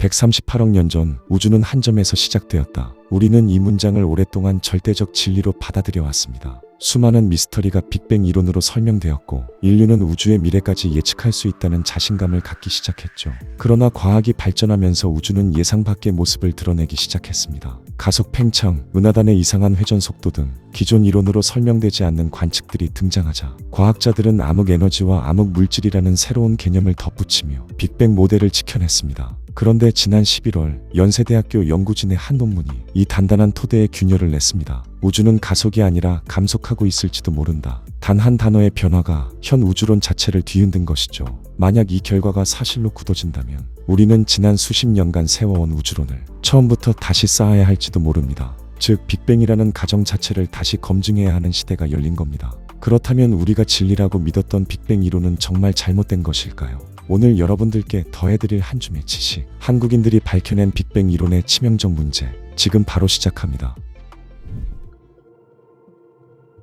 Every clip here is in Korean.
138억 년 전 우주는 한 점에서 시작되었다. 우리는 이 문장을 오랫동안 절대적 진리로 받아들여 왔습니다. 수많은 미스터리가 빅뱅 이론으로 설명되었고 인류는 우주의 미래까지 예측할 수 있다는 자신감을 갖기 시작했죠. 그러나 과학이 발전하면서 우주는 예상 밖의 모습을 드러내기 시작했습니다. 가속 팽창, 은하단의 이상한 회전 속도 등 기존 이론으로 설명되지 않는 관측들이 등장하자 과학자들은 암흑 에너지와 암흑 물질이라는 새로운 개념을 덧붙이며 빅뱅 모델을 지켜냈습니다. 그런데 지난 11월 연세대학교 연구진의 한 논문이 이 단단한 토대에 균열을 냈습니다. 우주는 가속이 아니라 감속하고 있을지도 모른다. 단 한 단어의 변화가 현 우주론 자체를 뒤흔든 것이죠. 만약 이 결과가 사실로 굳어진다면 우리는 지난 수십 년간 세워온 우주론을 처음부터 다시 쌓아야 할지도 모릅니다. 즉 빅뱅이라는 가정 자체를 다시 검증해야 하는 시대가 열린 겁니다. 그렇다면 우리가 진리라고 믿었던 빅뱅 이론은 정말 잘못된 것일까요? 오늘 여러분들께 더해드릴 한 줌의 지식, 한국인들이 밝혀낸 빅뱅 이론의 치명적 문제, 지금 바로 시작합니다.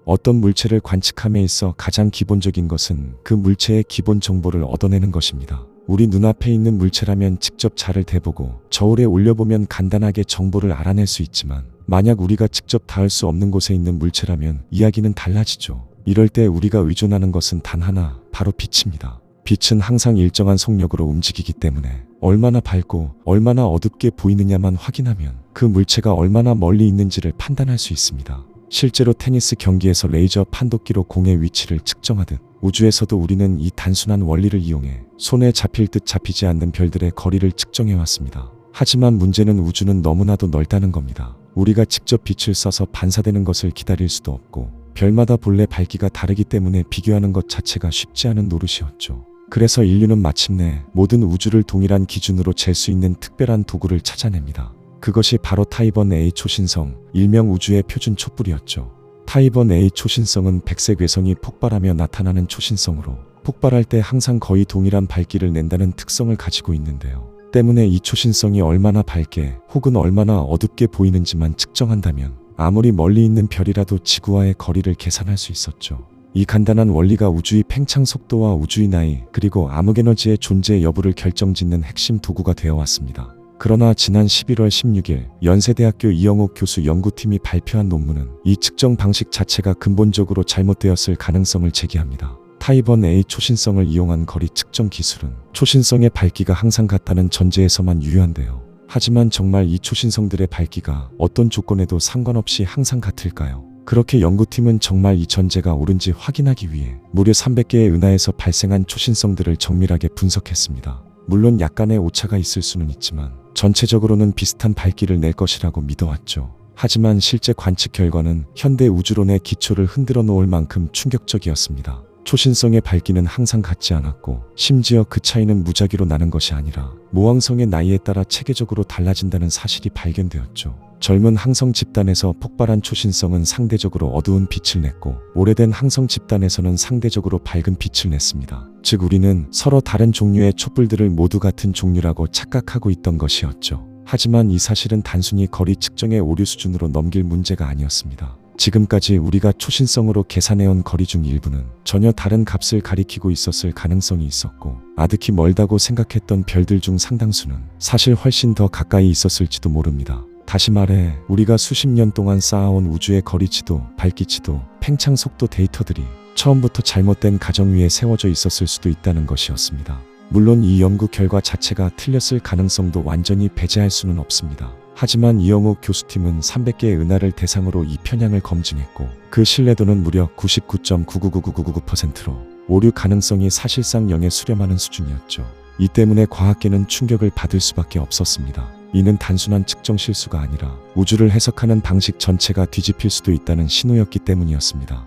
어떤 물체를 관측함에 있어 가장 기본적인 것은 그 물체의 기본 정보를 얻어내는 것입니다. 우리 눈앞에 있는 물체라면 직접 자를 대보고 저울에 올려보면 간단하게 정보를 알아낼 수 있지만 만약 우리가 직접 닿을 수 없는 곳에 있는 물체라면 이야기는 달라지죠. 이럴 때 우리가 의존하는 것은 단 하나, 바로 빛입니다. 빛은 항상 일정한 속력으로 움직이기 때문에 얼마나 밝고 얼마나 어둡게 보이느냐만 확인하면 그 물체가 얼마나 멀리 있는지를 판단할 수 있습니다. 실제로 테니스 경기에서 레이저 판독기로 공의 위치를 측정하듯 우주에서도 우리는 이 단순한 원리를 이용해 손에 잡힐 듯 잡히지 않는 별들의 거리를 측정해왔습니다. 하지만 문제는 우주는 너무나도 넓다는 겁니다. 우리가 직접 빛을 쏴서 반사되는 것을 기다릴 수도 없고 별마다 본래 밝기가 다르기 때문에 비교하는 것 자체가 쉽지 않은 노릇이었죠. 그래서 인류는 마침내 모든 우주를 동일한 기준으로 잴 수 있는 특별한 도구를 찾아냅니다. 그것이 바로 타이번 A 초신성, 일명 우주의 표준 촛불이었죠. 타이번 A 초신성은 백색 외성이 폭발하며 나타나는 초신성으로 폭발할 때 항상 거의 동일한 밝기를 낸다는 특성을 가지고 있는데요. 때문에 이 초신성이 얼마나 밝게 혹은 얼마나 어둡게 보이는지만 측정한다면 아무리 멀리 있는 별이라도 지구와의 거리를 계산할 수 있었죠. 이 간단한 원리가 우주의 팽창 속도와 우주의 나이 그리고 암흑에너지의 존재 여부를 결정짓는 핵심 도구가 되어왔습니다. 그러나 지난 11월 16일 연세대학교 이영옥 교수 연구팀이 발표한 논문은 이 측정 방식 자체가 근본적으로 잘못되었을 가능성을 제기합니다. 타이번 A 초신성을 이용한 거리 측정 기술은 초신성의 밝기가 항상 같다는 전제에서만 유효한데요. 하지만 정말 이 초신성들의 밝기가 어떤 조건에도 상관없이 항상 같을까요? 그렇게 연구팀은 정말 이 전제가 옳은지 확인하기 위해 무려 300개의 은하에서 발생한 초신성들을 정밀하게 분석했습니다. 물론 약간의 오차가 있을 수는 있지만 전체적으로는 비슷한 밝기를 낼 것이라고 믿어왔죠. 하지만 실제 관측 결과는 현대 우주론의 기초를 흔들어 놓을 만큼 충격적이었습니다. 초신성의 밝기는 항상 같지 않았고 심지어 그 차이는 무작위로 나는 것이 아니라 모항성의 나이에 따라 체계적으로 달라진다는 사실이 발견되었죠. 젊은 항성 집단에서 폭발한 초신성은 상대적으로 어두운 빛을 냈고 오래된 항성 집단에서는 상대적으로 밝은 빛을 냈습니다. 즉 우리는 서로 다른 종류의 촛불들을 모두 같은 종류라고 착각하고 있던 것이었죠. 하지만 이 사실은 단순히 거리 측정의 오류 수준으로 넘길 문제가 아니었습니다. 지금까지 우리가 초신성으로 계산해온 거리 중 일부는 전혀 다른 값을 가리키고 있었을 가능성이 있었고 아득히 멀다고 생각했던 별들 중 상당수는 사실 훨씬 더 가까이 있었을지도 모릅니다. 다시 말해 우리가 수십 년 동안 쌓아온 우주의 거리치도, 밝기치도, 팽창 속도 데이터들이 처음부터 잘못된 가정 위에 세워져 있었을 수도 있다는 것이었습니다. 물론 이 연구 결과 자체가 틀렸을 가능성도 완전히 배제할 수는 없습니다. 하지만 이영옥 교수팀은 300개의 은하를 대상으로 이 편향을 검증했고 그 신뢰도는 무려 99.999999%로 오류 가능성이 사실상 0에 수렴하는 수준이었죠. 이 때문에 과학계는 충격을 받을 수밖에 없었습니다. 이는 단순한 측정 실수가 아니라 우주를 해석하는 방식 전체가 뒤집힐 수도 있다는 신호였기 때문이었습니다.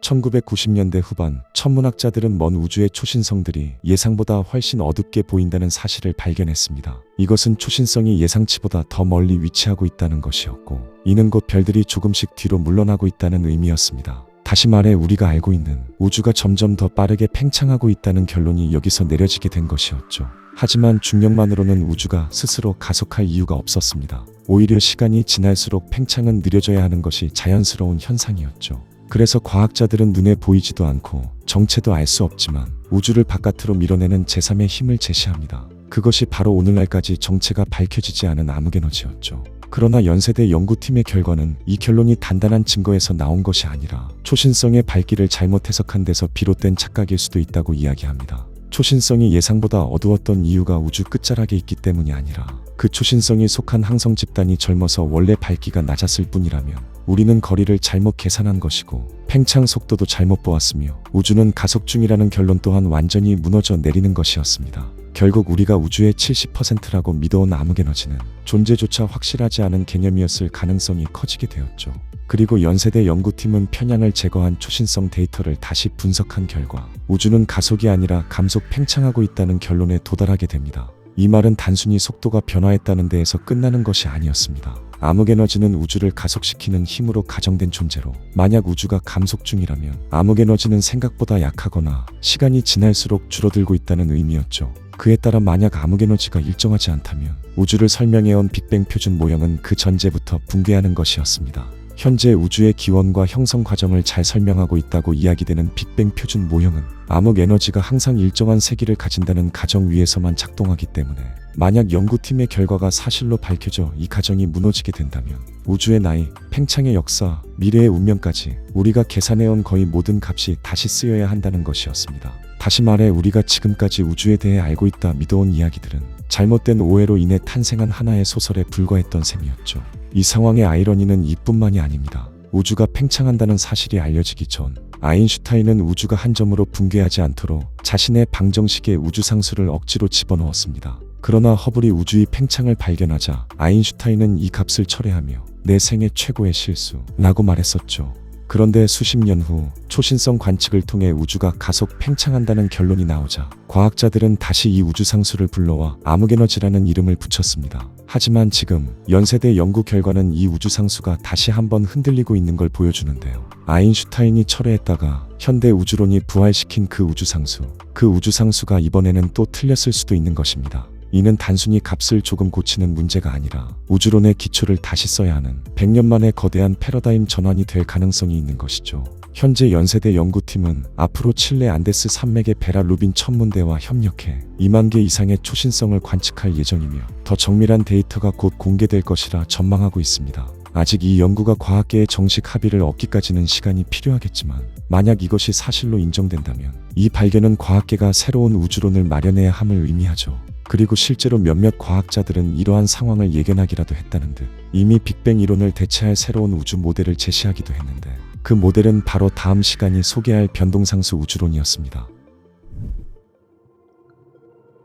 1990년대 후반 천문학자들은 먼 우주의 초신성들이 예상보다 훨씬 어둡게 보인다는 사실을 발견했습니다. 이것은 초신성이 예상치보다 더 멀리 위치하고 있다는 것이었고 이는 곧 별들이 조금씩 뒤로 물러나고 있다는 의미였습니다. 다시 말해 우리가 알고 있는 우주가 점점 더 빠르게 팽창하고 있다는 결론이 여기서 내려지게 된 것이었죠. 하지만 중력만으로는 우주가 스스로 가속할 이유가 없었습니다. 오히려 시간이 지날수록 팽창은 느려져야 하는 것이 자연스러운 현상이었죠. 그래서 과학자들은 눈에 보이지도 않고 정체도 알 수 없지만 우주를 바깥으로 밀어내는 제3의 힘을 제시합니다. 그것이 바로 오늘날까지 정체가 밝혀지지 않은 암흑에너지였죠. 그러나 연세대 연구팀의 결과는 이 결론이 단단한 증거에서 나온 것이 아니라 초신성의 발기를 잘못 해석한 데서 비롯된 착각일 수도 있다고 이야기합니다. 초신성이 예상보다 어두웠던 이유가 우주 끝자락에 있기 때문이 아니라 그 초신성이 속한 항성 집단이 젊어서 원래 밝기가 낮았을 뿐이라면 우리는 거리를 잘못 계산한 것이고 팽창 속도도 잘못 보았으며 우주는 가속 중이라는 결론 또한 완전히 무너져 내리는 것이었습니다. 결국 우리가 우주의 70%라고 믿어온 암흑에너지는 존재조차 확실하지 않은 개념이었을 가능성이 커지게 되었죠. 그리고 연세대 연구팀은 편향을 제거한 초신성 데이터를 다시 분석한 결과 우주는 가속이 아니라 감속 팽창하고 있다는 결론에 도달하게 됩니다. 이 말은 단순히 속도가 변화했다는 데에서 끝나는 것이 아니었습니다. 암흑에너지는 우주를 가속시키는 힘으로 가정된 존재로 만약 우주가 감속 중이라면 암흑에너지는 생각보다 약하거나 시간이 지날수록 줄어들고 있다는 의미였죠. 그에 따라 만약 암흑에너지가 일정하지 않다면 우주를 설명해온 빅뱅 표준 모형은 그 전제부터 붕괴하는 것이었습니다. 현재 우주의 기원과 형성 과정을 잘 설명하고 있다고 이야기되는 빅뱅 표준 모형은 암흑 에너지가 항상 일정한 세기를 가진다는 가정 위에서만 작동하기 때문에 만약 연구팀의 결과가 사실로 밝혀져 이 가정이 무너지게 된다면 우주의 나이, 팽창의 역사, 미래의 운명까지 우리가 계산해온 거의 모든 값이 다시 쓰여야 한다는 것이었습니다. 다시 말해 우리가 지금까지 우주에 대해 알고 있다 믿어온 이야기들은 잘못된 오해로 인해 탄생한 하나의 소설에 불과했던 셈이었죠. 이 상황의 아이러니는 이뿐만이 아닙니다. 우주가 팽창한다는 사실이 알려지기 전 아인슈타인은 우주가 한 점으로 붕괴하지 않도록 자신의 방정식에 우주상수를 억지로 집어넣었습니다. 그러나 허블이 우주의 팽창을 발견하자 아인슈타인은 이 값을 철회하며 내 생애 최고의 실수라고 말했었죠. 그런데 수십 년 후 초신성 관측을 통해 우주가 가속 팽창한다는 결론이 나오자 과학자들은 다시 이 우주상수를 불러와 암흑에너지라는 이름을 붙였습니다. 하지만 지금 연세대 연구 결과는 이 우주상수가 다시 한번 흔들리고 있는 걸 보여주는데요. 아인슈타인이 철회했다가 현대 우주론이 부활시킨 그 우주상수가 이번에는 또 틀렸을 수도 있는 것입니다. 이는 단순히 값을 조금 고치는 문제가 아니라 우주론의 기초를 다시 써야 하는 100년 만의 거대한 패러다임 전환이 될 가능성이 있는 것이죠. 현재 연세대 연구팀은 앞으로 칠레 안데스 산맥의 베라 루빈 천문대와 협력해 2만 개 이상의 초신성을 관측할 예정이며 더 정밀한 데이터가 곧 공개될 것이라 전망하고 있습니다. 아직 이 연구가 과학계의 정식 합의를 얻기까지는 시간이 필요하겠지만 만약 이것이 사실로 인정된다면 이 발견은 과학계가 새로운 우주론을 마련해야 함을 의미하죠. 그리고 실제로 몇몇 과학자들은 이러한 상황을 예견하기라도 했다는 듯 이미 빅뱅 이론을 대체할 새로운 우주 모델을 제시하기도 했는데 그 모델은 바로 다음 시간이 소개할 변동상수 우주론이었습니다.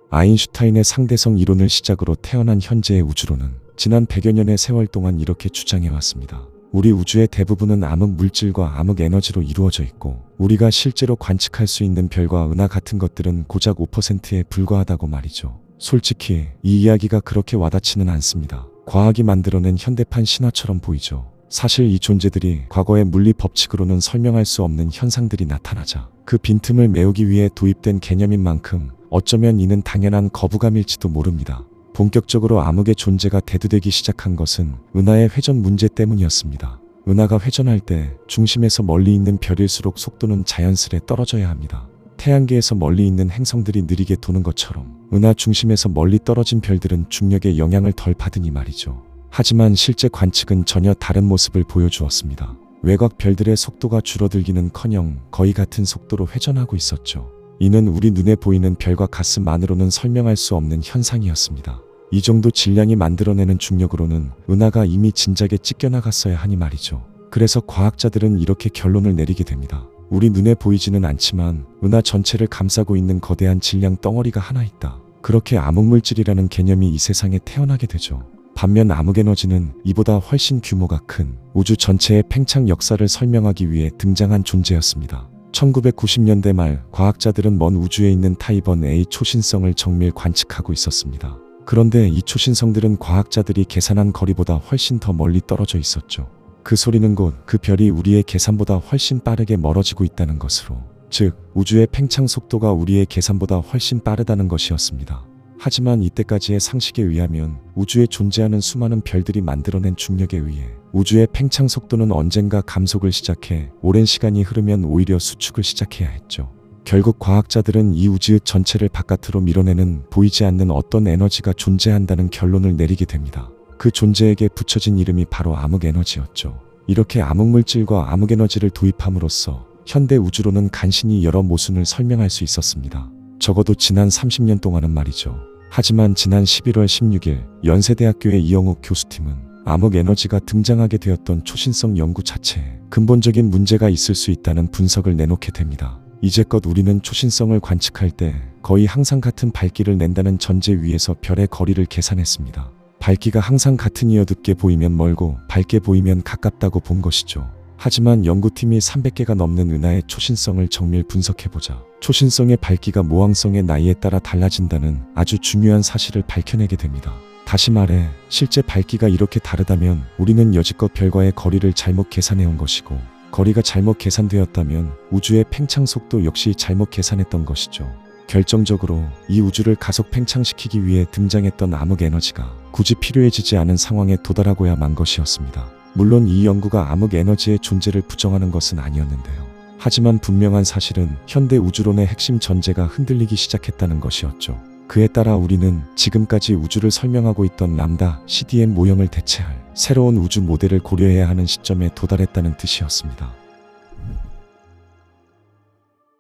아인슈타인의 상대성 이론을 시작으로 태어난 현재의 우주론은 지난 100여 년의 세월 동안 이렇게 주장해왔습니다. 우리 우주의 대부분은 암흑 물질과 암흑 에너지로 이루어져 있고 우리가 실제로 관측할 수 있는 별과 은하 같은 것들은 고작 5%에 불과하다고 말이죠. 솔직히 이 이야기가 그렇게 와닿지는 않습니다. 과학이 만들어낸 현대판 신화처럼 보이죠. 사실 이 존재들이 과거의 물리 법칙으로는 설명할 수 없는 현상들이 나타나자 그 빈틈을 메우기 위해 도입된 개념인 만큼 어쩌면 이는 당연한 거부감일지도 모릅니다. 본격적으로 암흑의 존재가 대두되기 시작한 것은 은하의 회전 문제 때문이었습니다. 은하가 회전할 때 중심에서 멀리 있는 별일수록 속도는 자연스레 떨어져야 합니다. 태양계에서 멀리 있는 행성들이 느리게 도는 것처럼 은하 중심에서 멀리 떨어진 별들은 중력의 영향을 덜 받으니 말이죠. 하지만 실제 관측은 전혀 다른 모습을 보여주었습니다. 외곽 별들의 속도가 줄어들기는커녕 거의 같은 속도로 회전하고 있었죠. 이는 우리 눈에 보이는 별과 가스만으로는 설명할 수 없는 현상이었습니다. 이 정도 질량이 만들어내는 중력으로는 은하가 이미 진작에 찢겨나갔어야 하니 말이죠. 그래서 과학자들은 이렇게 결론을 내리게 됩니다. 우리 눈에 보이지는 않지만 은하 전체를 감싸고 있는 거대한 질량 덩어리가 하나 있다. 그렇게 암흑물질이라는 개념이 이 세상에 태어나게 되죠. 반면 암흑에너지는 이보다 훨씬 규모가 큰 우주 전체의 팽창 역사를 설명하기 위해 등장한 존재였습니다. 1990년대 말 과학자들은 먼 우주에 있는 타이번 A 초신성을 정밀 관측하고 있었습니다. 그런데 이 초신성들은 과학자들이 계산한 거리보다 훨씬 더 멀리 떨어져 있었죠. 그 소리는 곧 그 별이 우리의 계산보다 훨씬 빠르게 멀어지고 있다는 것으로, 즉 우주의 팽창 속도가 우리의 계산보다 훨씬 빠르다는 것이었습니다. 하지만 이때까지의 상식에 의하면 우주에 존재하는 수많은 별들이 만들어낸 중력에 의해 우주의 팽창 속도는 언젠가 감속을 시작해 오랜 시간이 흐르면 오히려 수축을 시작해야 했죠. 결국 과학자들은 이 우주 전체를 바깥으로 밀어내는 보이지 않는 어떤 에너지가 존재한다는 결론을 내리게 됩니다. 그 존재에게 붙여진 이름이 바로 암흑에너지였죠. 이렇게 암흑물질과 암흑에너지를 도입함으로써 현대 우주로는 간신히 여러 모순을 설명할 수 있었습니다. 적어도 지난 30년 동안은 말이죠. 하지만 지난 11월 16일 연세대학교의 이영욱 교수팀은 암흑에너지가 등장하게 되었던 초신성 연구 자체에 근본적인 문제가 있을 수 있다는 분석을 내놓게 됩니다. 이제껏 우리는 초신성을 관측할 때 거의 항상 같은 밝기를 낸다는 전제 위에서 별의 거리를 계산했습니다. 밝기가 항상 같은 이어둡게 보이면 멀고 밝게 보이면 가깝다고 본 것이죠. 하지만 연구팀이 300개가 넘는 은하의 초신성을 정밀 분석해보자 초신성의 밝기가 모항성의 나이에 따라 달라진다는 아주 중요한 사실을 밝혀내게 됩니다. 다시 말해 실제 밝기가 이렇게 다르다면 우리는 여지껏 별과의 거리를 잘못 계산해온 것이고 거리가 잘못 계산되었다면 우주의 팽창 속도 역시 잘못 계산했던 것이죠. 결정적으로 이 우주를 가속 팽창시키기 위해 등장했던 암흑에너지가 굳이 필요해지지 않은 상황에 도달하고야 만 것이었습니다. 물론 이 연구가 암흑에너지의 존재를 부정하는 것은 아니었는데요. 하지만 분명한 사실은 현대 우주론의 핵심 전제가 흔들리기 시작했다는 것이었죠. 그에 따라 우리는 지금까지 우주를 설명하고 있던 람다 CDM 모형을 대체할 새로운 우주 모델을 고려해야 하는 시점에 도달했다는 뜻이었습니다.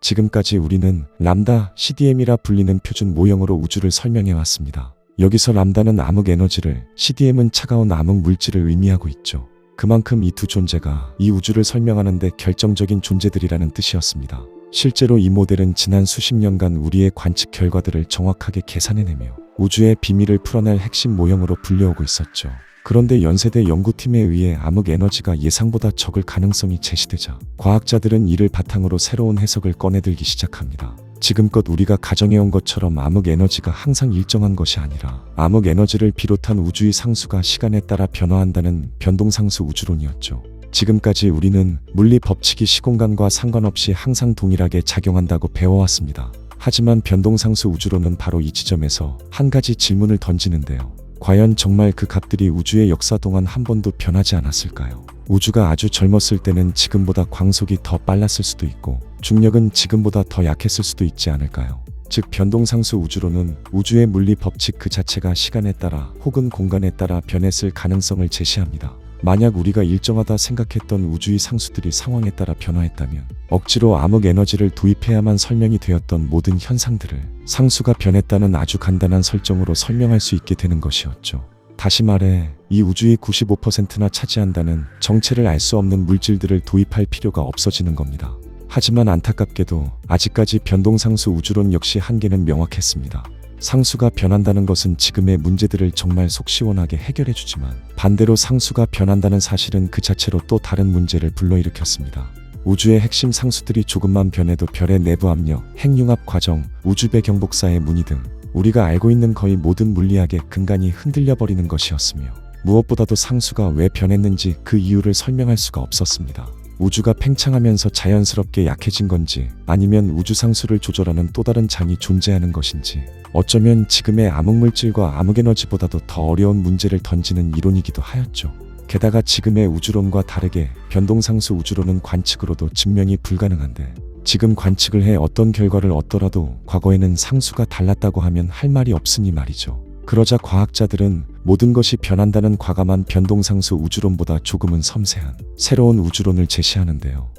지금까지 우리는 람다 CDM이라 불리는 표준 모형으로 우주를 설명해왔습니다. 여기서 람다는 암흑에너지를, CDM은 차가운 암흑물질을 의미하고 있죠. 그만큼 이 두 존재가 이 우주를 설명하는 데 결정적인 존재들이라는 뜻이었습니다. 실제로 이 모델은 지난 수십 년간 우리의 관측 결과들을 정확하게 계산해내며 우주의 비밀을 풀어낼 핵심 모형으로 불려오고 있었죠. 그런데 연세대 연구팀에 의해 암흑에너지가 예상보다 적을 가능성이 제시되자 과학자들은 이를 바탕으로 새로운 해석을 꺼내들기 시작합니다. 지금껏 우리가 가정해온 것처럼 암흑에너지가 항상 일정한 것이 아니라 암흑에너지를 비롯한 우주의 상수가 시간에 따라 변화한다는 변동상수 우주론이었죠. 지금까지 우리는 물리 법칙이 시공간과 상관없이 항상 동일하게 작용한다고 배워왔습니다. 하지만 변동상수 우주론은 바로 이 지점에서 한 가지 질문을 던지는데요. 과연 정말 그 값들이 우주의 역사 동안 한 번도 변하지 않았을까요? 우주가 아주 젊었을 때는 지금보다 광속이 더 빨랐을 수도 있고 중력은 지금보다 더 약했을 수도 있지 않을까요? 즉 변동상수 우주론은 우주의 물리 법칙 그 자체가 시간에 따라 혹은 공간에 따라 변했을 가능성을 제시합니다. 만약 우리가 일정하다 생각했던 우주의 상수들이 상황에 따라 변화했다면 억지로 암흑에너지를 도입해야만 설명이 되었던 모든 현상들을 상수가 변했다는 아주 간단한 설정으로 설명할 수 있게 되는 것이었죠. 다시 말해 이 우주의 95%나 차지한다는 정체를 알 수 없는 물질들을 도입할 필요가 없어지는 겁니다. 하지만 안타깝게도 아직까지 변동상수 우주론 역시 한계는 명확했습니다. 상수가 변한다는 것은 지금의 문제들을 정말 속 시원하게 해결해주지만 반대로 상수가 변한다는 사실은 그 자체로 또 다른 문제를 불러일으켰습니다. 우주의 핵심 상수들이 조금만 변해도 별의 내부 압력, 핵융합 과정, 우주배 경복사의 무늬 등 우리가 알고 있는 거의 모든 물리학의 근간이 흔들려버리는 것이었으며 무엇보다도 상수가 왜 변했는지 그 이유를 설명할 수가 없었습니다. 우주가 팽창하면서 자연스럽게 약해진 건지 아니면 우주상수를 조절하는 또 다른 장이 존재하는 것인지 어쩌면 지금의 암흑물질과 암흑에너지보다도 더 어려운 문제를 던지는 이론이기도 하였죠. 게다가 지금의 우주론과 다르게 변동상수 우주론은 관측으로도 증명이 불가능한데 지금 관측을 해 어떤 결과를 얻더라도 과거에는 상수가 달랐다고 하면 할 말이 없으니 말이죠. 그러자 과학자들은 모든 것이 변한다는 과감한 변동상수 우주론보다 조금은 섬세한 새로운 우주론을 제시하는데요.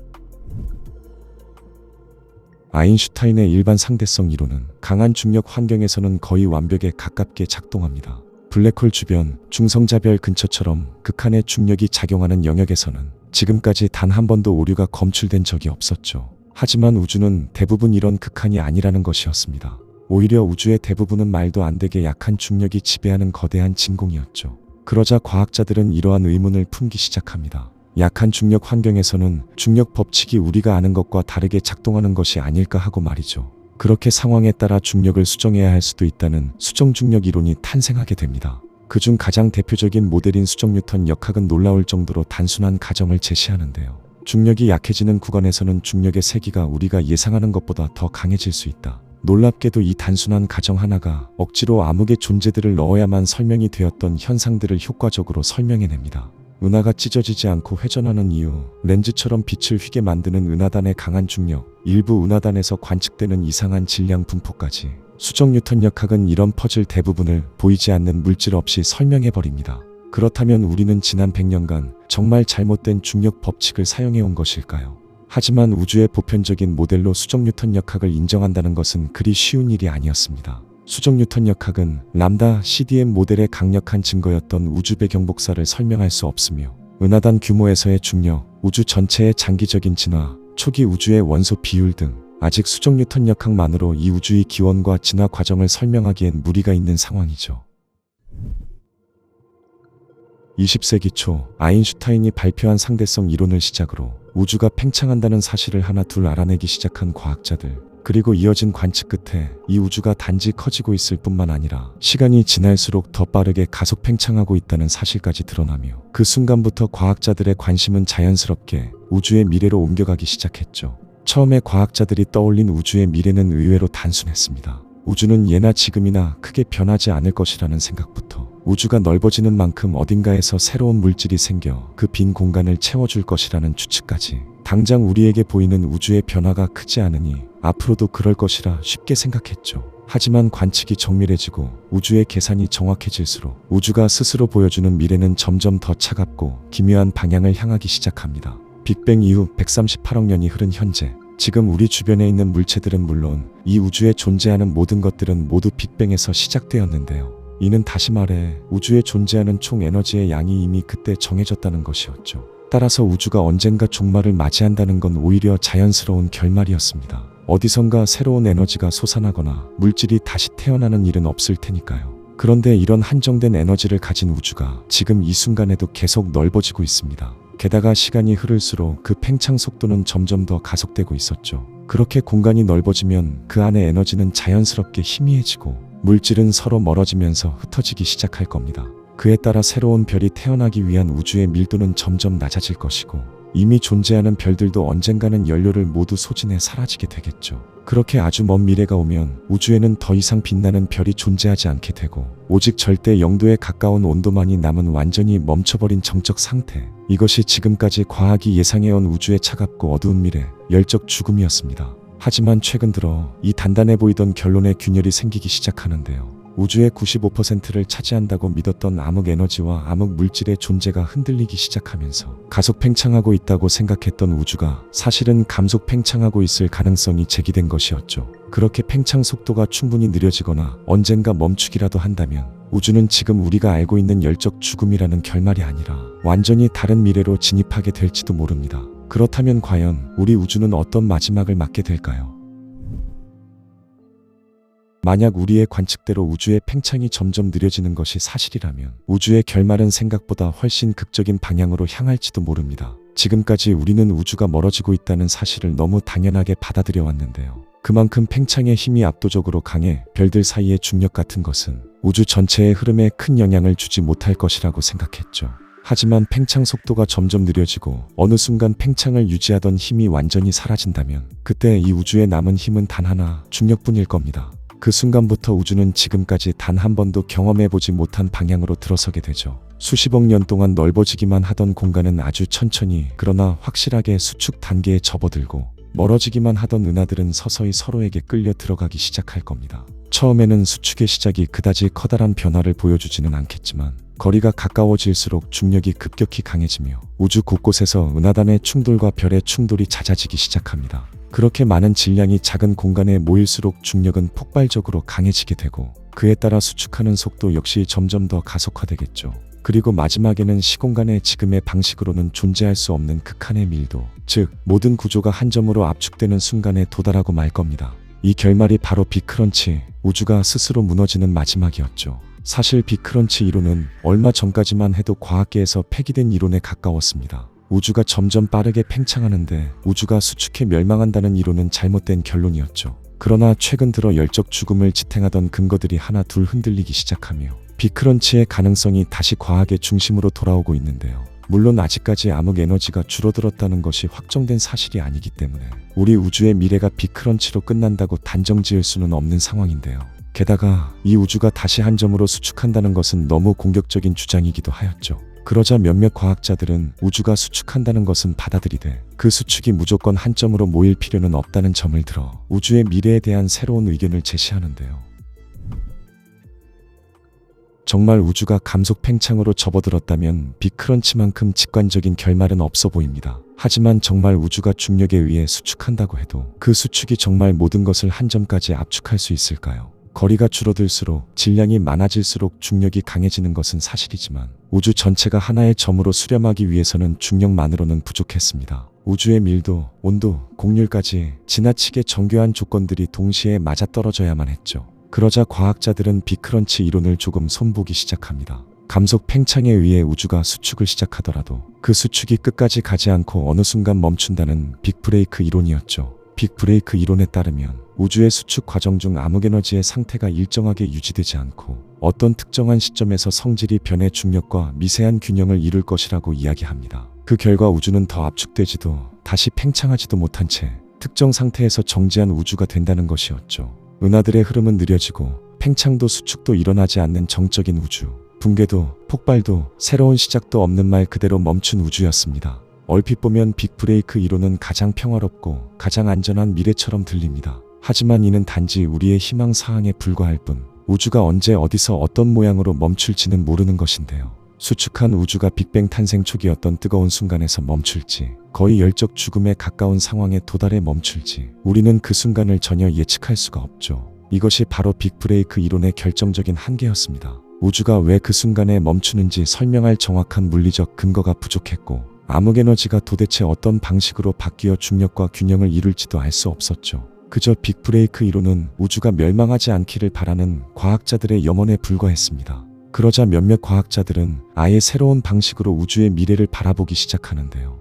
아인슈타인의 일반 상대성 이론은 강한 중력 환경에서는 거의 완벽에 가깝게 작동합니다. 블랙홀 주변, 중성자별 근처처럼 극한의 중력이 작용하는 영역에서는 지금까지 단 한 번도 오류가 검출된 적이 없었죠. 하지만 우주는 대부분 이런 극한이 아니라는 것이었습니다. 오히려 우주의 대부분은 말도 안 되게 약한 중력이 지배하는 거대한 진공이었죠. 그러자 과학자들은 이러한 의문을 품기 시작합니다. 약한 중력 환경에서는 중력 법칙이 우리가 아는 것과 다르게 작동하는 것이 아닐까 하고 말이죠. 그렇게 상황에 따라 중력을 수정해야 할 수도 있다는 수정중력 이론이 탄생하게 됩니다. 그중 가장 대표적인 모델인 수정 뉴턴 역학은 놀라울 정도로 단순한 가정을 제시하는데요. 중력이 약해지는 구간에서는 중력의 세기가 우리가 예상하는 것보다 더 강해질 수 있다. 놀랍게도 이 단순한 가정 하나가 억지로 암흑의 존재들을 넣어야만 설명이 되었던 현상들을 효과적으로 설명해냅니다. 은하가 찢어지지 않고 회전하는 이유, 렌즈처럼 빛을 휘게 만드는 은하단의 강한 중력, 일부 은하단에서 관측되는 이상한 질량 분포까지 수정 뉴턴 역학은 이런 퍼즐 대부분을 보이지 않는 물질 없이 설명해버립니다. 그렇다면 우리는 지난 100년간 정말 잘못된 중력 법칙을 사용해온 것일까요? 하지만 우주의 보편적인 모델로 수정 뉴턴 역학을 인정한다는 것은 그리 쉬운 일이 아니었습니다. 수정 뉴턴 역학은 람다 CDM 모델의 강력한 증거였던 우주 배경 복사를 설명할 수 없으며 은하단 규모에서의 중력, 우주 전체의 장기적인 진화, 초기 우주의 원소 비율 등 아직 수정 뉴턴 역학만으로 이 우주의 기원과 진화 과정을 설명하기엔 무리가 있는 상황이죠. 20세기 초 아인슈타인이 발표한 상대성 이론을 시작으로 우주가 팽창한다는 사실을 하나 둘 알아내기 시작한 과학자들, 그리고 이어진 관측 끝에 이 우주가 단지 커지고 있을 뿐만 아니라 시간이 지날수록 더 빠르게 가속 팽창하고 있다는 사실까지 드러나며 그 순간부터 과학자들의 관심은 자연스럽게 우주의 미래로 옮겨가기 시작했죠. 처음에 과학자들이 떠올린 우주의 미래는 의외로 단순했습니다. 우주는 예나 지금이나 크게 변하지 않을 것이라는 생각부터 우주가 넓어지는 만큼 어딘가에서 새로운 물질이 생겨 그 빈 공간을 채워줄 것이라는 추측까지, 당장 우리에게 보이는 우주의 변화가 크지 않으니 앞으로도 그럴 것이라 쉽게 생각했죠. 하지만 관측이 정밀해지고 우주의 계산이 정확해질수록 우주가 스스로 보여주는 미래는 점점 더 차갑고 기묘한 방향을 향하기 시작합니다. 빅뱅 이후 138억 년이 흐른 현재, 지금 우리 주변에 있는 물체들은 물론 이 우주에 존재하는 모든 것들은 모두 빅뱅에서 시작되었는데요. 이는 다시 말해 우주에 존재하는 총 에너지의 양이 이미 그때 정해졌다는 것이었죠. 따라서 우주가 언젠가 종말을 맞이한다는 건 오히려 자연스러운 결말이었습니다. 어디선가 새로운 에너지가 솟아나거나 물질이 다시 태어나는 일은 없을 테니까요. 그런데 이런 한정된 에너지를 가진 우주가 지금 이 순간에도 계속 넓어지고 있습니다. 게다가 시간이 흐를수록 그 팽창 속도는 점점 더 가속되고 있었죠. 그렇게 공간이 넓어지면 그 안의 에너지는 자연스럽게 희미해지고 물질은 서로 멀어지면서 흩어지기 시작할 겁니다. 그에 따라 새로운 별이 태어나기 위한 우주의 밀도는 점점 낮아질 것이고 이미 존재하는 별들도 언젠가는 연료를 모두 소진해 사라지게 되겠죠. 그렇게 아주 먼 미래가 오면 우주에는 더 이상 빛나는 별이 존재하지 않게 되고 오직 절대 0도에 가까운 온도만이 남은 완전히 멈춰버린 정적 상태, 이것이 지금까지 과학이 예상해온 우주의 차갑고 어두운 미래, 열적 죽음이었습니다. 하지만 최근 들어 이 단단해 보이던 결론에 균열이 생기기 시작하는데요. 우주의 95%를 차지한다고 믿었던 암흑 에너지와 암흑 물질의 존재가 흔들리기 시작하면서 가속 팽창하고 있다고 생각했던 우주가 사실은 감속 팽창하고 있을 가능성이 제기된 것이었죠. 그렇게 팽창 속도가 충분히 느려지거나 언젠가 멈추기라도 한다면 우주는 지금 우리가 알고 있는 열적 죽음이라는 결말이 아니라 완전히 다른 미래로 진입하게 될지도 모릅니다. 그렇다면 과연 우리 우주는 어떤 마지막을 맞게 될까요? 만약 우리의 관측대로 우주의 팽창이 점점 느려지는 것이 사실이라면 우주의 결말은 생각보다 훨씬 극적인 방향으로 향할지도 모릅니다. 지금까지 우리는 우주가 멀어지고 있다는 사실을 너무 당연하게 받아들여 왔는데요. 그만큼 팽창의 힘이 압도적으로 강해 별들 사이의 중력 같은 것은 우주 전체의 흐름에 큰 영향을 주지 못할 것이라고 생각했죠. 하지만 팽창 속도가 점점 느려지고 어느 순간 팽창을 유지하던 힘이 완전히 사라진다면 그때 이 우주에 남은 힘은 단 하나, 중력뿐일 겁니다. 그 순간부터 우주는 지금까지 단 한 번도 경험해보지 못한 방향으로 들어서게 되죠. 수십억 년 동안 넓어지기만 하던 공간은 아주 천천히 그러나 확실하게 수축 단계에 접어들고 멀어지기만 하던 은하들은 서서히 서로에게 끌려 들어가기 시작할 겁니다. 처음에는 수축의 시작이 그다지 커다란 변화를 보여주지는 않겠지만 거리가 가까워질수록 중력이 급격히 강해지며 우주 곳곳에서 은하단의 충돌과 별의 충돌이 잦아지기 시작합니다. 그렇게 많은 질량이 작은 공간에 모일수록 중력은 폭발적으로 강해지게 되고 그에 따라 수축하는 속도 역시 점점 더 가속화되겠죠. 그리고 마지막에는 시공간의 지금의 방식으로는 존재할 수 없는 극한의 밀도, 즉 모든 구조가 한 점으로 압축되는 순간에 도달하고 말 겁니다. 이 결말이 바로 빅크런치, 우주가 스스로 무너지는 마지막이었죠. 사실 빅크런치 이론은 얼마 전까지만 해도 과학계에서 폐기된 이론에 가까웠습니다. 우주가 점점 빠르게 팽창하는데 우주가 수축해 멸망한다는 이론은 잘못된 결론이었죠. 그러나 최근 들어 열적 죽음을 지탱하던 근거들이 하나 둘 흔들리기 시작하며 빅크런치의 가능성이 다시 과학의 중심으로 돌아오고 있는데요. 물론 아직까지 암흑 에너지가 줄어들었다는 것이 확정된 사실이 아니기 때문에 우리 우주의 미래가 빅크런치로 끝난다고 단정 지을 수는 없는 상황인데요. 게다가 이 우주가 다시 한 점으로 수축한다는 것은 너무 공격적인 주장이기도 하였죠. 그러자 몇몇 과학자들은 우주가 수축한다는 것은 받아들이되 그 수축이 무조건 한 점으로 모일 필요는 없다는 점을 들어 우주의 미래에 대한 새로운 의견을 제시하는데요. 정말 우주가 감속 팽창으로 접어들었다면 빅크런치만큼 직관적인 결말은 없어 보입니다. 하지만 정말 우주가 중력에 의해 수축한다고 해도 그 수축이 정말 모든 것을 한 점까지 압축할 수 있을까요? 거리가 줄어들수록 질량이 많아질수록 중력이 강해지는 것은 사실이지만 우주 전체가 하나의 점으로 수렴하기 위해서는 중력만으로는 부족했습니다. 우주의 밀도, 온도, 곡률까지 지나치게 정교한 조건들이 동시에 맞아떨어져야만 했죠. 그러자 과학자들은 빅크런치 이론을 조금 손보기 시작합니다. 감속 팽창에 의해 우주가 수축을 시작하더라도 그 수축이 끝까지 가지 않고 어느 순간 멈춘다는 빅브레이크 이론이었죠. 빅브레이크 이론에 따르면 우주의 수축 과정 중 암흑에너지의 상태가 일정하게 유지되지 않고 어떤 특정한 시점에서 성질이 변해 중력과 미세한 균형을 이룰 것이라고 이야기합니다. 그 결과 우주는 더 압축되지도 다시 팽창하지도 못한 채 특정 상태에서 정지한 우주가 된다는 것이었죠. 은하들의 흐름은 느려지고 팽창도 수축도 일어나지 않는 정적인 우주, 붕괴도 폭발도 새로운 시작도 없는 말 그대로 멈춘 우주였습니다. 얼핏 보면 빅브레이크 이론은 가장 평화롭고 가장 안전한 미래처럼 들립니다. 하지만 이는 단지 우리의 희망 사항에 불과할 뿐 우주가 언제 어디서 어떤 모양으로 멈출지는 모르는 것인데요. 수축한 우주가 빅뱅 탄생 초기였던 뜨거운 순간에서 멈출지 거의 열적 죽음에 가까운 상황에 도달해 멈출지 우리는 그 순간을 전혀 예측할 수가 없죠. 이것이 바로 빅브레이크 이론의 결정적인 한계였습니다. 우주가 왜 그 순간에 멈추는지 설명할 정확한 물리적 근거가 부족했고 암흑에너지가 도대체 어떤 방식으로 바뀌어 중력과 균형을 이룰지도 알 수 없었죠. 그저 빅브레이크 이론은 우주가 멸망하지 않기를 바라는 과학자들의 염원에 불과했습니다. 그러자 몇몇 과학자들은 아예 새로운 방식으로 우주의 미래를 바라보기 시작하는데요.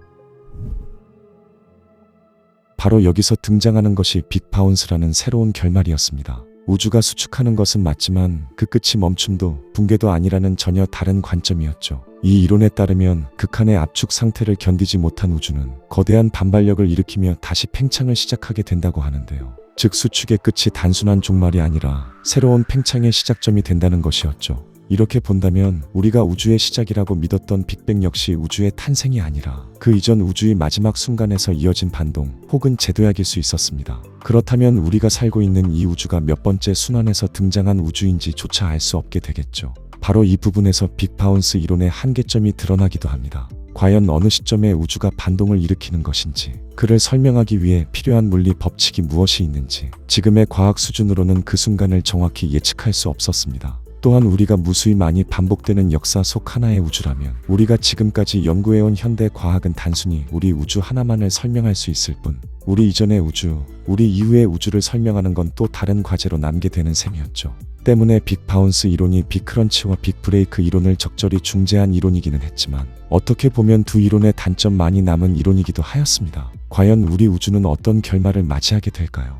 바로 여기서 등장하는 것이 빅바운스라는 새로운 결말이었습니다. 우주가 수축하는 것은 맞지만 그 끝이 멈춤도 붕괴도 아니라는 전혀 다른 관점이었죠. 이 이론에 따르면 극한의 압축 상태를 견디지 못한 우주는 거대한 반발력을 일으키며 다시 팽창을 시작하게 된다고 하는데요. 즉 수축의 끝이 단순한 종말이 아니라 새로운 팽창의 시작점이 된다는 것이었죠. 이렇게 본다면 우리가 우주의 시작이라고 믿었던 빅뱅 역시 우주의 탄생이 아니라 그 이전 우주의 마지막 순간에서 이어진 반동 혹은 재도약일 수 있었습니다. 그렇다면 우리가 살고 있는 이 우주가 몇 번째 순환에서 등장한 우주인지조차 알 수 없게 되겠죠. 바로 이 부분에서 빅바운스 이론의 한계점이 드러나기도 합니다. 과연 어느 시점에 우주가 반동을 일으키는 것인지, 그를 설명하기 위해 필요한 물리 법칙이 무엇이 있는지 지금의 과학 수준으로는 그 순간을 정확히 예측할 수 없었습니다. 또한 우리가 무수히 많이 반복되는 역사 속 하나의 우주라면 우리가 지금까지 연구해온 현대 과학은 단순히 우리 우주 하나만을 설명할 수 있을 뿐 우리 이전의 우주, 우리 이후의 우주를 설명하는 건 또 다른 과제로 남게 되는 셈이었죠. 때문에 빅바운스 이론이 빅크런치와 빅브레이크 이론을 적절히 중재한 이론이기는 했지만 어떻게 보면 두 이론의 단점만이 남은 이론이기도 하였습니다. 과연 우리 우주는 어떤 결말을 맞이하게 될까요?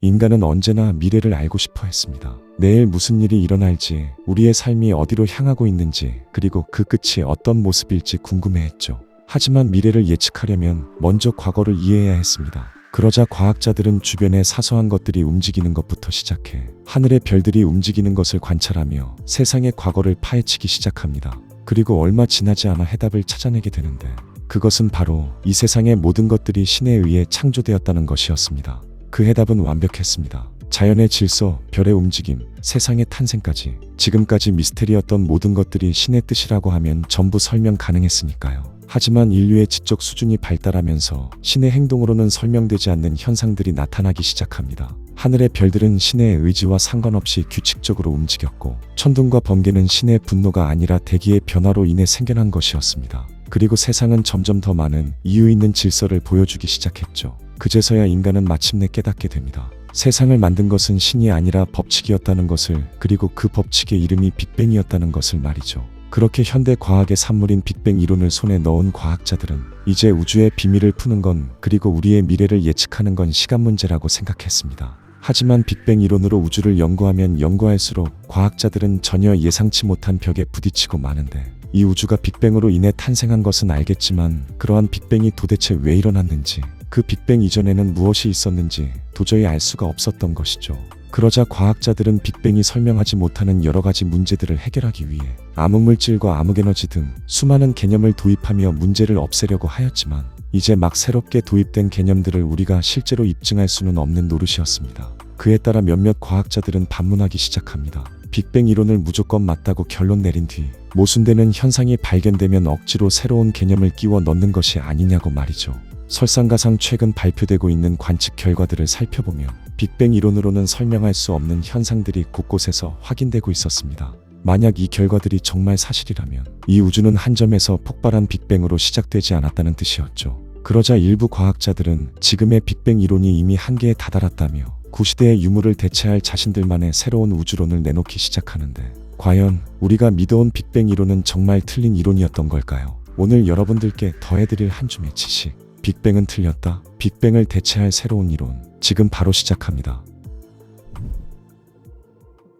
인간은 언제나 미래를 알고 싶어 했습니다. 내일 무슨 일이 일어날지, 우리의 삶이 어디로 향하고 있는지, 그리고 그 끝이 어떤 모습일지 궁금해했죠. 하지만 미래를 예측하려면 먼저 과거를 이해해야 했습니다. 그러자 과학자들은 주변의 사소한 것들이 움직이는 것부터 시작해 하늘의 별들이 움직이는 것을 관찰하며 세상의 과거를 파헤치기 시작합니다. 그리고 얼마 지나지 않아 해답을 찾아내게 되는데 그것은 바로 이 세상의 모든 것들이 신에 의해 창조되었다는 것이었습니다. 그 해답은 완벽했습니다. 자연의 질서, 별의 움직임, 세상의 탄생까지 지금까지 미스테리였던 모든 것들이 신의 뜻이라고 하면 전부 설명 가능했으니까요. 하지만 인류의 지적 수준이 발달하면서 신의 행동으로는 설명되지 않는 현상들이 나타나기 시작합니다. 하늘의 별들은 신의 의지와 상관없이 규칙적으로 움직였고 천둥과 번개는 신의 분노가 아니라 대기의 변화로 인해 생겨난 것이었습니다. 그리고 세상은 점점 더 많은 이유 있는 질서를 보여주기 시작했죠. 그제서야 인간은 마침내 깨닫게 됩니다. 세상을 만든 것은 신이 아니라 법칙이었다는 것을, 그리고 그 법칙의 이름이 빅뱅이었다는 것을 말이죠. 그렇게 현대 과학의 산물인 빅뱅 이론을 손에 넣은 과학자들은 이제 우주의 비밀을 푸는 건, 그리고 우리의 미래를 예측하는 건 시간 문제라고 생각했습니다. 하지만 빅뱅 이론으로 우주를 연구하면 연구할수록 과학자들은 전혀 예상치 못한 벽에 부딪히고 마는데 이 우주가 빅뱅으로 인해 탄생한 것은 알겠지만 그러한 빅뱅이 도대체 왜 일어났는지, 그 빅뱅 이전에는 무엇이 있었는지 도저히 알 수가 없었던 것이죠. 그러자 과학자들은 빅뱅이 설명하지 못하는 여러 가지 문제들을 해결하기 위해 암흑물질과 암흑에너지 등 수많은 개념을 도입하며 문제를 없애려고 하였지만 이제 막 새롭게 도입된 개념들을 우리가 실제로 입증할 수는 없는 노릇이었습니다. 그에 따라 몇몇 과학자들은 반문하기 시작합니다. 빅뱅 이론을 무조건 맞다고 결론 내린 뒤 모순되는 현상이 발견되면 억지로 새로운 개념을 끼워 넣는 것이 아니냐고 말이죠. 설상가상 최근 발표되고 있는 관측 결과들을 살펴보면 빅뱅 이론으로는 설명할 수 없는 현상들이 곳곳에서 확인되고 있었습니다. 만약 이 결과들이 정말 사실이라면 이 우주는 한 점에서 폭발한 빅뱅으로 시작되지 않았다는 뜻이었죠. 그러자 일부 과학자들은 지금의 빅뱅 이론이 이미 한계에 다다랐다며 구시대의 유물을 대체할 자신들만의 새로운 우주론을 내놓기 시작하는데, 과연 우리가 믿어온 빅뱅 이론은 정말 틀린 이론이었던 걸까요? 오늘 여러분들께 더해드릴 한 줌의 지식, 빅뱅은 틀렸다. 빅뱅을 대체할 새로운 이론, 지금 바로 시작합니다.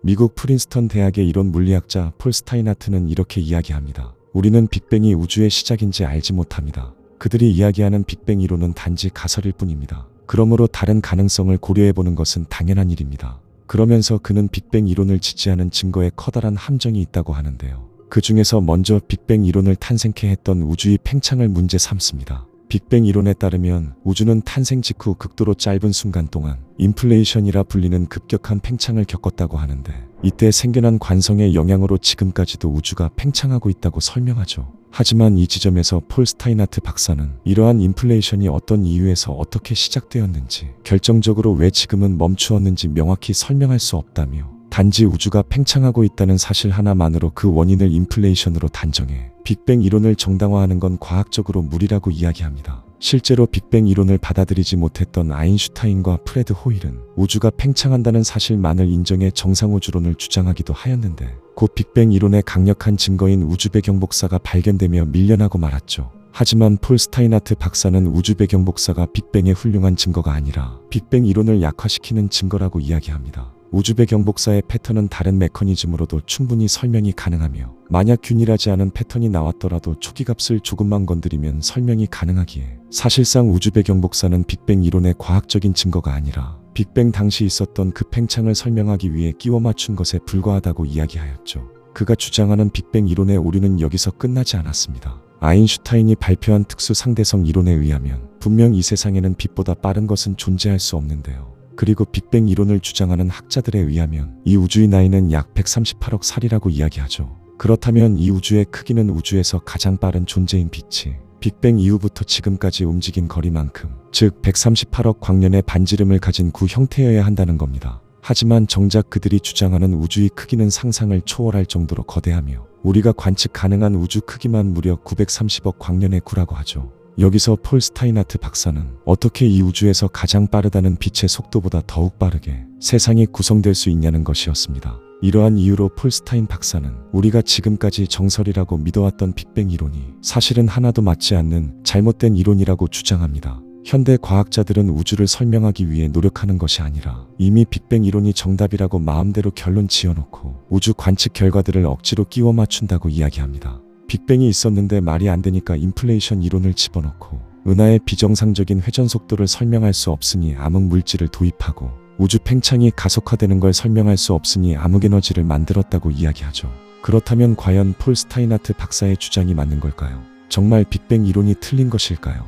미국 프린스턴 대학의 이론 물리학자 폴 스타인하트는 이렇게 이야기합니다. 우리는 빅뱅이 우주의 시작인지 알지 못합니다. 그들이 이야기하는 빅뱅 이론은 단지 가설일 뿐입니다. 그러므로 다른 가능성을 고려해보는 것은 당연한 일입니다. 그러면서 그는 빅뱅 이론을 지지하는 증거에 커다란 함정이 있다고 하는데요. 그 중에서 먼저 빅뱅 이론을 탄생케 했던 우주의 팽창을 문제 삼습니다. 빅뱅 이론에 따르면 우주는 탄생 직후 극도로 짧은 순간 동안 인플레이션이라 불리는 급격한 팽창을 겪었다고 하는데, 이때 생겨난 관성의 영향으로 지금까지도 우주가 팽창하고 있다고 설명하죠. 하지만 이 지점에서 폴 스타인하트 박사는 이러한 인플레이션이 어떤 이유에서 어떻게 시작되었는지, 결정적으로 왜 지금은 멈추었는지 명확히 설명할 수 없다며, 단지 우주가 팽창하고 있다는 사실 하나만으로 그 원인을 인플레이션으로 단정해 빅뱅 이론을 정당화하는 건 과학적으로 무리라고 이야기합니다. 실제로 빅뱅 이론을 받아들이지 못했던 아인슈타인과 프레드 호일은 우주가 팽창한다는 사실만을 인정해 정상우주론을 주장하기도 하였는데, 곧 빅뱅 이론의 강력한 증거인 우주 배경 복사가 발견되며 밀려나고 말았죠. 하지만 폴 스타인하트 박사는 우주 배경 복사가 빅뱅의 훌륭한 증거가 아니라 빅뱅 이론을 약화시키는 증거라고 이야기합니다. 우주 배경 복사의 패턴은 다른 메커니즘으로도 충분히 설명이 가능하며, 만약 균일하지 않은 패턴이 나왔더라도 초기값을 조금만 건드리면 설명이 가능하기에 사실상 우주 배경 복사는 빅뱅 이론의 과학적인 증거가 아니라 빅뱅 당시 있었던 그 팽창을 설명하기 위해 끼워 맞춘 것에 불과하다고 이야기하였죠. 그가 주장하는 빅뱅 이론의 오류는 여기서 끝나지 않았습니다. 아인슈타인이 발표한 특수 상대성 이론에 의하면 분명 이 세상에는 빛보다 빠른 것은 존재할 수 없는데요. 그리고 빅뱅 이론을 주장하는 학자들에 의하면 이 우주의 나이는 약 138억 살이라고 이야기하죠. 그렇다면 이 우주의 크기는 우주에서 가장 빠른 존재인 빛이 빅뱅 이후부터 지금까지 움직인 거리만큼, 즉 138억 광년의 반지름을 가진 구 형태여야 한다는 겁니다. 하지만 정작 그들이 주장하는 우주의 크기는 상상을 초월할 정도로 거대하며 우리가 관측 가능한 우주 크기만 무려 930억 광년의 구라고 하죠. 여기서 폴 스타인하트 박사는 어떻게 이 우주에서 가장 빠르다는 빛의 속도보다 더욱 빠르게 세상이 구성될 수 있냐는 것이었습니다. 이러한 이유로 폴 스타인 박사는 우리가 지금까지 정설이라고 믿어왔던 빅뱅 이론이 사실은 하나도 맞지 않는 잘못된 이론이라고 주장합니다. 현대 과학자들은 우주를 설명하기 위해 노력하는 것이 아니라 이미 빅뱅 이론이 정답이라고 마음대로 결론 지어놓고 우주 관측 결과들을 억지로 끼워 맞춘다고 이야기합니다. 빅뱅이 있었는데 말이 안 되니까 인플레이션 이론을 집어넣고, 은하의 비정상적인 회전 속도를 설명할 수 없으니 암흑 물질을 도입하고, 우주 팽창이 가속화되는 걸 설명할 수 없으니 암흑에너지를 만들었다고 이야기하죠. 그렇다면 과연 폴 스타인하트 박사의 주장이 맞는 걸까요? 정말 빅뱅 이론이 틀린 것일까요?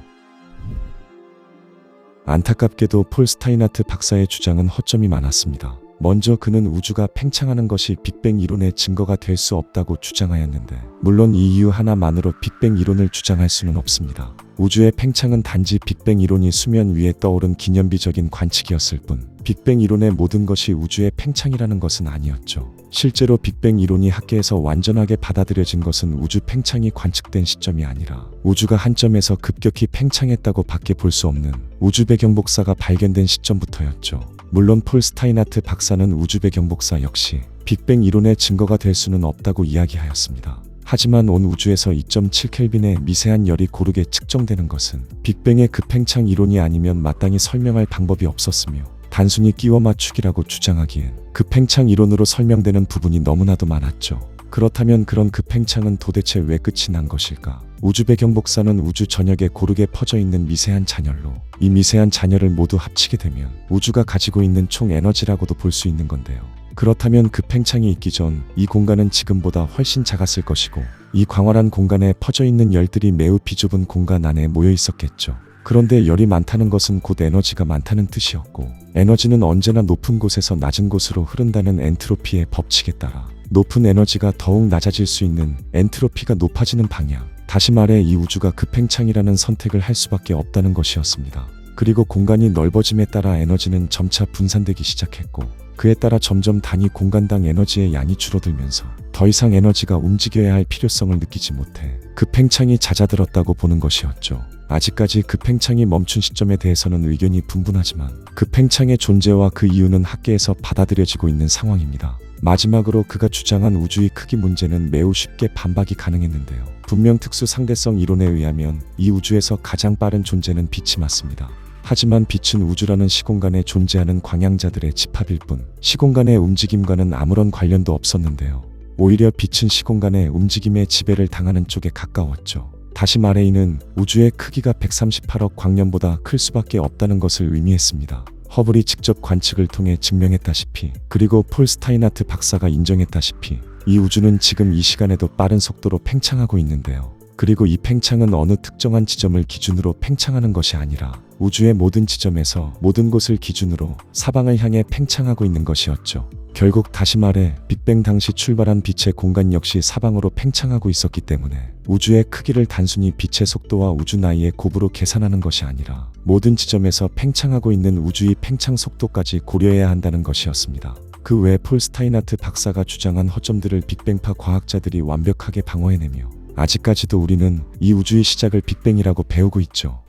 안타깝게도 폴 스타인하트 박사의 주장은 허점이 많았습니다. 먼저 그는 우주가 팽창하는 것이 빅뱅 이론의 증거가 될 수 없다고 주장하였는데, 물론 이 이유 하나만으로 빅뱅 이론을 주장할 수는 없습니다. 우주의 팽창은 단지 빅뱅 이론이 수면 위에 떠오른 기념비적인 관측이었을 뿐, 빅뱅 이론의 모든 것이 우주의 팽창이라는 것은 아니었죠. 실제로 빅뱅 이론이 학계에서 완전하게 받아들여진 것은 우주 팽창이 관측된 시점이 아니라 우주가 한 점에서 급격히 팽창했다고 밖에 볼 수 없는 우주 배경 복사가 발견된 시점부터였죠. 물론 폴 스타인하트 박사는 우주 배경 복사 역시 빅뱅 이론의 증거가 될 수는 없다고 이야기하였습니다. 하지만 온 우주에서 2.7켈빈의 미세한 열이 고르게 측정되는 것은 빅뱅의 급팽창 이론이 아니면 마땅히 설명할 방법이 없었으며, 단순히 끼워 맞추기라고 주장하기엔 급팽창 이론으로 설명되는 부분이 너무나도 많았죠. 그렇다면 그런 그 팽창은 도대체 왜 끝이 난 것일까? 우주 배경 복사는 우주 전역에 고르게 퍼져 있는 미세한 잔열로, 이 미세한 잔열을 모두 합치게 되면 우주가 가지고 있는 총 에너지라고도 볼 수 있는 건데요. 그렇다면 그 팽창이 있기 전 이 공간은 지금보다 훨씬 작았을 것이고, 이 광활한 공간에 퍼져 있는 열들이 매우 비좁은 공간 안에 모여 있었겠죠. 그런데 열이 많다는 것은 곧 에너지가 많다는 뜻이었고, 에너지는 언제나 높은 곳에서 낮은 곳으로 흐른다는 엔트로피의 법칙에 따라 높은 에너지가 더욱 낮아질 수 있는 엔트로피가 높아지는 방향, 다시 말해 이 우주가 급팽창이라는 선택을 할 수밖에 없다는 것이었습니다. 그리고 공간이 넓어짐에 따라 에너지는 점차 분산되기 시작했고, 그에 따라 점점 단위 공간당 에너지의 양이 줄어들면서 더 이상 에너지가 움직여야 할 필요성을 느끼지 못해 급팽창이 잦아들었다고 보는 것이었죠. 아직까지 급팽창이 멈춘 시점에 대해서는 의견이 분분하지만 급팽창의 존재와 그 이유는 학계에서 받아들여지고 있는 상황입니다. 마지막으로 그가 주장한 우주의 크기 문제는 매우 쉽게 반박이 가능했는데요. 분명 특수 상대성 이론에 의하면 이 우주에서 가장 빠른 존재는 빛이 맞습니다. 하지만 빛은 우주라는 시공간에 존재하는 광양자들의 집합일 뿐 시공간의 움직임과는 아무런 관련도 없었는데요. 오히려 빛은 시공간의 움직임에 지배를 당하는 쪽에 가까웠죠. 다시 말해 이는 우주의 크기가 138억 광년보다 클 수밖에 없다는 것을 의미했습니다. 허블이 직접 관측을 통해 증명했다시피, 그리고 폴 스타이나트 박사가 인정했다시피 이 우주는 지금 이 시간에도 빠른 속도로 팽창하고 있는데요. 그리고 이 팽창은 어느 특정한 지점을 기준으로 팽창하는 것이 아니라 우주의 모든 지점에서 모든 곳을 기준으로 사방을 향해 팽창하고 있는 것이었죠. 결국 다시 말해 빅뱅 당시 출발한 빛의 공간 역시 사방으로 팽창하고 있었기 때문에 우주의 크기를 단순히 빛의 속도와 우주 나이의 곱으로 계산하는 것이 아니라 모든 지점에서 팽창하고 있는 우주의 팽창 속도까지 고려해야 한다는 것이었습니다. 그 외 폴 스타이나트 박사가 주장한 허점들을 빅뱅파 과학자들이 완벽하게 방어해내며 아직까지도 우리는 이 우주의 시작을 빅뱅이라고 배우고 있죠.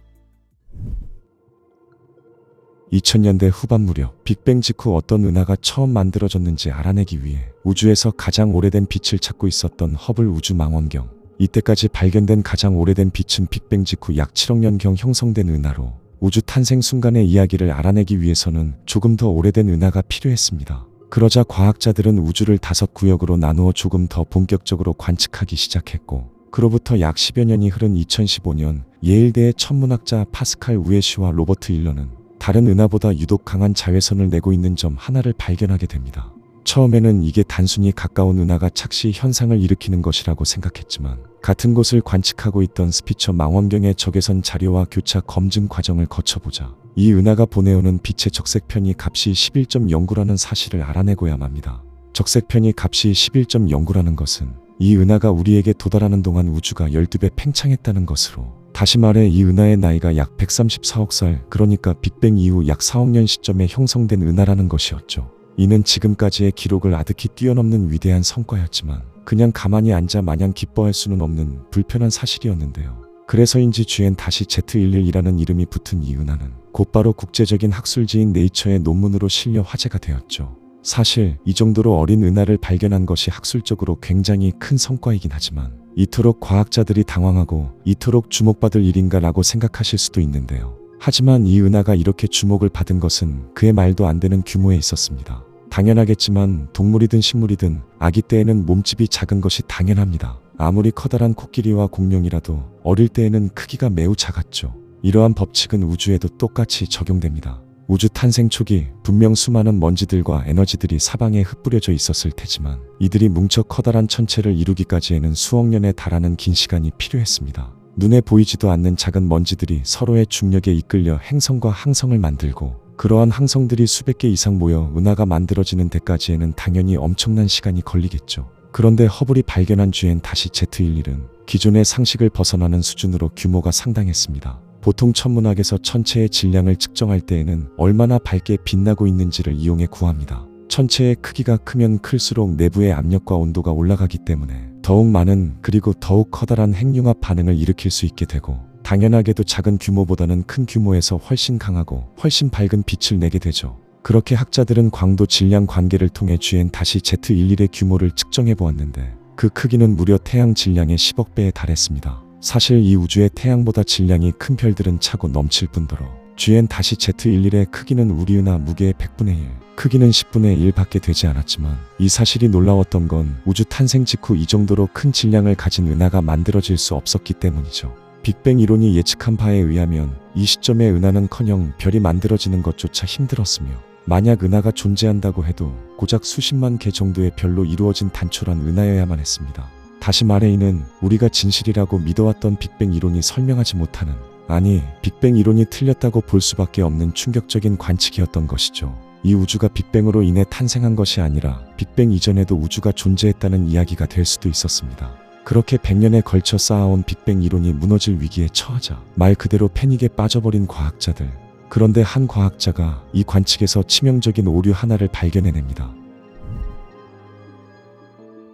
2000년대 후반 무렵 빅뱅 직후 어떤 은하가 처음 만들어졌는지 알아내기 위해 우주에서 가장 오래된 빛을 찾고 있었던 허블 우주망원경. 이때까지 발견된 가장 오래된 빛은 빅뱅 직후 약 7억 년경 형성된 은하로, 우주 탄생 순간의 이야기를 알아내기 위해서는 조금 더 오래된 은하가 필요했습니다. 그러자 과학자들은 우주를 5구역으로 나누어 조금 더 본격적으로 관측하기 시작했고, 그로부터 약 10여 년이 흐른 2015년 예일대의 천문학자 파스칼 우에시와 로버트 일러는 다른 은하보다 유독 강한 자외선을 내고 있는 점 하나를 발견하게 됩니다. 처음에는 이게 단순히 가까운 은하가 착시 현상을 일으키는 것이라고 생각했지만, 같은 곳을 관측하고 있던 스피처 망원경의 적외선 자료와 교차 검증 과정을 거쳐보자 이 은하가 보내오는 빛의 적색편이 값이 11.09라는 사실을 알아내고야 맙니다. 적색편이 값이 11.09라는 것은 이 은하가 우리에게 도달하는 동안 우주가 12배 팽창했다는 것으로, 다시 말해 이 은하의 나이가 약 134억 살, 그러니까 빅뱅 이후 약 4억 년 시점에 형성된 은하라는 것이었죠. 이는 지금까지의 기록을 아득히 뛰어넘는 위대한 성과였지만 그냥 가만히 앉아 마냥 기뻐할 수는 없는 불편한 사실이었는데요. 그래서인지 GN-Z11이라는 이름이 붙은 이 은하는 곧바로 국제적인 학술지인 네이처의 논문으로 실려 화제가 되었죠. 사실 이 정도로 어린 은하를 발견한 것이 학술적으로 굉장히 큰 성과이긴 하지만 이토록 과학자들이 당황하고 이토록 주목받을 일인가 라고 생각하실 수도 있는데요. 하지만 이 은하가 이렇게 주목을 받은 것은 그의 말도 안 되는 규모에 있었습니다. 당연하겠지만 동물이든 식물이든 아기 때에는 몸집이 작은 것이 당연합니다. 아무리 커다란 코끼리와 공룡이라도 어릴 때에는 크기가 매우 작았죠. 이러한 법칙은 우주에도 똑같이 적용됩니다. 우주 탄생 초기 분명 수많은 먼지들과 에너지들이 사방에 흩뿌려져 있었을 테지만 이들이 뭉쳐 커다란 천체를 이루기까지에는 수억 년에 달하는 긴 시간이 필요했습니다. 눈에 보이지도 않는 작은 먼지들이 서로의 중력에 이끌려 행성과 항성을 만들고, 그러한 항성들이 수백 개 이상 모여 은하가 만들어지는 데까지에는 당연히 엄청난 시간이 걸리겠죠. 그런데 허블이 발견한 GN-Z11은 기존의 상식을 벗어나는 수준으로 규모가 상당했습니다. 보통 천문학에서 천체의 질량을 측정할 때에는 얼마나 밝게 빛나고 있는지를 이용해 구합니다. 천체의 크기가 크면 클수록 내부의 압력과 온도가 올라가기 때문에 더욱 많은, 그리고 더욱 커다란 핵융합 반응을 일으킬 수 있게 되고, 당연하게도 작은 규모보다는 큰 규모에서 훨씬 강하고 훨씬 밝은 빛을 내게 되죠. 그렇게 학자들은 광도 질량 관계를 통해 GN-Z11의 규모를 측정해 보았는데 그 크기는 무려 태양 질량의 10억 배에 달했습니다. 사실 이 우주의 태양보다 질량이 큰 별들은 차고 넘칠 뿐더러 GN-Z11의 크기는 우리 은하 무게의 100분의 1, 크기는 10분의 1밖에 되지 않았지만 이 사실이 놀라웠던 건 우주 탄생 직후 이 정도로 큰 질량을 가진 은하가 만들어질 수 없었기 때문이죠. 빅뱅 이론이 예측한 바에 의하면 이 시점에 은하는커녕 별이 만들어지는 것조차 힘들었으며 만약 은하가 존재한다고 해도 고작 수십만 개 정도의 별로 이루어진 단촐한 은하여야만 했습니다. 다시 말해 이는 우리가 진실이라고 믿어왔던 빅뱅 이론이 설명하지 못하는, 아니 빅뱅 이론이 틀렸다고 볼 수밖에 없는 충격적인 관측이었던 것이죠. 이 우주가 빅뱅으로 인해 탄생한 것이 아니라 빅뱅 이전에도 우주가 존재했다는 이야기가 될 수도 있었습니다. 그렇게 100년에 걸쳐 쌓아온 빅뱅 이론이 무너질 위기에 처하자 말 그대로 패닉에 빠져버린 과학자들. 그런데 한 과학자가 이 관측에서 치명적인 오류 하나를 발견해냅니다.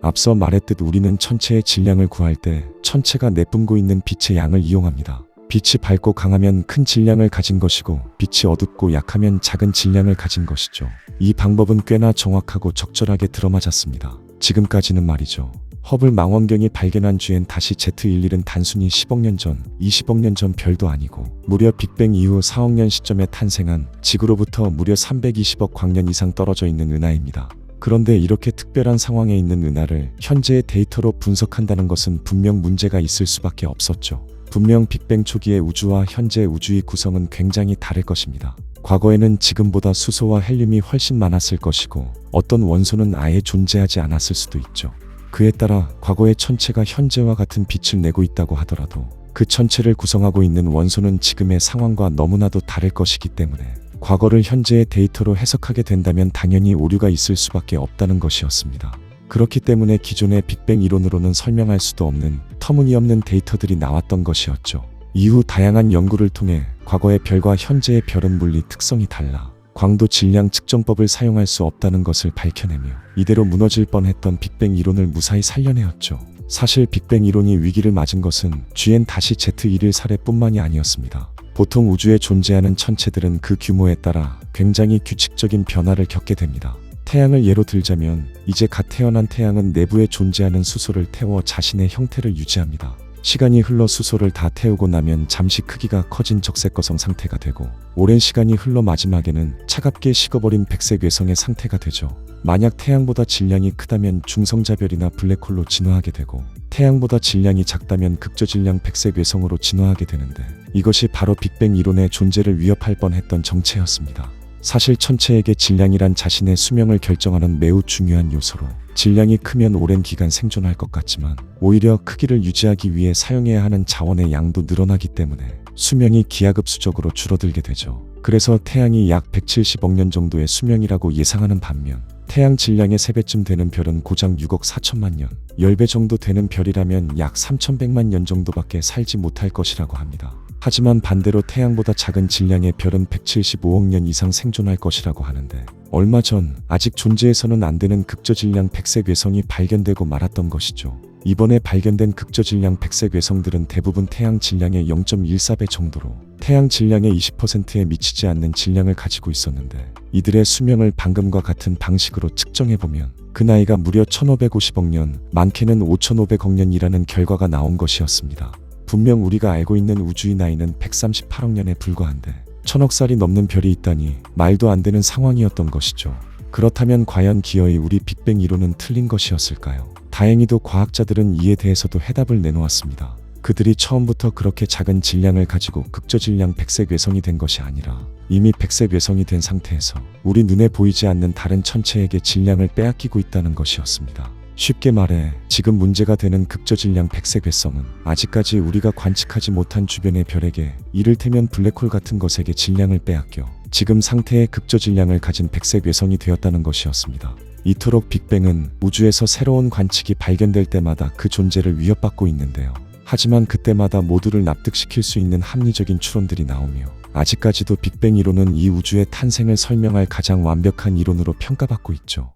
앞서 말했듯 우리는 천체의 질량을 구할 때 천체가 내뿜고 있는 빛의 양을 이용합니다. 빛이 밝고 강하면 큰 질량을 가진 것이고 빛이 어둡고 약하면 작은 질량을 가진 것이죠. 이 방법은 꽤나 정확하고 적절하게 들어맞았습니다. 지금까지는 말이죠. 허블 망원경이 발견한 GN-Z11은 단순히 10억 년 전, 20억 년 전 별도 아니고 무려 빅뱅 이후 4억 년 시점에 탄생한 지구로부터 무려 320억 광년 이상 떨어져 있는 은하입니다. 그런데 이렇게 특별한 상황에 있는 은하를 현재의 데이터로 분석한다는 것은 분명 문제가 있을 수밖에 없었죠. 분명 빅뱅 초기의 우주와 현재 우주의 구성은 굉장히 다를 것입니다. 과거에는 지금보다 수소와 헬륨이 훨씬 많았을 것이고 어떤 원소는 아예 존재하지 않았을 수도 있죠. 그에 따라 과거의 천체가 현재와 같은 빛을 내고 있다고 하더라도 그 천체를 구성하고 있는 원소는 지금의 상황과 너무나도 다를 것이기 때문에 과거를 현재의 데이터로 해석하게 된다면 당연히 오류가 있을 수밖에 없다는 것이었습니다. 그렇기 때문에 기존의 빅뱅 이론으로는 설명할 수도 없는 터무니없는 데이터들이 나왔던 것이었죠. 이후 다양한 연구를 통해 과거의 별과 현재의 별은 물리 특성이 달라 광도 질량 측정법을 사용할 수 없다는 것을 밝혀내며 이대로 무너질 뻔했던 빅뱅 이론을 무사히 살려내었죠. 사실 빅뱅 이론이 위기를 맞은 것은 GN-Z11 사례뿐만이 아니었습니다. 보통 우주에 존재하는 천체들은 그 규모에 따라 굉장히 규칙적인 변화를 겪게 됩니다. 태양을 예로 들자면 이제 갓 태어난 태양은 내부에 존재하는 수소를 태워 자신의 형태를 유지합니다. 시간이 흘러 수소를 다 태우고 나면 잠시 크기가 커진 적색거성 상태가 되고 오랜 시간이 흘러 마지막에는 차갑게 식어버린 백색 외성의 상태가 되죠. 만약 태양보다 질량이 크다면 중성자별이나 블랙홀로 진화하게 되고 태양보다 질량이 작다면 극저질량 백색 외성으로 진화하게 되는데 이것이 바로 빅뱅 이론의 존재를 위협할 뻔했던 정체였습니다. 사실 천체에게 질량이란 자신의 수명을 결정하는 매우 중요한 요소로 질량이 크면 오랜 기간 생존할 것 같지만 오히려 크기를 유지하기 위해 사용해야 하는 자원의 양도 늘어나기 때문에 수명이 기하급수적으로 줄어들게 되죠. 그래서 태양이 약 170억 년 정도의 수명이라고 예상하는 반면 태양 질량의 3배쯤 되는 별은 고작 6억 4천만 년, 10배 정도 되는 별이라면 약 3,100만 년 정도밖에 살지 못할 것이라고 합니다. 하지만 반대로 태양보다 작은 질량의 별은 175억 년 이상 생존할 것이라고 하는데 얼마 전 아직 존재해서는 안 되는 극저질량 백색 외성이 발견되고 말았던 것이죠. 이번에 발견된 극저질량 백색 외성들은 대부분 태양 질량의 0.14배 정도로 태양 질량의 20%에 미치지 않는 질량을 가지고 있었는데 이들의 수명을 방금과 같은 방식으로 측정해보면 그 나이가 무려 1550억 년, 많게는 5500억 년이라는 결과가 나온 것이었습니다. 분명 우리가 알고 있는 우주의 나이는 138억 년에 불과한데 1000억 살이 넘는 별이 있다니 말도 안 되는 상황이었던 것이죠. 그렇다면 과연 기어이 우리 빅뱅 이론은 틀린 것이었을까요? 다행히도 과학자들은 이에 대해서도 해답을 내놓았습니다. 그들이 처음부터 그렇게 작은 질량을 가지고 극저질량 백색 외성이 된 것이 아니라 이미 백색 외성이 된 상태에서 우리 눈에 보이지 않는 다른 천체에게 질량을 빼앗기고 있다는 것이었습니다. 쉽게 말해 지금 문제가 되는 극저질량 백색 외성은 아직까지 우리가 관측하지 못한 주변의 별에게 이를테면 블랙홀 같은 것에게 질량을 빼앗겨 지금 상태의 극저질량을 가진 백색 외성이 되었다는 것이었습니다. 이토록 빅뱅은 우주에서 새로운 관측이 발견될 때마다 그 존재를 위협받고 있는데요. 하지만 그때마다 모두를 납득시킬 수 있는 합리적인 추론들이 나오며 아직까지도 빅뱅 이론은 이 우주의 탄생을 설명할 가장 완벽한 이론으로 평가받고 있죠.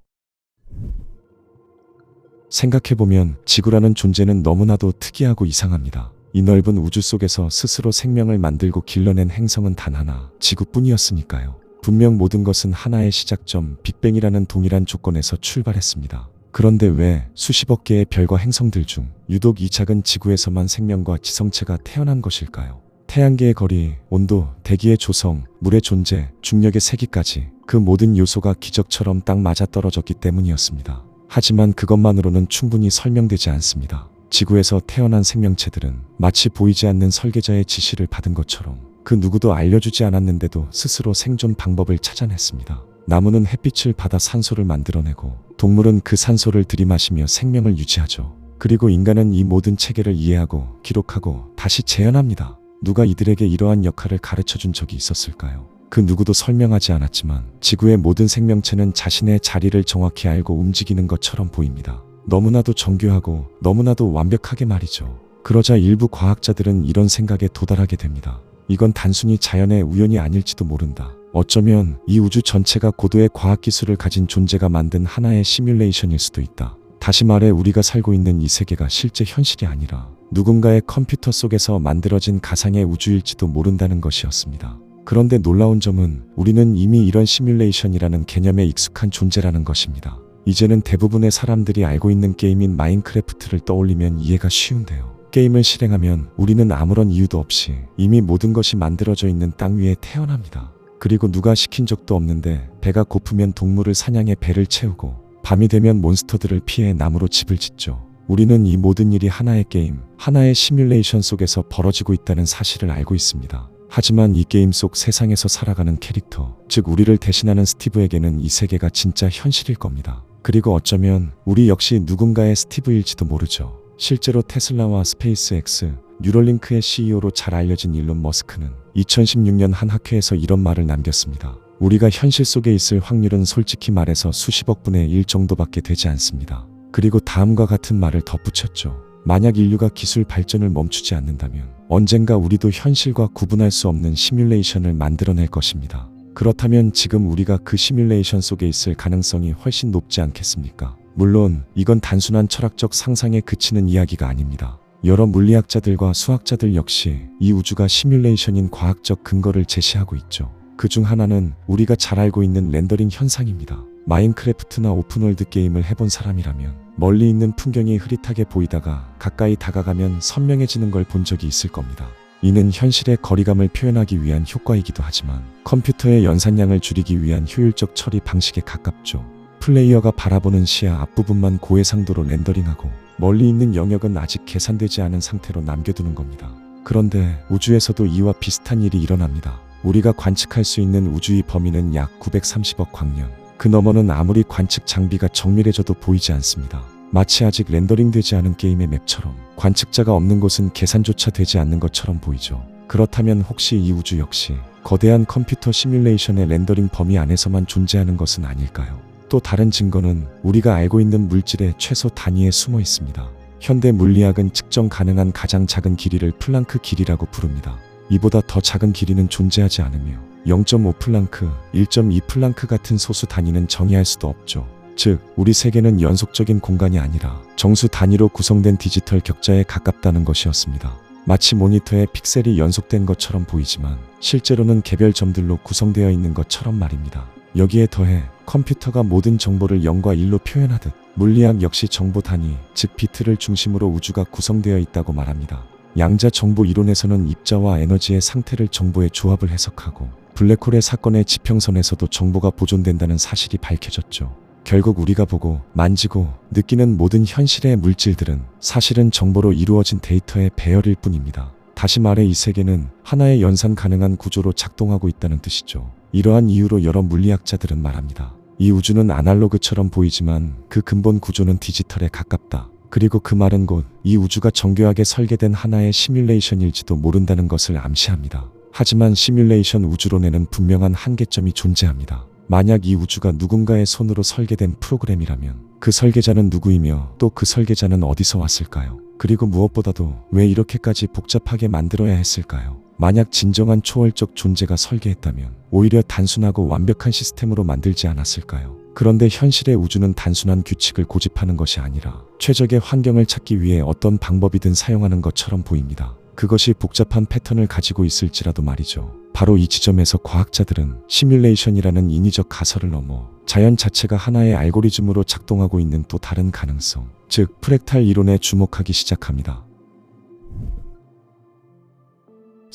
생각해보면 지구라는 존재는 너무나도 특이하고 이상합니다. 이 넓은 우주 속에서 스스로 생명을 만들고 길러낸 행성은 단 하나, 지구뿐이었으니까요. 분명 모든 것은 하나의 시작점, 빅뱅이라는 동일한 조건에서 출발했습니다. 그런데 왜 수십억 개의 별과 행성들 중 유독 이 작은 지구에서만 생명과 지성체가 태어난 것일까요? 태양계의 거리, 온도, 대기의 조성, 물의 존재, 중력의 세기까지 그 모든 요소가 기적처럼 딱 맞아떨어졌기 때문이었습니다. 하지만 그것만으로는 충분히 설명되지 않습니다. 지구에서 태어난 생명체들은 마치 보이지 않는 설계자의 지시를 받은 것처럼 그 누구도 알려주지 않았는데도 스스로 생존 방법을 찾아냈습니다. 나무는 햇빛을 받아 산소를 만들어내고 동물은 그 산소를 들이마시며 생명을 유지하죠. 그리고 인간은 이 모든 체계를 이해하고 기록하고 다시 재현합니다. 누가 이들에게 이러한 역할을 가르쳐준 적이 있었을까요? 그 누구도 설명하지 않았지만 지구의 모든 생명체는 자신의 자리를 정확히 알고 움직이는 것처럼 보입니다. 너무나도 정교하고 너무나도 완벽하게 말이죠. 그러자 일부 과학자들은 이런 생각에 도달하게 됩니다. 이건 단순히 자연의 우연이 아닐지도 모른다. 어쩌면 이 우주 전체가 고도의 과학기술을 가진 존재가 만든 하나의 시뮬레이션일 수도 있다. 다시 말해 우리가 살고 있는 이 세계가 실제 현실이 아니라 누군가의 컴퓨터 속에서 만들어진 가상의 우주일지도 모른다는 것이었습니다. 그런데 놀라운 점은 우리는 이미 이런 시뮬레이션이라는 개념에 익숙한 존재라는 것입니다. 이제는 대부분의 사람들이 알고 있는 게임인 마인크래프트를 떠올리면 이해가 쉬운데요. 게임을 실행하면 우리는 아무런 이유도 없이 이미 모든 것이 만들어져 있는 땅 위에 태어납니다. 그리고 누가 시킨 적도 없는데 배가 고프면 동물을 사냥해 배를 채우고 밤이 되면 몬스터들을 피해 나무로 집을 짓죠. 우리는 이 모든 일이 하나의 게임, 하나의 시뮬레이션 속에서 벌어지고 있다는 사실을 알고 있습니다. 하지만 이 게임 속 세상에서 살아가는 캐릭터, 즉 우리를 대신하는 스티브에게는 이 세계가 진짜 현실일 겁니다. 그리고 어쩌면 우리 역시 누군가의 스티브일지도 모르죠. 실제로 테슬라와 스페이스X, 뉴럴링크의 CEO로 잘 알려진 일론 머스크는 2016년 한 학회에서 이런 말을 남겼습니다. 우리가 현실 속에 있을 확률은 솔직히 말해서 수십억 분의 1 정도밖에 되지 않습니다. 그리고 다음과 같은 말을 덧붙였죠. 만약 인류가 기술 발전을 멈추지 않는다면 언젠가 우리도 현실과 구분할 수 없는 시뮬레이션을 만들어낼 것입니다. 그렇다면 지금 우리가 그 시뮬레이션 속에 있을 가능성이 훨씬 높지 않겠습니까? 물론 이건 단순한 철학적 상상에 그치는 이야기가 아닙니다. 여러 물리학자들과 수학자들 역시 이 우주가 시뮬레이션인 과학적 근거를 제시하고 있죠. 그중 하나는 우리가 잘 알고 있는 렌더링 현상입니다. 마인크래프트나 오픈월드 게임을 해본 사람이라면 멀리 있는 풍경이 흐릿하게 보이다가 가까이 다가가면 선명해지는 걸 본 적이 있을 겁니다. 이는 현실의 거리감을 표현하기 위한 효과이기도 하지만 컴퓨터의 연산량을 줄이기 위한 효율적 처리 방식에 가깝죠. 플레이어가 바라보는 시야 앞부분만 고해상도로 렌더링하고 멀리 있는 영역은 아직 계산되지 않은 상태로 남겨두는 겁니다. 그런데 우주에서도 이와 비슷한 일이 일어납니다. 우리가 관측할 수 있는 우주의 범위는 약 930억 광년. 그 너머는 아무리 관측 장비가 정밀해져도 보이지 않습니다. 마치 아직 렌더링되지 않은 게임의 맵처럼 관측자가 없는 곳은 계산조차 되지 않는 것처럼 보이죠. 그렇다면 혹시 이 우주 역시 거대한 컴퓨터 시뮬레이션의 렌더링 범위 안에서만 존재하는 것은 아닐까요? 또 다른 증거는 우리가 알고 있는 물질의 최소 단위에 숨어 있습니다. 현대 물리학은 측정 가능한 가장 작은 길이를 플랑크 길이라고 부릅니다. 이보다 더 작은 길이는 존재하지 않으며 0.5 플랑크, 1.2 플랑크 같은 소수 단위는 정의할 수도 없죠. 즉, 우리 세계는 연속적인 공간이 아니라 정수 단위로 구성된 디지털 격자에 가깝다는 것이었습니다. 마치 모니터에 픽셀이 연속된 것처럼 보이지만 실제로는 개별 점들로 구성되어 있는 것처럼 말입니다. 여기에 더해 컴퓨터가 모든 정보를 0과 1로 표현하듯 물리학 역시 정보 단위, 즉 비트를 중심으로 우주가 구성되어 있다고 말합니다. 양자 정보 이론에서는 입자와 에너지의 상태를 정보의 조합을 해석하고 블랙홀의 사건의 지평선에서도 정보가 보존된다는 사실이 밝혀졌죠. 결국 우리가 보고 만지고 느끼는 모든 현실의 물질들은 사실은 정보로 이루어진 데이터의 배열일 뿐입니다. 다시 말해 이 세계는 하나의 연산 가능한 구조로 작동하고 있다는 뜻이죠. 이러한 이유로 여러 물리학자들은 말합니다. 이 우주는 아날로그처럼 보이지만 그 근본 구조는 디지털에 가깝다. 그리고 그 말은 곧 이 우주가 정교하게 설계된 하나의 시뮬레이션일지도 모른다는 것을 암시합니다. 하지만 시뮬레이션 우주론에는 분명한 한계점이 존재합니다. 만약 이 우주가 누군가의 손으로 설계된 프로그램이라면 그 설계자는 누구이며 또 그 설계자는 어디서 왔을까요? 그리고 무엇보다도 왜 이렇게까지 복잡하게 만들어야 했을까요? 만약 진정한 초월적 존재가 설계했다면 오히려 단순하고 완벽한 시스템으로 만들지 않았을까요? 그런데 현실의 우주는 단순한 규칙을 고집하는 것이 아니라 최적의 환경을 찾기 위해 어떤 방법이든 사용하는 것처럼 보입니다. 그것이 복잡한 패턴을 가지고 있을지라도 말이죠. 바로 이 지점에서 과학자들은 시뮬레이션이라는 인위적 가설을 넘어 자연 자체가 하나의 알고리즘으로 작동하고 있는 또 다른 가능성, 즉 프랙탈 이론에 주목하기 시작합니다.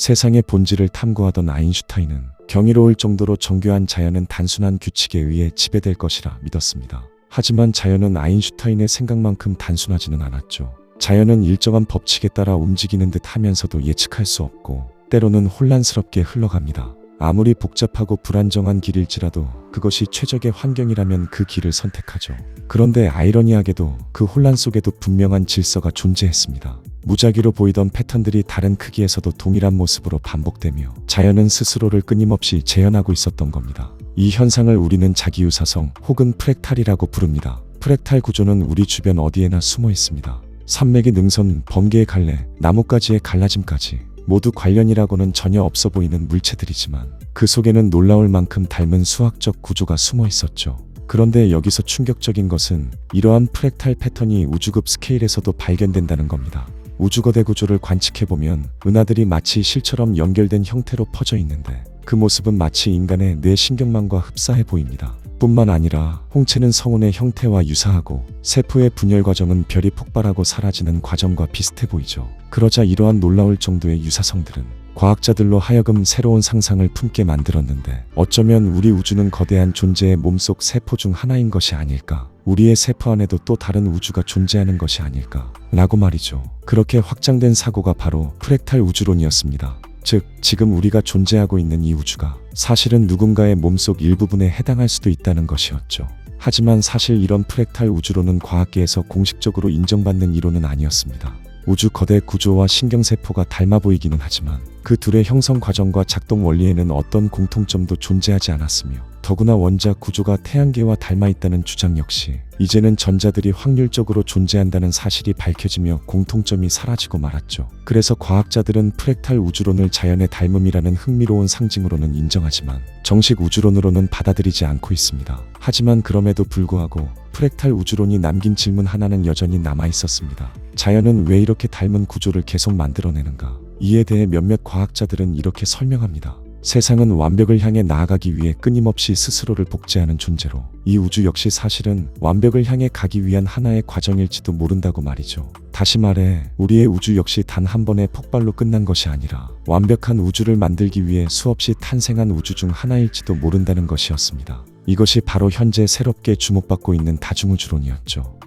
세상의 본질을 탐구하던 아인슈타인은 경이로울 정도로 정교한 자연은 단순한 규칙에 의해 지배될 것이라 믿었습니다. 하지만 자연은 아인슈타인의 생각만큼 단순하지는 않았죠. 자연은 일정한 법칙에 따라 움직이는 듯 하면서도 예측할 수 없고 때로는 혼란스럽게 흘러갑니다. 아무리 복잡하고 불안정한 길일지라도 그것이 최적의 환경이라면 그 길을 선택하죠. 그런데 아이러니하게도 그 혼란 속에도 분명한 질서가 존재했습니다. 무작위로 보이던 패턴들이 다른 크기에서도 동일한 모습으로 반복되며 자연은 스스로를 끊임없이 재현하고 있었던 겁니다. 이 현상을 우리는 자기유사성 혹은 프랙탈이라고 부릅니다. 프랙탈 구조는 우리 주변 어디에나 숨어 있습니다. 산맥의 능선, 번개의 갈래, 나뭇가지의 갈라짐까지 모두 관련이라고는 전혀 없어 보이는 물체들이지만 그 속에는 놀라울 만큼 닮은 수학적 구조가 숨어 있었죠. 그런데 여기서 충격적인 것은 이러한 프랙탈 패턴이 우주급 스케일에서도 발견된다는 겁니다. 우주거대 구조를 관측해보면 은하들이 마치 실처럼 연결된 형태로 퍼져 있는데 그 모습은 마치 인간의 뇌신경망과 흡사해 보입니다. 뿐만 아니라 홍채는 성운의 형태와 유사하고 세포의 분열 과정은 별이 폭발하고 사라지는 과정과 비슷해 보이죠. 그러자 이러한 놀라울 정도의 유사성들은 과학자들로 하여금 새로운 상상을 품게 만들었는데 어쩌면 우리 우주는 거대한 존재의 몸속 세포 중 하나인 것이 아닐까? 우리의 세포 안에도 또 다른 우주가 존재하는 것이 아닐까? 라고 말이죠. 그렇게 확장된 사고가 바로 프랙탈 우주론이었습니다. 즉, 지금 우리가 존재하고 있는 이 우주가 사실은 누군가의 몸속 일부분에 해당할 수도 있다는 것이었죠. 하지만 사실 이런 프랙탈 우주론은 과학계에서 공식적으로 인정받는 이론은 아니었습니다. 우주 거대 구조와 신경세포가 닮아 보이기는 하지만 그 둘의 형성 과정과 작동 원리에는 어떤 공통점도 존재하지 않았으며 더구나 원자 구조가 태양계와 닮아 있다는 주장 역시 이제는 전자들이 확률적으로 존재한다는 사실이 밝혀지며 공통점이 사라지고 말았죠. 그래서 과학자들은 프랙탈 우주론을 자연의 닮음이라는 흥미로운 상징으로는 인정하지만 정식 우주론으로는 받아들이지 않고 있습니다. 하지만 그럼에도 불구하고 프랙탈 우주론이 남긴 질문 하나는 여전히 남아 있었습니다. 자연은 왜 이렇게 닮은 구조를 계속 만들어내는가? 이에 대해 몇몇 과학자들은 이렇게 설명합니다. 세상은 완벽을 향해 나아가기 위해 끊임없이 스스로를 복제하는 존재로 이 우주 역시 사실은 완벽을 향해 가기 위한 하나의 과정일지도 모른다고 말이죠. 다시 말해 우리의 우주 역시 단 한 번의 폭발로 끝난 것이 아니라 완벽한 우주를 만들기 위해 수없이 탄생한 우주 중 하나일지도 모른다는 것이었습니다. 이것이 바로 현재 새롭게 주목받고 있는 다중우주론이었죠.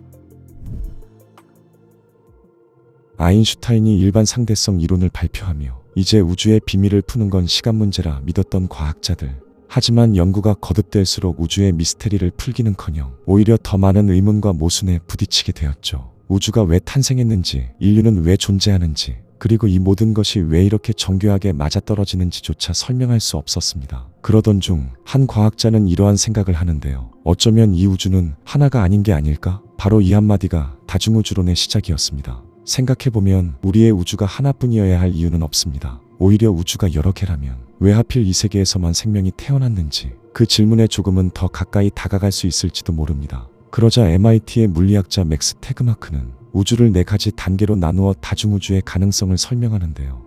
아인슈타인이 일반 상대성 이론을 발표하며 이제 우주의 비밀을 푸는 건 시간 문제라 믿었던 과학자들. 하지만 연구가 거듭될수록 우주의 미스테리를 풀기는커녕 오히려 더 많은 의문과 모순에 부딪히게 되었죠. 우주가 왜 탄생했는지, 인류는 왜 존재하는지, 그리고 이 모든 것이 왜 이렇게 정교하게 맞아떨어지는지조차 설명할 수 없었습니다. 그러던 중 한 과학자는 이러한 생각을 하는데요. 어쩌면 이 우주는 하나가 아닌 게 아닐까? 바로 이 한마디가 다중우주론의 시작이었습니다. 생각해보면 우리의 우주가 하나뿐이어야 할 이유는 없습니다. 오히려 우주가 여러 개라면 왜 하필 이 세계에서만 생명이 태어났는지 그 질문에 조금은 더 가까이 다가갈 수 있을지도 모릅니다. 그러자 MIT의 물리학자 맥스 태그마크는 우주를 4가지 단계로 나누어 다중우주의 가능성을 설명하는데요.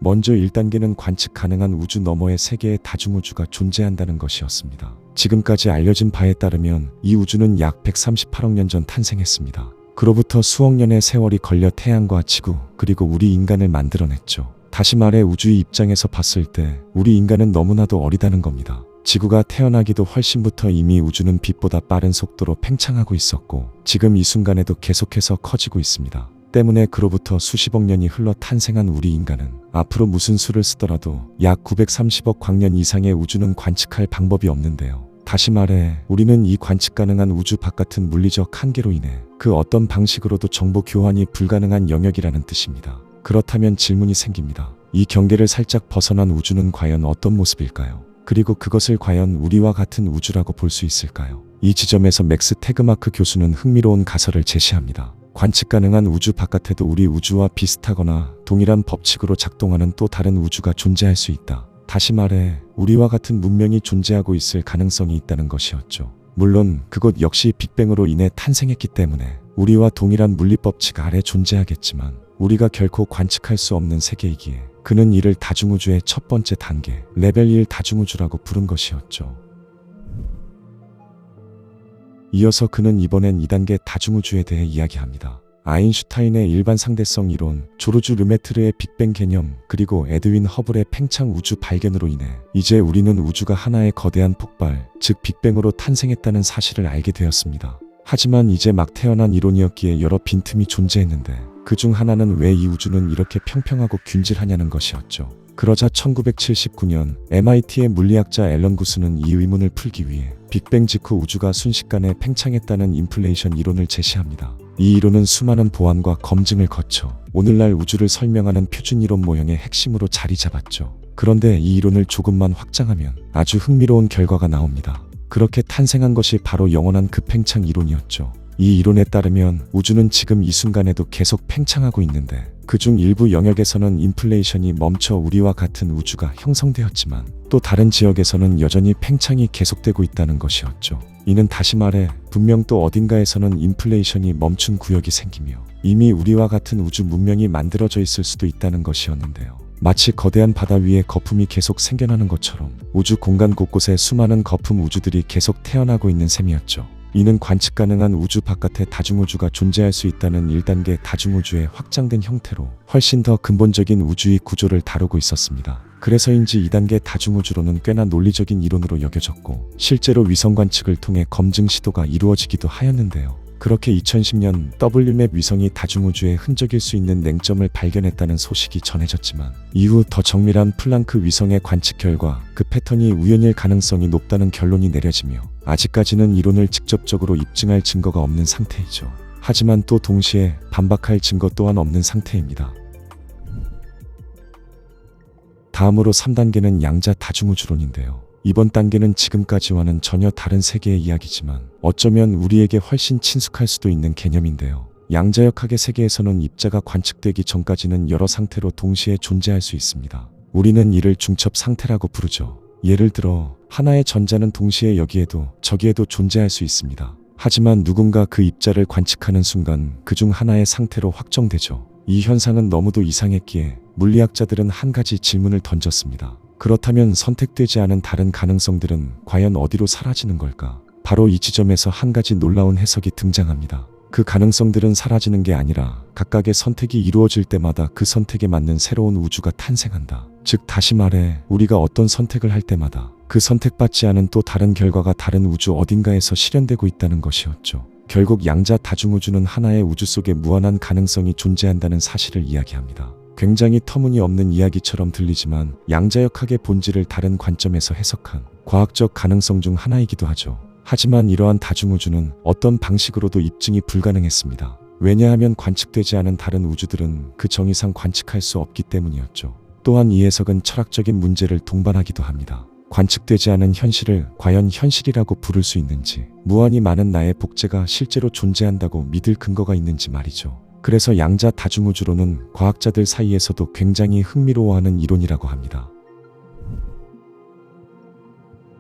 먼저 1단계는 관측 가능한 우주 너머의 세계의 다중우주가 존재한다는 것이었습니다. 지금까지 알려진 바에 따르면 이 우주는 약 138억 년 전 탄생했습니다. 그로부터 수억 년의 세월이 걸려 태양과 지구 그리고 우리 인간을 만들어냈죠. 다시 말해 우주의 입장에서 봤을 때 우리 인간은 너무나도 어리다는 겁니다. 지구가 태어나기도 훨씬부터 이미 우주는 빛보다 빠른 속도로 팽창하고 있었고 지금 이 순간에도 계속해서 커지고 있습니다. 때문에 그로부터 수십억 년이 흘러 탄생한 우리 인간은 앞으로 무슨 수를 쓰더라도 약 930억 광년 이상의 우주는 관측할 방법이 없는데요. 다시 말해 우리는 이 관측 가능한 우주 바깥은 물리적 한계로 인해 그 어떤 방식으로도 정보 교환이 불가능한 영역이라는 뜻입니다. 그렇다면 질문이 생깁니다. 이 경계를 살짝 벗어난 우주는 과연 어떤 모습일까요? 그리고 그것을 과연 우리와 같은 우주라고 볼 수 있을까요? 이 지점에서 맥스 태그마크 교수는 흥미로운 가설을 제시합니다. 관측 가능한 우주 바깥에도 우리 우주와 비슷하거나 동일한 법칙으로 작동하는 또 다른 우주가 존재할 수 있다. 다시 말해 우리와 같은 문명이 존재하고 있을 가능성이 있다는 것이었죠. 물론 그것 역시 빅뱅으로 인해 탄생했기 때문에 우리와 동일한 물리법칙 아래 존재하겠지만 우리가 결코 관측할 수 없는 세계이기에 그는 이를 다중우주의 첫 번째 단계, 레벨 1 다중우주라고 부른 것이었죠. 이어서 그는 이번엔 2단계 다중우주에 대해 이야기합니다. 아인슈타인의 일반 상대성 이론, 조르주 르메트르의 빅뱅 개념, 그리고 에드윈 허블의 팽창 우주 발견으로 인해 이제 우리는 우주가 하나의 거대한 폭발, 즉 빅뱅으로 탄생했다는 사실을 알게 되었습니다. 하지만 이제 막 태어난 이론이었기에 여러 빈틈이 존재했는데 그중 하나는 왜 이 우주는 이렇게 평평하고 균질하냐는 것이었죠. 그러자 1979년 MIT의 물리학자 앨런 구스는 이 의문을 풀기 위해 빅뱅 직후 우주가 순식간에 팽창했다는 인플레이션 이론을 제시합니다. 이 이론은 수많은 보완과 검증을 거쳐 오늘날 우주를 설명하는 표준 이론 모형의 핵심으로 자리 잡았죠. 그런데 이 이론을 조금만 확장하면 아주 흥미로운 결과가 나옵니다. 그렇게 탄생한 것이 바로 영원한 급팽창 이론이었죠. 이 이론에 따르면 우주는 지금 이 순간에도 계속 팽창하고 있는데 그중 일부 영역에서는 인플레이션이 멈춰 우리와 같은 우주가 형성되었지만 또 다른 지역에서는 여전히 팽창이 계속되고 있다는 것이었죠. 이는 다시 말해 분명 또 어딘가에서는 인플레이션이 멈춘 구역이 생기며 이미 우리와 같은 우주 문명이 만들어져 있을 수도 있다는 것이었는데요. 마치 거대한 바다 위에 거품이 계속 생겨나는 것처럼 우주 공간 곳곳에 수많은 거품 우주들이 계속 태어나고 있는 셈이었죠. 이는 관측 가능한 우주 바깥에 다중우주가 존재할 수 있다는 1단계 다중우주의 확장된 형태로 훨씬 더 근본적인 우주의 구조를 다루고 있었습니다. 그래서인지 2단계 다중우주론은 꽤나 논리적인 이론으로 여겨졌고 실제로 위성 관측을 통해 검증 시도가 이루어지기도 하였는데요. 그렇게 2010년 WMAP 위성이 다중우주의 흔적일 수 있는 냉점을 발견했다는 소식이 전해졌지만 이후 더 정밀한 플랑크 위성의 관측 결과 그 패턴이 우연일 가능성이 높다는 결론이 내려지며 아직까지는 이론을 직접적으로 입증할 증거가 없는 상태이죠. 하지만 또 동시에 반박할 증거 또한 없는 상태입니다. 다음으로 3단계는 양자 다중우주론인데요. 이번 단계는 지금까지와는 전혀 다른 세계의 이야기지만 어쩌면 우리에게 훨씬 친숙할 수도 있는 개념인데요. 양자역학의 세계에서는 입자가 관측되기 전까지는 여러 상태로 동시에 존재할 수 있습니다. 우리는 이를 중첩 상태라고 부르죠. 예를 들어 하나의 전자는 동시에 여기에도 저기에도 존재할 수 있습니다. 하지만 누군가 그 입자를 관측하는 순간 그중 하나의 상태로 확정되죠. 이 현상은 너무도 이상했기에 물리학자들은 한 가지 질문을 던졌습니다. 그렇다면 선택되지 않은 다른 가능성들은 과연 어디로 사라지는 걸까? 바로 이 지점에서 한 가지 놀라운 해석이 등장합니다. 그 가능성들은 사라지는 게 아니라 각각의 선택이 이루어질 때마다 그 선택에 맞는 새로운 우주가 탄생한다. 즉 다시 말해 우리가 어떤 선택을 할 때마다 그 선택받지 않은 또 다른 결과가 다른 우주 어딘가에서 실현되고 있다는 것이었죠. 결국 양자 다중우주는 하나의 우주 속에 무한한 가능성이 존재한다는 사실을 이야기합니다. 굉장히 터무니없는 이야기처럼 들리지만 양자역학의 본질을 다른 관점에서 해석한 과학적 가능성 중 하나이기도 하죠. 하지만 이러한 다중우주는 어떤 방식으로도 입증이 불가능했습니다. 왜냐하면 관측되지 않은 다른 우주들은 그 정의상 관측할 수 없기 때문이었죠. 또한 이 해석은 철학적인 문제를 동반하기도 합니다. 관측되지 않은 현실을 과연 현실이라고 부를 수 있는지, 무한히 많은 나의 복제가 실제로 존재한다고 믿을 근거가 있는지 말이죠. 그래서 양자 다중우주론은 과학자들 사이에서도 굉장히 흥미로워하는 이론이라고 합니다.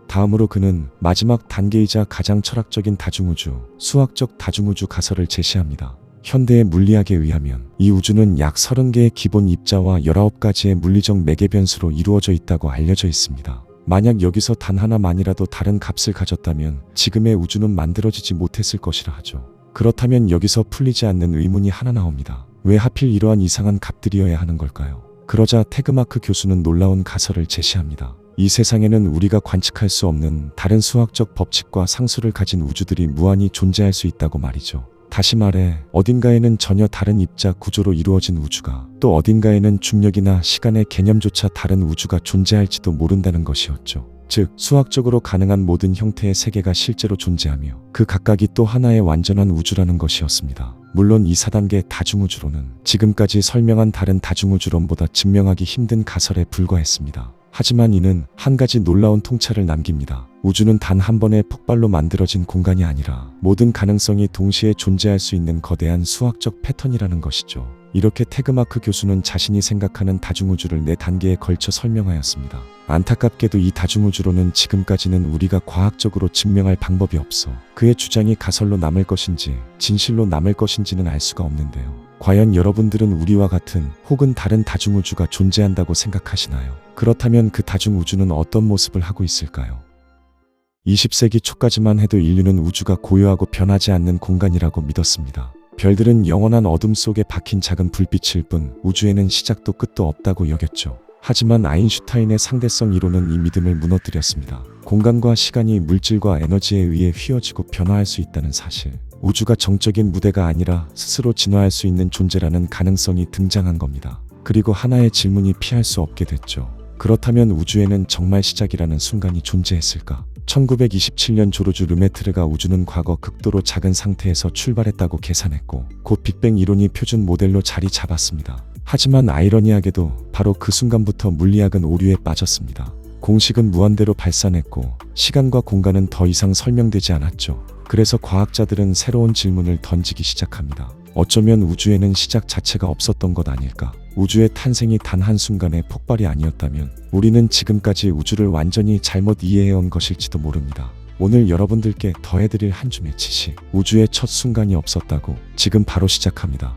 다음으로 그는 마지막 단계이자 가장 철학적인 다중우주, 수학적 다중우주 가설을 제시합니다. 현대의 물리학에 의하면 이 우주는 약 30개의 기본 입자와 19가지의 물리적 매개 변수로 이루어져 있다고 알려져 있습니다. 만약 여기서 단 하나만이라도 다른 값을 가졌다면 지금의 우주는 만들어지지 못했을 것이라 하죠. 그렇다면 여기서 풀리지 않는 의문이 하나 나옵니다. 왜 하필 이러한 이상한 값들이어야 하는 걸까요? 그러자 태그마크 교수는 놀라운 가설을 제시합니다. 이 세상에는 우리가 관측할 수 없는 다른 수학적 법칙과 상수를 가진 우주들이 무한히 존재할 수 있다고 말이죠. 다시 말해 어딘가에는 전혀 다른 입자 구조로 이루어진 우주가, 또 어딘가에는 중력이나 시간의 개념조차 다른 우주가 존재할지도 모른다는 것이었죠. 즉 수학적으로 가능한 모든 형태의 세계가 실제로 존재하며 그 각각이 또 하나의 완전한 우주라는 것이었습니다. 물론 이 4단계 다중우주론은 지금까지 설명한 다른 다중우주론보다 증명하기 힘든 가설에 불과했습니다. 하지만 이는 한 가지 놀라운 통찰을 남깁니다. 우주는 단 한 번의 폭발로 만들어진 공간이 아니라 모든 가능성이 동시에 존재할 수 있는 거대한 수학적 패턴이라는 것이죠. 이렇게 태그마크 교수는 자신이 생각하는 다중우주를 4단계에 걸쳐 설명하였습니다. 안타깝게도 이 다중우주론은 지금까지는 우리가 과학적으로 증명할 방법이 없어 그의 주장이 가설로 남을 것인지 진실로 남을 것인지는 알 수가 없는데요. 과연 여러분들은 우리와 같은 혹은 다른 다중우주가 존재한다고 생각하시나요? 그렇다면 그 다중우주는 어떤 모습을 하고 있을까요? 20세기 초까지만 해도 인류는 우주가 고요하고 변하지 않는 공간이라고 믿었습니다. 별들은 영원한 어둠 속에 박힌 작은 불빛일 뿐 우주에는 시작도 끝도 없다고 여겼죠. 하지만 아인슈타인의 상대성 이론은 이 믿음을 무너뜨렸습니다. 공간과 시간이 물질과 에너지에 의해 휘어지고 변화할 수 있다는 사실. 우주가 정적인 무대가 아니라 스스로 진화할 수 있는 존재라는 가능성이 등장한 겁니다. 그리고 하나의 질문이 피할 수 없게 됐죠. 그렇다면 우주에는 정말 시작이라는 순간이 존재했을까? 1927년 조르주 르메트르가 우주는 과거 극도로 작은 상태에서 출발했다고 계산했고 곧 빅뱅 이론이 표준 모델로 자리 잡았습니다. 하지만 아이러니하게도 바로 그 순간부터 물리학은 오류에 빠졌습니다. 공식은 무한대로 발산했고 시간과 공간은 더 이상 설명되지 않았죠. 그래서 과학자들은 새로운 질문을 던지기 시작합니다. 어쩌면 우주에는 시작 자체가 없었던 것 아닐까? 우주의 탄생이 단 한순간의 폭발이 아니었다면 우리는 지금까지 우주를 완전히 잘못 이해해온 것일지도 모릅니다. 오늘 여러분들께 더해드릴 한 줌의 지식. 우주의 첫 순간이 없었다고 지금 바로 시작합니다.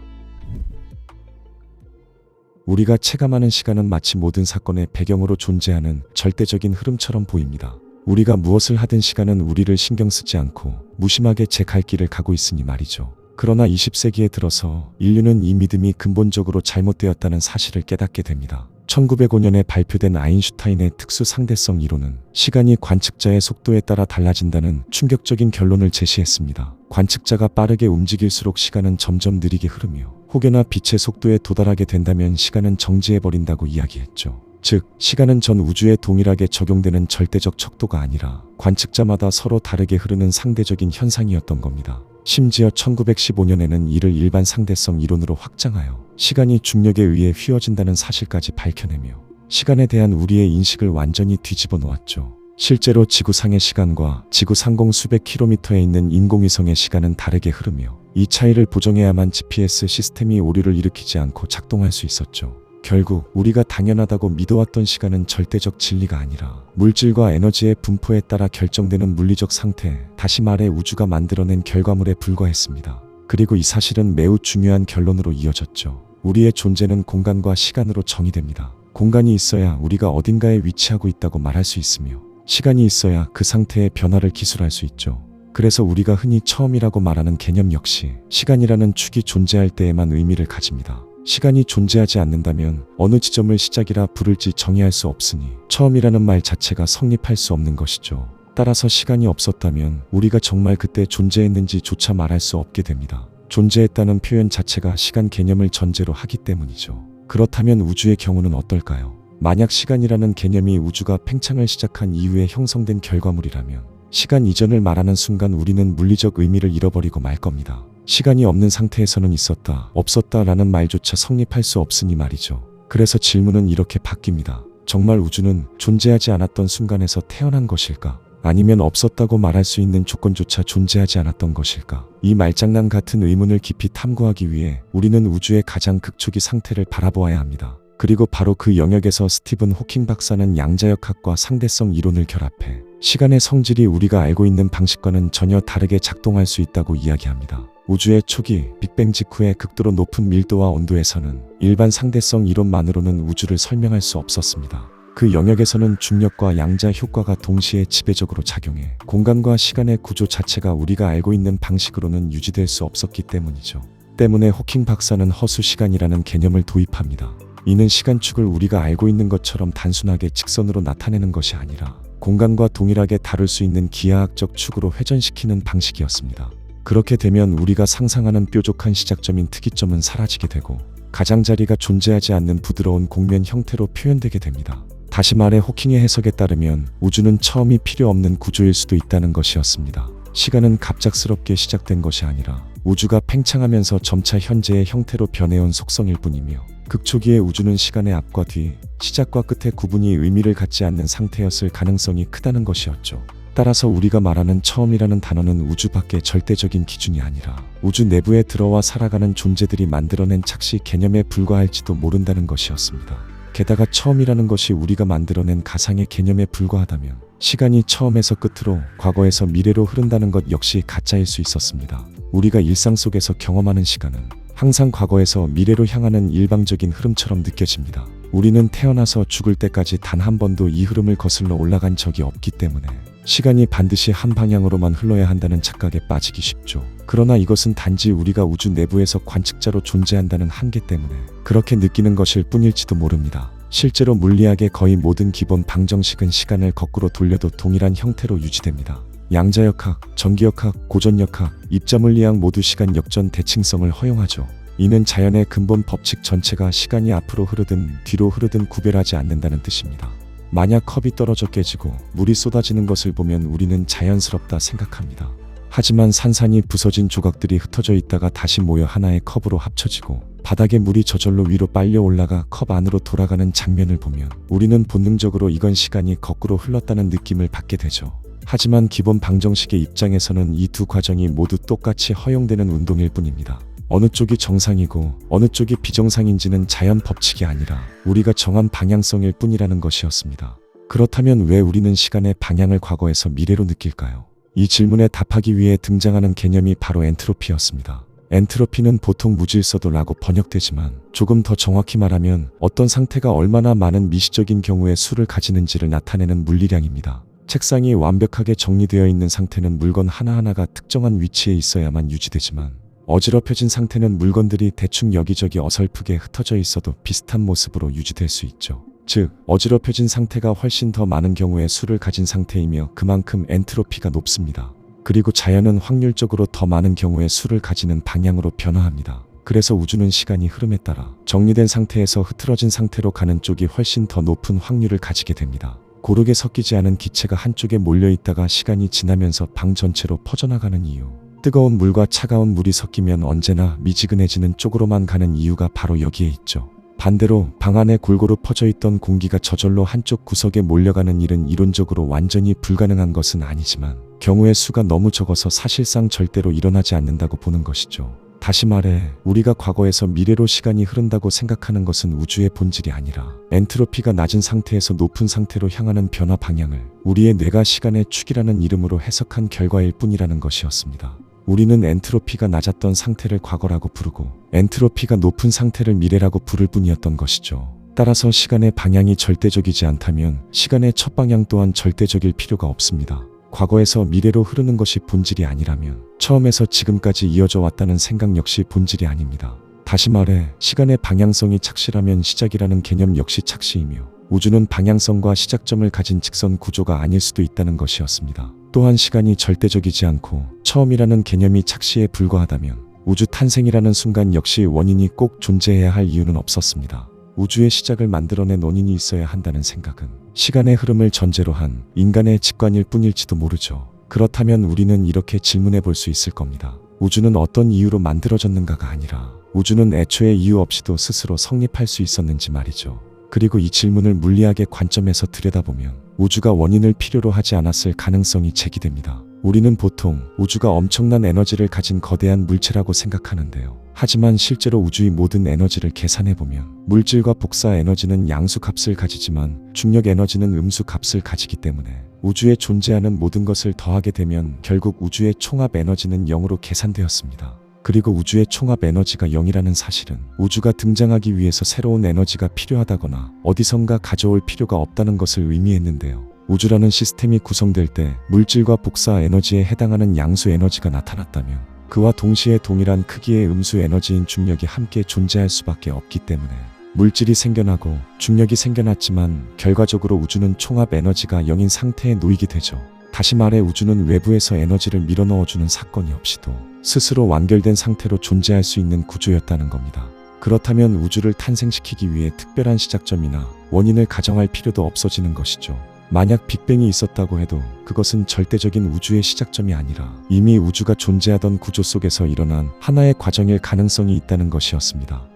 우리가 체감하는 시간은 마치 모든 사건의 배경으로 존재하는 절대적인 흐름처럼 보입니다. 우리가 무엇을 하든 시간은 우리를 신경 쓰지 않고 무심하게 제 갈 길을 가고 있으니 말이죠. 그러나 20세기에 들어서 인류는 이 믿음이 근본적으로 잘못되었다는 사실을 깨닫게 됩니다. 1905년에 발표된 아인슈타인의 특수 상대성 이론은 시간이 관측자의 속도에 따라 달라진다는 충격적인 결론을 제시했습니다. 관측자가 빠르게 움직일수록 시간은 점점 느리게 흐르며 혹여나 빛의 속도에 도달하게 된다면 시간은 정지해버린다고 이야기했죠. 즉, 시간은 전 우주에 동일하게 적용되는 절대적 척도가 아니라 관측자마다 서로 다르게 흐르는 상대적인 현상이었던 겁니다. 심지어 1915년에는 이를 일반 상대성 이론으로 확장하여 시간이 중력에 의해 휘어진다는 사실까지 밝혀내며 시간에 대한 우리의 인식을 완전히 뒤집어 놓았죠. 실제로 지구상의 시간과 지구 상공 수백 킬로미터에 있는 인공위성의 시간은 다르게 흐르며 이 차이를 보정해야만 GPS 시스템이 오류를 일으키지 않고 작동할 수 있었죠. 결국 우리가 당연하다고 믿어왔던 시간은 절대적 진리가 아니라 물질과 에너지의 분포에 따라 결정되는 물리적 상태, 다시 말해 우주가 만들어낸 결과물에 불과했습니다. 그리고 이 사실은 매우 중요한 결론으로 이어졌죠. 우리의 존재는 공간과 시간으로 정의됩니다. 공간이 있어야 우리가 어딘가에 위치하고 있다고 말할 수 있으며 시간이 있어야 그 상태의 변화를 기술할 수 있죠. 그래서 우리가 흔히 처음이라고 말하는 개념 역시 시간이라는 축이 존재할 때에만 의미를 가집니다. 시간이 존재하지 않는다면 어느 지점을 시작이라 부를지 정의할 수 없으니 처음이라는 말 자체가 성립할 수 없는 것이죠. 따라서 시간이 없었다면 우리가 정말 그때 존재했는지조차 말할 수 없게 됩니다. 존재했다는 표현 자체가 시간 개념을 전제로 하기 때문이죠. 그렇다면 우주의 경우는 어떨까요? 만약 시간이라는 개념이 우주가 팽창을 시작한 이후에 형성된 결과물이라면 시간 이전을 말하는 순간 우리는 물리적 의미를 잃어버리고 말 겁니다. 시간이 없는 상태에서는 있었다, 없었다 라는 말조차 성립할 수 없으니 말이죠. 그래서 질문은 이렇게 바뀝니다. 정말 우주는 존재하지 않았던 순간에서 태어난 것일까? 아니면 없었다고 말할 수 있는 조건조차 존재하지 않았던 것일까? 이 말장난 같은 의문을 깊이 탐구하기 위해 우리는 우주의 가장 극초기 상태를 바라보아야 합니다. 그리고 바로 그 영역에서 스티븐 호킹 박사는 양자역학과 상대성 이론을 결합해 시간의 성질이 우리가 알고 있는 방식과는 전혀 다르게 작동할 수 있다고 이야기합니다. 우주의 초기, 빅뱅 직후의 극도로 높은 밀도와 온도에서는 일반 상대성 이론만으로는 우주를 설명할 수 없었습니다. 그 영역에서는 중력과 양자 효과가 동시에 지배적으로 작용해 공간과 시간의 구조 자체가 우리가 알고 있는 방식으로는 유지될 수 없었기 때문이죠. 때문에 호킹 박사는 허수 시간이라는 개념을 도입합니다. 이는 시간축을 우리가 알고 있는 것처럼 단순하게 직선으로 나타내는 것이 아니라 공간과 동일하게 다룰 수 있는 기하학적 축으로 회전시키는 방식이었습니다. 그렇게 되면 우리가 상상하는 뾰족한 시작점인 특이점은 사라지게 되고 가장자리가 존재하지 않는 부드러운 곡면 형태로 표현되게 됩니다. 다시 말해 호킹의 해석에 따르면 우주는 처음이 필요 없는 구조일 수도 있다는 것이었습니다. 시간은 갑작스럽게 시작된 것이 아니라 우주가 팽창하면서 점차 현재의 형태로 변해온 속성일 뿐이며 극초기의 우주는 시간의 앞과 뒤, 시작과 끝의 구분이 의미를 갖지 않는 상태였을 가능성이 크다는 것이었죠. 따라서 우리가 말하는 처음이라는 단어는 우주 밖의 절대적인 기준이 아니라 우주 내부에 들어와 살아가는 존재들이 만들어낸 착시 개념에 불과할지도 모른다는 것이었습니다. 게다가 처음이라는 것이 우리가 만들어낸 가상의 개념에 불과하다면 시간이 처음에서 끝으로, 과거에서 미래로 흐른다는 것 역시 가짜일 수 있었습니다. 우리가 일상 속에서 경험하는 시간은 항상 과거에서 미래로 향하는 일방적인 흐름처럼 느껴집니다. 우리는 태어나서 죽을 때까지 단 한 번도 이 흐름을 거슬러 올라간 적이 없기 때문에 시간이 반드시 한 방향으로만 흘러야 한다는 착각에 빠지기 쉽죠. 그러나 이것은 단지 우리가 우주 내부에서 관측자로 존재한다는 한계 때문에 그렇게 느끼는 것일 뿐일지도 모릅니다. 실제로 물리학의 거의 모든 기본 방정식은 시간을 거꾸로 돌려도 동일한 형태로 유지됩니다. 양자역학, 전기역학, 고전역학, 입자물리학 모두 시간 역전 대칭성을 허용하죠. 이는 자연의 근본 법칙 전체가 시간이 앞으로 흐르든 뒤로 흐르든 구별하지 않는다는 뜻입니다. 만약 컵이 떨어져 깨지고 물이 쏟아지는 것을 보면 우리는 자연스럽다 생각합니다. 하지만 산산이 부서진 조각들이 흩어져 있다가 다시 모여 하나의 컵으로 합쳐지고 바닥에 물이 저절로 위로 빨려 올라가 컵 안으로 돌아가는 장면을 보면 우리는 본능적으로 이건 시간이 거꾸로 흘렀다는 느낌을 받게 되죠. 하지만 기본 방정식의 입장에서는 이 두 과정이 모두 똑같이 허용되는 운동일 뿐입니다. 어느 쪽이 정상이고 어느 쪽이 비정상인지는 자연 법칙이 아니라 우리가 정한 방향성일 뿐이라는 것이었습니다. 그렇다면 왜 우리는 시간의 방향을 과거에서 미래로 느낄까요? 이 질문에 답하기 위해 등장하는 개념이 바로 엔트로피였습니다. 엔트로피는 보통 무질서도라고 번역되지만 조금 더 정확히 말하면 어떤 상태가 얼마나 많은 미시적인 경우의 수를 가지는지를 나타내는 물리량입니다. 책상이 완벽하게 정리되어 있는 상태는 물건 하나하나가 특정한 위치에 있어야만 유지되지만 어지럽혀진 상태는 물건들이 대충 여기저기 어설프게 흩어져 있어도 비슷한 모습으로 유지될 수 있죠. 즉, 어지럽혀진 상태가 훨씬 더 많은 경우의 수를 가진 상태이며 그만큼 엔트로피가 높습니다. 그리고 자연은 확률적으로 더 많은 경우의 수를 가지는 방향으로 변화합니다. 그래서 우주는 시간이 흐름에 따라 정리된 상태에서 흐트러진 상태로 가는 쪽이 훨씬 더 높은 확률을 가지게 됩니다. 고르게 섞이지 않은 기체가 한쪽에 몰려 있다가 시간이 지나면서 방 전체로 퍼져나가는 이유. 뜨거운 물과 차가운 물이 섞이면 언제나 미지근해지는 쪽으로만 가는 이유가 바로 여기에 있죠. 반대로 방 안에 골고루 퍼져 있던 공기가 저절로 한쪽 구석에 몰려가는 일은 이론적으로 완전히 불가능한 것은 아니지만 경우의 수가 너무 적어서 사실상 절대로 일어나지 않는다고 보는 것이죠. 다시 말해 우리가 과거에서 미래로 시간이 흐른다고 생각하는 것은 우주의 본질이 아니라 엔트로피가 낮은 상태에서 높은 상태로 향하는 변화 방향을 우리의 뇌가 시간의 축이라는 이름으로 해석한 결과일 뿐이라는 것이었습니다. 우리는 엔트로피가 낮았던 상태를 과거라고 부르고 엔트로피가 높은 상태를 미래라고 부를 뿐이었던 것이죠. 따라서 시간의 방향이 절대적이지 않다면 시간의 첫 방향 또한 절대적일 필요가 없습니다. 과거에서 미래로 흐르는 것이 본질이 아니라면 처음에서 지금까지 이어져 왔다는 생각 역시 본질이 아닙니다. 다시 말해 시간의 방향성이 착실하면 시작이라는 개념 역시 착시이며 우주는 방향성과 시작점을 가진 직선 구조가 아닐 수도 있다는 것이었습니다. 또한 시간이 절대적이지 않고 처음이라는 개념이 착시에 불과하다면 우주 탄생이라는 순간 역시 원인이 꼭 존재해야 할 이유는 없었습니다. 우주의 시작을 만들어낸 원인이 있어야 한다는 생각은 시간의 흐름을 전제로 한 인간의 직관일 뿐일지도 모르죠. 그렇다면 우리는 이렇게 질문해 볼 수 있을 겁니다. 우주는 어떤 이유로 만들어졌는가가 아니라 우주는 애초에 이유 없이도 스스로 성립할 수 있었는지 말이죠. 그리고 이 질문을 물리학의 관점에서 들여다보면 우주가 원인을 필요로 하지 않았을 가능성이 제기됩니다. 우리는 보통 우주가 엄청난 에너지를 가진 거대한 물체라고 생각하는데요. 하지만 실제로 우주의 모든 에너지를 계산해보면 물질과 복사 에너지는 양수 값을 가지지만 중력 에너지는 음수 값을 가지기 때문에 우주에 존재하는 모든 것을 더하게 되면 결국 우주의 총합 에너지는 0으로 계산되었습니다. 그리고 우주의 총합 에너지가 0이라는 사실은 우주가 등장하기 위해서 새로운 에너지가 필요하다거나 어디선가 가져올 필요가 없다는 것을 의미했는데요. 우주라는 시스템이 구성될 때 물질과 복사 에너지에 해당하는 양수 에너지가 나타났다면 그와 동시에 동일한 크기의 음수 에너지인 중력이 함께 존재할 수밖에 없기 때문에 물질이 생겨나고 중력이 생겨났지만 결과적으로 우주는 총합 에너지가 0인 상태에 놓이게 되죠. 다시 말해 우주는 외부에서 에너지를 밀어넣어주는 사건이 없이도 스스로 완결된 상태로 존재할 수 있는 구조였다는 겁니다. 그렇다면 우주를 탄생시키기 위해 특별한 시작점이나 원인을 가정할 필요도 없어지는 것이죠. 만약 빅뱅이 있었다고 해도 그것은 절대적인 우주의 시작점이 아니라 이미 우주가 존재하던 구조 속에서 일어난 하나의 과정일 가능성이 있다는 것이었습니다.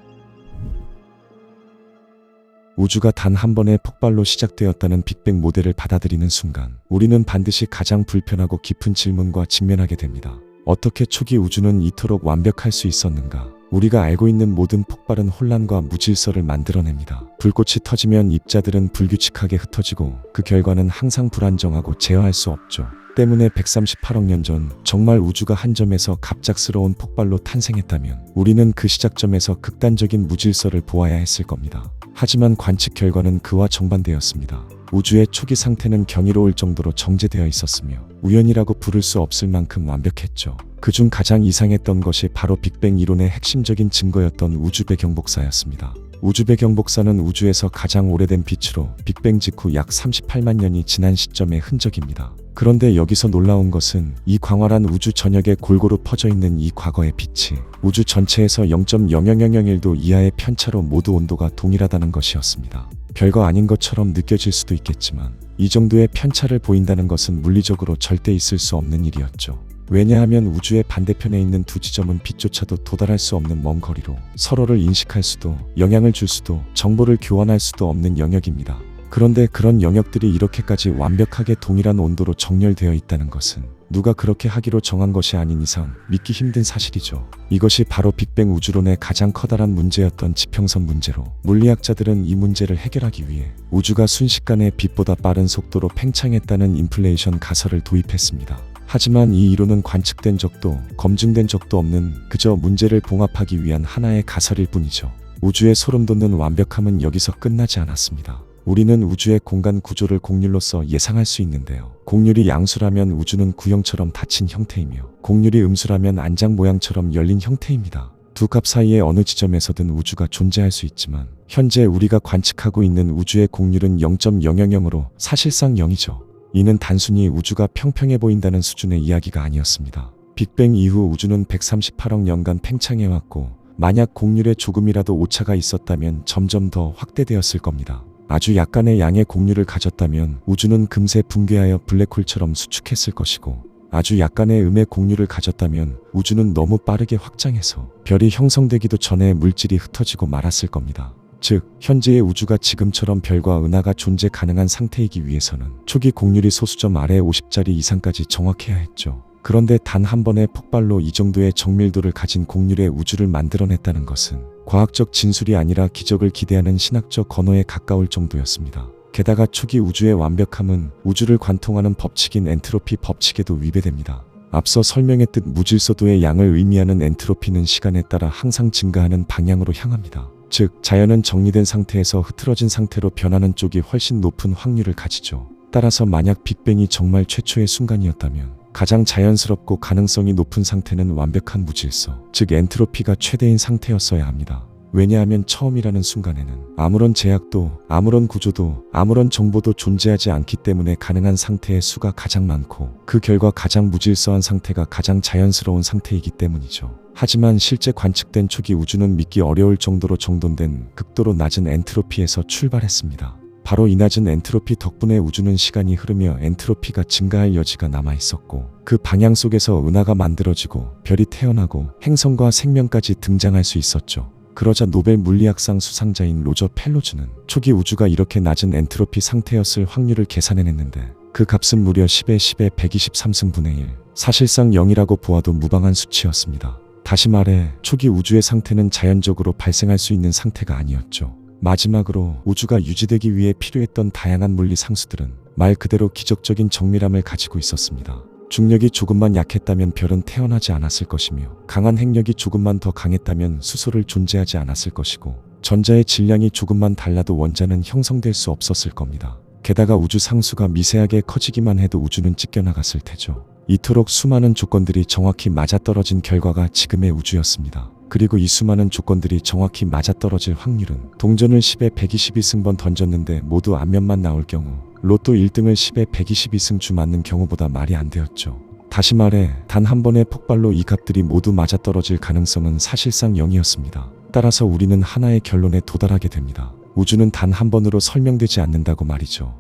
우주가 단 한 번의 폭발로 시작되었다는 빅뱅 모델을 받아들이는 순간 우리는 반드시 가장 불편하고 깊은 질문과 직면하게 됩니다. 어떻게 초기 우주는 이토록 완벽할 수 있었는가? 우리가 알고 있는 모든 폭발은 혼란과 무질서를 만들어냅니다. 불꽃이 터지면 입자들은 불규칙하게 흩어지고 그 결과는 항상 불안정하고 제어할 수 없죠. 때문에 138억 년 전 정말 우주가 한 점에서 갑작스러운 폭발로 탄생했다면 우리는 그 시작점에서 극단적인 무질서를 보아야 했을 겁니다. 하지만 관측 결과는 그와 정반대였습니다. 우주의 초기 상태는 경이로울 정도로 정제되어 있었으며 우연이라고 부를 수 없을 만큼 완벽했죠. 그중 가장 이상했던 것이 바로 빅뱅 이론의 핵심적인 증거였던 우주 배경 복사였습니다. 우주 배경 복사는 우주에서 가장 오래된 빛으로 빅뱅 직후 약 38만 년이 지난 시점의 흔적입니다. 그런데 여기서 놀라운 것은 이 광활한 우주 전역에 골고루 퍼져 있는 이 과거의 빛이 우주 전체에서 0.00001도 이하의 편차로 모두 온도가 동일하다는 것이었습니다. 별거 아닌 것처럼 느껴질 수도 있겠지만 이 정도의 편차를 보인다는 것은 물리적으로 절대 있을 수 없는 일이었죠. 왜냐하면 우주의 반대편에 있는 두 지점은 빛조차도 도달할 수 없는 먼 거리로 서로를 인식할 수도 영향을 줄 수도 정보를 교환할 수도 없는 영역입니다. 그런데 그런 영역들이 이렇게까지 완벽하게 동일한 온도로 정렬되어 있다는 것은 누가 그렇게 하기로 정한 것이 아닌 이상 믿기 힘든 사실이죠. 이것이 바로 빅뱅 우주론의 가장 커다란 문제였던 지평선 문제로 물리학자들은 이 문제를 해결하기 위해 우주가 순식간에 빛보다 빠른 속도로 팽창했다는 인플레이션 가설을 도입했습니다. 하지만 이 이론은 관측된 적도 검증된 적도 없는 그저 문제를 봉합하기 위한 하나의 가설일 뿐이죠. 우주의 소름돋는 완벽함은 여기서 끝나지 않았습니다. 우리는 우주의 공간 구조를 곡률로서 예상할 수 있는데요. 곡률이 양수라면 우주는 구형처럼 닫힌 형태이며 곡률이 음수라면 안장 모양처럼 열린 형태입니다. 두 값 사이의 어느 지점에서든 우주가 존재할 수 있지만 현재 우리가 관측하고 있는 우주의 곡률은 0.000으로 사실상 0이죠. 이는 단순히 우주가 평평해 보인다는 수준의 이야기가 아니었습니다. 빅뱅 이후 우주는 138억 년간 팽창해왔고 만약 곡률에 조금이라도 오차가 있었다면 점점 더 확대되었을 겁니다. 아주 약간의 양의 곡률을 가졌다면 우주는 금세 붕괴하여 블랙홀처럼 수축했을 것이고 아주 약간의 음의 곡률을 가졌다면 우주는 너무 빠르게 확장해서 별이 형성되기도 전에 물질이 흩어지고 말았을 겁니다. 즉, 현재의 우주가 지금처럼 별과 은하가 존재 가능한 상태이기 위해서는 초기 곡률이 소수점 아래 50자리 이상까지 정확해야 했죠. 그런데 단 한 번의 폭발로 이 정도의 정밀도를 가진 곡률의 우주를 만들어냈다는 것은 과학적 진술이 아니라 기적을 기대하는 신학적 언어에 가까울 정도였습니다. 게다가 초기 우주의 완벽함은 우주를 관통하는 법칙인 엔트로피 법칙에도 위배됩니다. 앞서 설명했듯 무질서도의 양을 의미하는 엔트로피는 시간에 따라 항상 증가하는 방향으로 향합니다. 즉, 자연은 정리된 상태에서 흐트러진 상태로 변하는 쪽이 훨씬 높은 확률을 가지죠. 따라서 만약 빅뱅이 정말 최초의 순간이었다면 가장 자연스럽고 가능성이 높은 상태는 완벽한 무질서, 즉 엔트로피가 최대인 상태였어야 합니다. 왜냐하면 처음이라는 순간에는 아무런 제약도, 아무런 구조도, 아무런 정보도 존재하지 않기 때문에 가능한 상태의 수가 가장 많고 그 결과 가장 무질서한 상태가 가장 자연스러운 상태이기 때문이죠. 하지만 실제 관측된 초기 우주는 믿기 어려울 정도로 정돈된 극도로 낮은 엔트로피에서 출발했습니다. 바로 이 낮은 엔트로피 덕분에 우주는 시간이 흐르며 엔트로피가 증가할 여지가 남아 있었고 그 방향 속에서 은하가 만들어지고 별이 태어나고 행성과 생명까지 등장할 수 있었죠. 그러자 노벨 물리학상 수상자인 로저 펠로즈는 초기 우주가 이렇게 낮은 엔트로피 상태였을 확률을 계산해냈는데 그 값은 무려 10의 10의 123승분의 1, 사실상 0이라고 보아도 무방한 수치였습니다. 다시 말해 초기 우주의 상태는 자연적으로 발생할 수 있는 상태가 아니었죠. 마지막으로 우주가 유지되기 위해 필요했던 다양한 물리 상수들은 말 그대로 기적적인 정밀함을 가지고 있었습니다. 중력이 조금만 약했다면 별은 태어나지 않았을 것이며 강한 핵력이 조금만 더 강했다면 수소를 존재하지 않았을 것이고 전자의 질량이 조금만 달라도 원자는 형성될 수 없었을 겁니다. 게다가 우주 상수가 미세하게 커지기만 해도 우주는 찢겨나갔을 테죠. 이토록 수많은 조건들이 정확히 맞아떨어진 결과가 지금의 우주였습니다. 그리고 이 수많은 조건들이 정확히 맞아떨어질 확률은 동전을 10에 122승번 던졌는데 모두 앞면만 나올 경우 로또 1등을 10에 122승 주 맞는 경우보다 말이 안 되었죠. 다시 말해 단 한 번의 폭발로 이 값들이 모두 맞아떨어질 가능성은 사실상 0이었습니다. 따라서 우리는 하나의 결론에 도달하게 됩니다. 우주는 단 한 번으로 설명되지 않는다고 말이죠.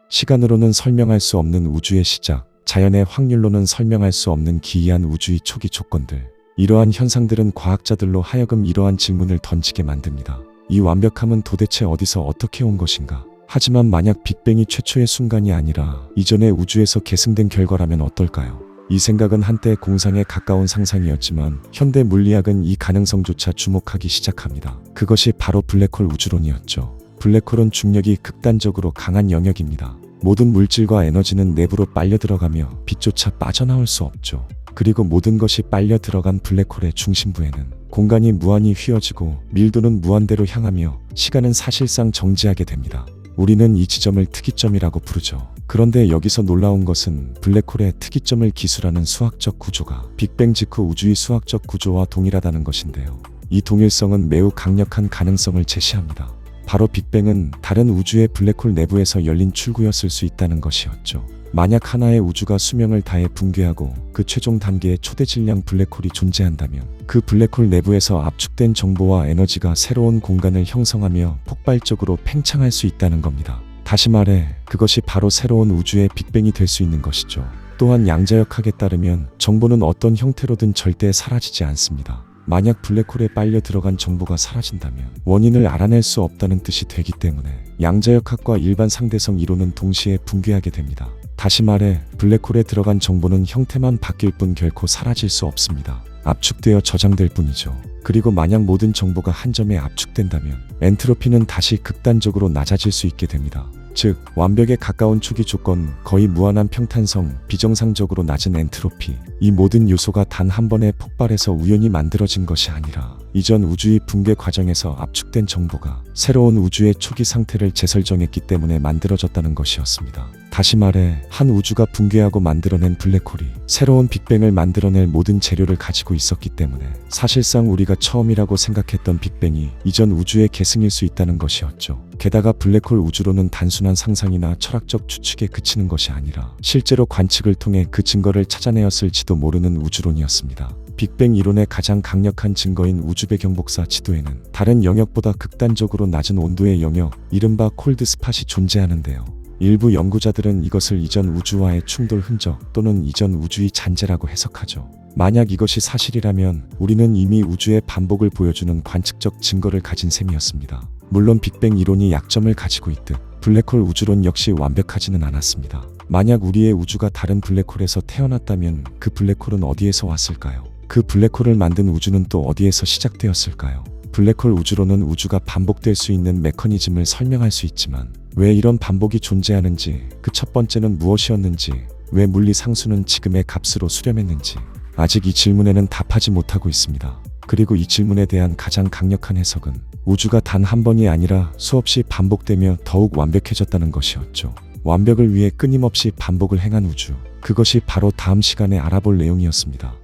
시간으로는 설명할 수 없는 우주의 시작, 자연의 확률로는 설명할 수 없는 기이한 우주의 초기 조건들. 이러한 현상들은 과학자들로 하여금 이러한 질문을 던지게 만듭니다. 이 완벽함은 도대체 어디서 어떻게 온 것인가? 하지만 만약 빅뱅이 최초의 순간이 아니라 이전의 우주에서 계승된 결과라면 어떨까요? 이 생각은 한때 공상에 가까운 상상이었지만 현대 물리학은 이 가능성조차 주목하기 시작합니다. 그것이 바로 블랙홀 우주론이었죠. 블랙홀은 중력이 극단적으로 강한 영역입니다. 모든 물질과 에너지는 내부로 빨려 들어가며 빛조차 빠져나올 수 없죠. 그리고 모든 것이 빨려 들어간 블랙홀의 중심부에는 공간이 무한히 휘어지고 밀도는 무한대로 향하며 시간은 사실상 정지하게 됩니다. 우리는 이 지점을 특이점이라고 부르죠. 그런데 여기서 놀라운 것은 블랙홀의 특이점을 기술하는 수학적 구조가 빅뱅 직후 우주의 수학적 구조와 동일하다는 것인데요. 이 동일성은 매우 강력한 가능성을 제시합니다. 바로 빅뱅은 다른 우주의 블랙홀 내부에서 열린 출구였을 수 있다는 것이었죠. 만약 하나의 우주가 수명을 다해 붕괴하고 그 최종 단계의 초대 질량 블랙홀이 존재한다면 그 블랙홀 내부에서 압축된 정보와 에너지가 새로운 공간을 형성하며 폭발적으로 팽창할 수 있다는 겁니다. 다시 말해 그것이 바로 새로운 우주의 빅뱅이 될 수 있는 것이죠. 또한 양자역학에 따르면 정보는 어떤 형태로든 절대 사라지지 않습니다. 만약 블랙홀에 빨려 들어간 정보가 사라진다면 원인을 알아낼 수 없다는 뜻이 되기 때문에 양자역학과 일반 상대성 이론은 동시에 붕괴하게 됩니다. 다시 말해 블랙홀에 들어간 정보는 형태만 바뀔 뿐 결코 사라질 수 없습니다. 압축되어 저장될 뿐이죠. 그리고 만약 모든 정보가 한 점에 압축된다면 엔트로피는 다시 극단적으로 낮아질 수 있게 됩니다. 즉 완벽에 가까운 초기 조건, 거의 무한한 평탄성, 비정상적으로 낮은 엔트로피, 이 모든 요소가 단 한 번에 폭발해서 우연히 만들어진 것이 아니라 이전 우주의 붕괴 과정에서 압축된 정보가 새로운 우주의 초기 상태를 재설정했기 때문에 만들어졌다는 것이었습니다. 다시 말해 한 우주가 붕괴하고 만들어낸 블랙홀이 새로운 빅뱅을 만들어낼 모든 재료를 가지고 있었기 때문에 사실상 우리가 처음이라고 생각했던 빅뱅이 이전 우주의 계승일 수 있다는 것이었죠. 게다가 블랙홀 우주론은 단순한 상상이나 철학적 추측에 그치는 것이 아니라 실제로 관측을 통해 그 증거를 찾아내었을지도 모르는 우주론이었습니다. 빅뱅 이론의 가장 강력한 증거인 우주 배경복사 지도에는 다른 영역보다 극단적으로 낮은 온도의 영역, 이른바 콜드 스팟이 존재하는데요. 일부 연구자들은 이것을 이전 우주와의 충돌 흔적 또는 이전 우주의 잔재라고 해석하죠. 만약 이것이 사실이라면 우리는 이미 우주의 반복을 보여주는 관측적 증거를 가진 셈이었습니다. 물론 빅뱅 이론이 약점을 가지고 있듯 블랙홀 우주론 역시 완벽하지는 않았습니다. 만약 우리의 우주가 다른 블랙홀에서 태어났다면 그 블랙홀은 어디에서 왔을까요? 그 블랙홀을 만든 우주는 또 어디에서 시작되었을까요? 블랙홀 우주론은 우주가 반복될 수 있는 메커니즘을 설명할 수 있지만 왜 이런 반복이 존재하는지, 그 첫 번째는 무엇이었는지, 왜 물리 상수는 지금의 값으로 수렴했는지 아직 이 질문에는 답하지 못하고 있습니다. 그리고 이 질문에 대한 가장 강력한 해석은 우주가 단 한 번이 아니라 수없이 반복되며 더욱 완벽해졌다는 것이었죠. 완벽을 위해 끊임없이 반복을 행한 우주, 그것이 바로 다음 시간에 알아볼 내용이었습니다.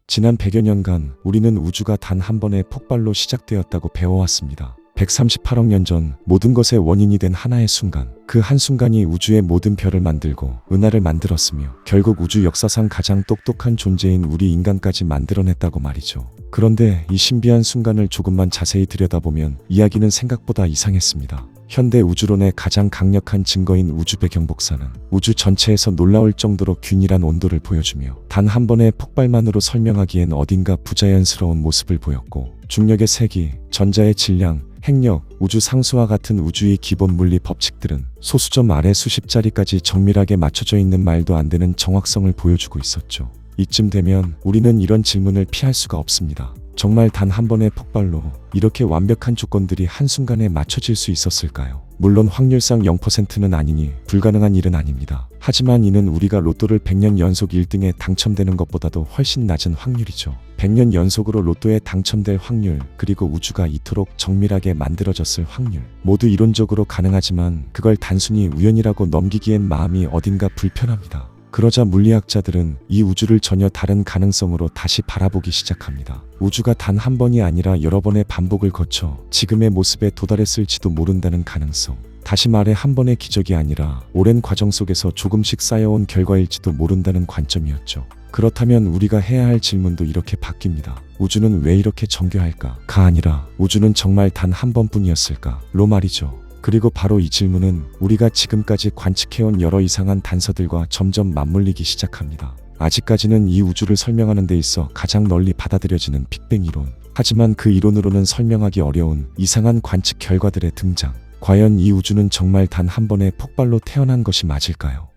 지난 100여 년간 우리는 우주가 단 한 번의 폭발로 시작되었다고 배워왔습니다. 138억 년 전 모든 것의 원인이 된 하나의 순간, 그 한순간이 우주의 모든 별을 만들고 은하를 만들었으며 결국 우주 역사상 가장 똑똑한 존재인 우리 인간까지 만들어냈다고 말이죠. 그런데 이 신비한 순간을 조금만 자세히 들여다보면 이야기는 생각보다 이상했습니다. 현대 우주론의 가장 강력한 증거인 우주 배경복사는 우주 전체에서 놀라울 정도로 균일한 온도를 보여주며 단 한 번의 폭발만으로 설명하기엔 어딘가 부자연스러운 모습을 보였고, 중력의 세기, 전자의 질량, 핵력, 우주 상수와 같은 우주의 기본 물리 법칙들은 소수점 아래 수십 자리까지 정밀하게 맞춰져 있는 말도 안 되는 정확성을 보여주고 있었죠. 이쯤 되면 우리는 이런 질문을 피할 수가 없습니다. 정말 단 한 번의 폭발로 이렇게 완벽한 조건들이 한순간에 맞춰질 수 있었을까요? 물론 확률상 0%는 아니니 불가능한 일은 아닙니다. 하지만 이는 우리가 로또를 100년 연속 1등에 당첨되는 것보다도 훨씬 낮은 확률이죠. 100년 연속으로 로또에 당첨될 확률, 그리고 우주가 이토록 정밀하게 만들어졌을 확률, 모두 이론적으로 가능하지만 그걸 단순히 우연이라고 넘기기엔 마음이 어딘가 불편합니다. 그러자 물리학자들은 이 우주를 전혀 다른 가능성으로 다시 바라보기 시작합니다. 우주가 단 한 번이 아니라 여러 번의 반복을 거쳐 지금의 모습에 도달했을지도 모른다는 가능성. 다시 말해 한 번의 기적이 아니라 오랜 과정 속에서 조금씩 쌓여온 결과일지도 모른다는 관점이었죠. 그렇다면 우리가 해야 할 질문도 이렇게 바뀝니다. 우주는 왜 이렇게 정교할까?가 아니라 우주는 정말 단 한 번뿐이었을까?로 말이죠. 그리고 바로 이 질문은 우리가 지금까지 관측해온 여러 이상한 단서들과 점점 맞물리기 시작합니다. 아직까지는 이 우주를 설명하는 데 있어 가장 널리 받아들여지는 빅뱅 이론. 하지만 그 이론으로는 설명하기 어려운 이상한 관측 결과들의 등장. 과연 이 우주는 정말 단 한 번의 폭발로 태어난 것이 맞을까요?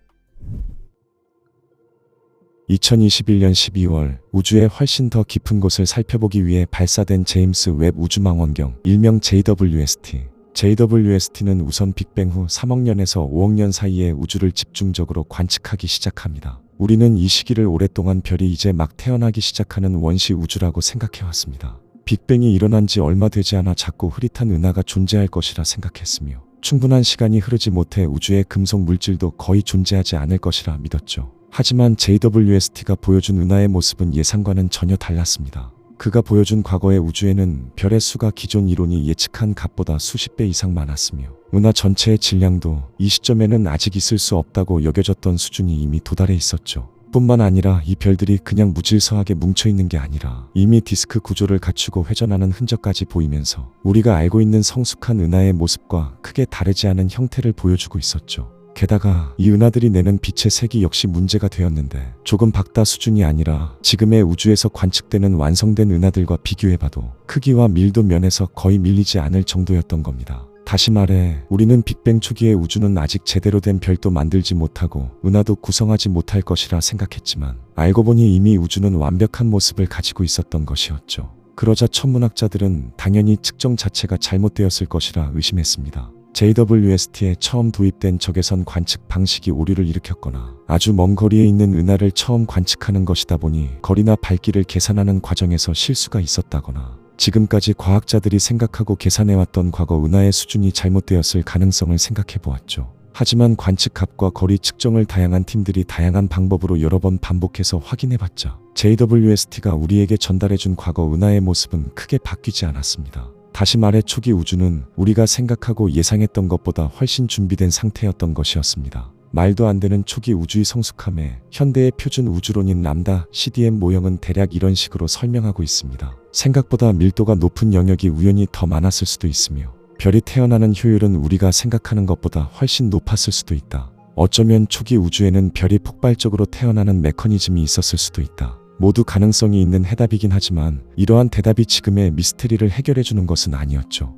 2021년 12월 우주의 훨씬 더 깊은 곳을 살펴보기 위해 발사된 제임스 웹 우주망원경, 일명 JWST. JWST는 우선 빅뱅 후 3억 년에서 5억 년 사이에 우주를 집중적으로 관측하기 시작합니다. 우리는 이 시기를 오랫동안 별이 이제 막 태어나기 시작하는 원시 우주라고 생각해왔습니다. 빅뱅이 일어난 지 얼마 되지 않아 작고 흐릿한 은하가 존재할 것이라 생각했으며 충분한 시간이 흐르지 못해 우주의 금속 물질도 거의 존재하지 않을 것이라 믿었죠. 하지만 JWST가 보여준 은하의 모습은 예상과는 전혀 달랐습니다. 그가 보여준 과거의 우주에는 별의 수가 기존 이론이 예측한 값보다 수십 배 이상 많았으며 은하 전체의 질량도 이 시점에는 아직 있을 수 없다고 여겨졌던 수준이 이미 도달해 있었죠. 뿐만 아니라 이 별들이 그냥 무질서하게 뭉쳐있는 게 아니라 이미 디스크 구조를 갖추고 회전하는 흔적까지 보이면서 우리가 알고 있는 성숙한 은하의 모습과 크게 다르지 않은 형태를 보여주고 있었죠. 게다가 이 은하들이 내는 빛의 색이 역시 문제가 되었는데 조금 박다 수준이 아니라 지금의 우주에서 관측되는 완성된 은하들과 비교해봐도 크기와 밀도 면에서 거의 밀리지 않을 정도였던 겁니다. 다시 말해 우리는 빅뱅 초기의 우주는 아직 제대로 된 별도 만들지 못하고 은하도 구성하지 못할 것이라 생각했지만 알고 보니 이미 우주는 완벽한 모습을 가지고 있었던 것이었죠. 그러자 천문학자들은 당연히 측정 자체가 잘못되었을 것이라 의심했습니다. JWST에 처음 도입된 적외선 관측 방식이 오류를 일으켰거나 아주 먼 거리에 있는 은하를 처음 관측하는 것이다 보니 거리나 밝기를 계산하는 과정에서 실수가 있었다거나 지금까지 과학자들이 생각하고 계산해왔던 과거 은하의 수준이 잘못되었을 가능성을 생각해보았죠. 하지만 관측값과 거리 측정을 다양한 팀들이 다양한 방법으로 여러 번 반복해서 확인해봤자 JWST가 우리에게 전달해준 과거 은하의 모습은 크게 바뀌지 않았습니다. 다시 말해 초기 우주는 우리가 생각하고 예상했던 것보다 훨씬 준비된 상태였던 것이었습니다. 말도 안 되는 초기 우주의 성숙함에 현대의 표준 우주론인 람다 CDM 모형은 대략 이런 식으로 설명하고 있습니다. 생각보다 밀도가 높은 영역이 우연히 더 많았을 수도 있으며 별이 태어나는 효율은 우리가 생각하는 것보다 훨씬 높았을 수도 있다. 어쩌면 초기 우주에는 별이 폭발적으로 태어나는 메커니즘이 있었을 수도 있다. 모두 가능성이 있는 해답이긴 하지만 이러한 대답이 지금의 미스테리를 해결해주는 것은 아니었죠.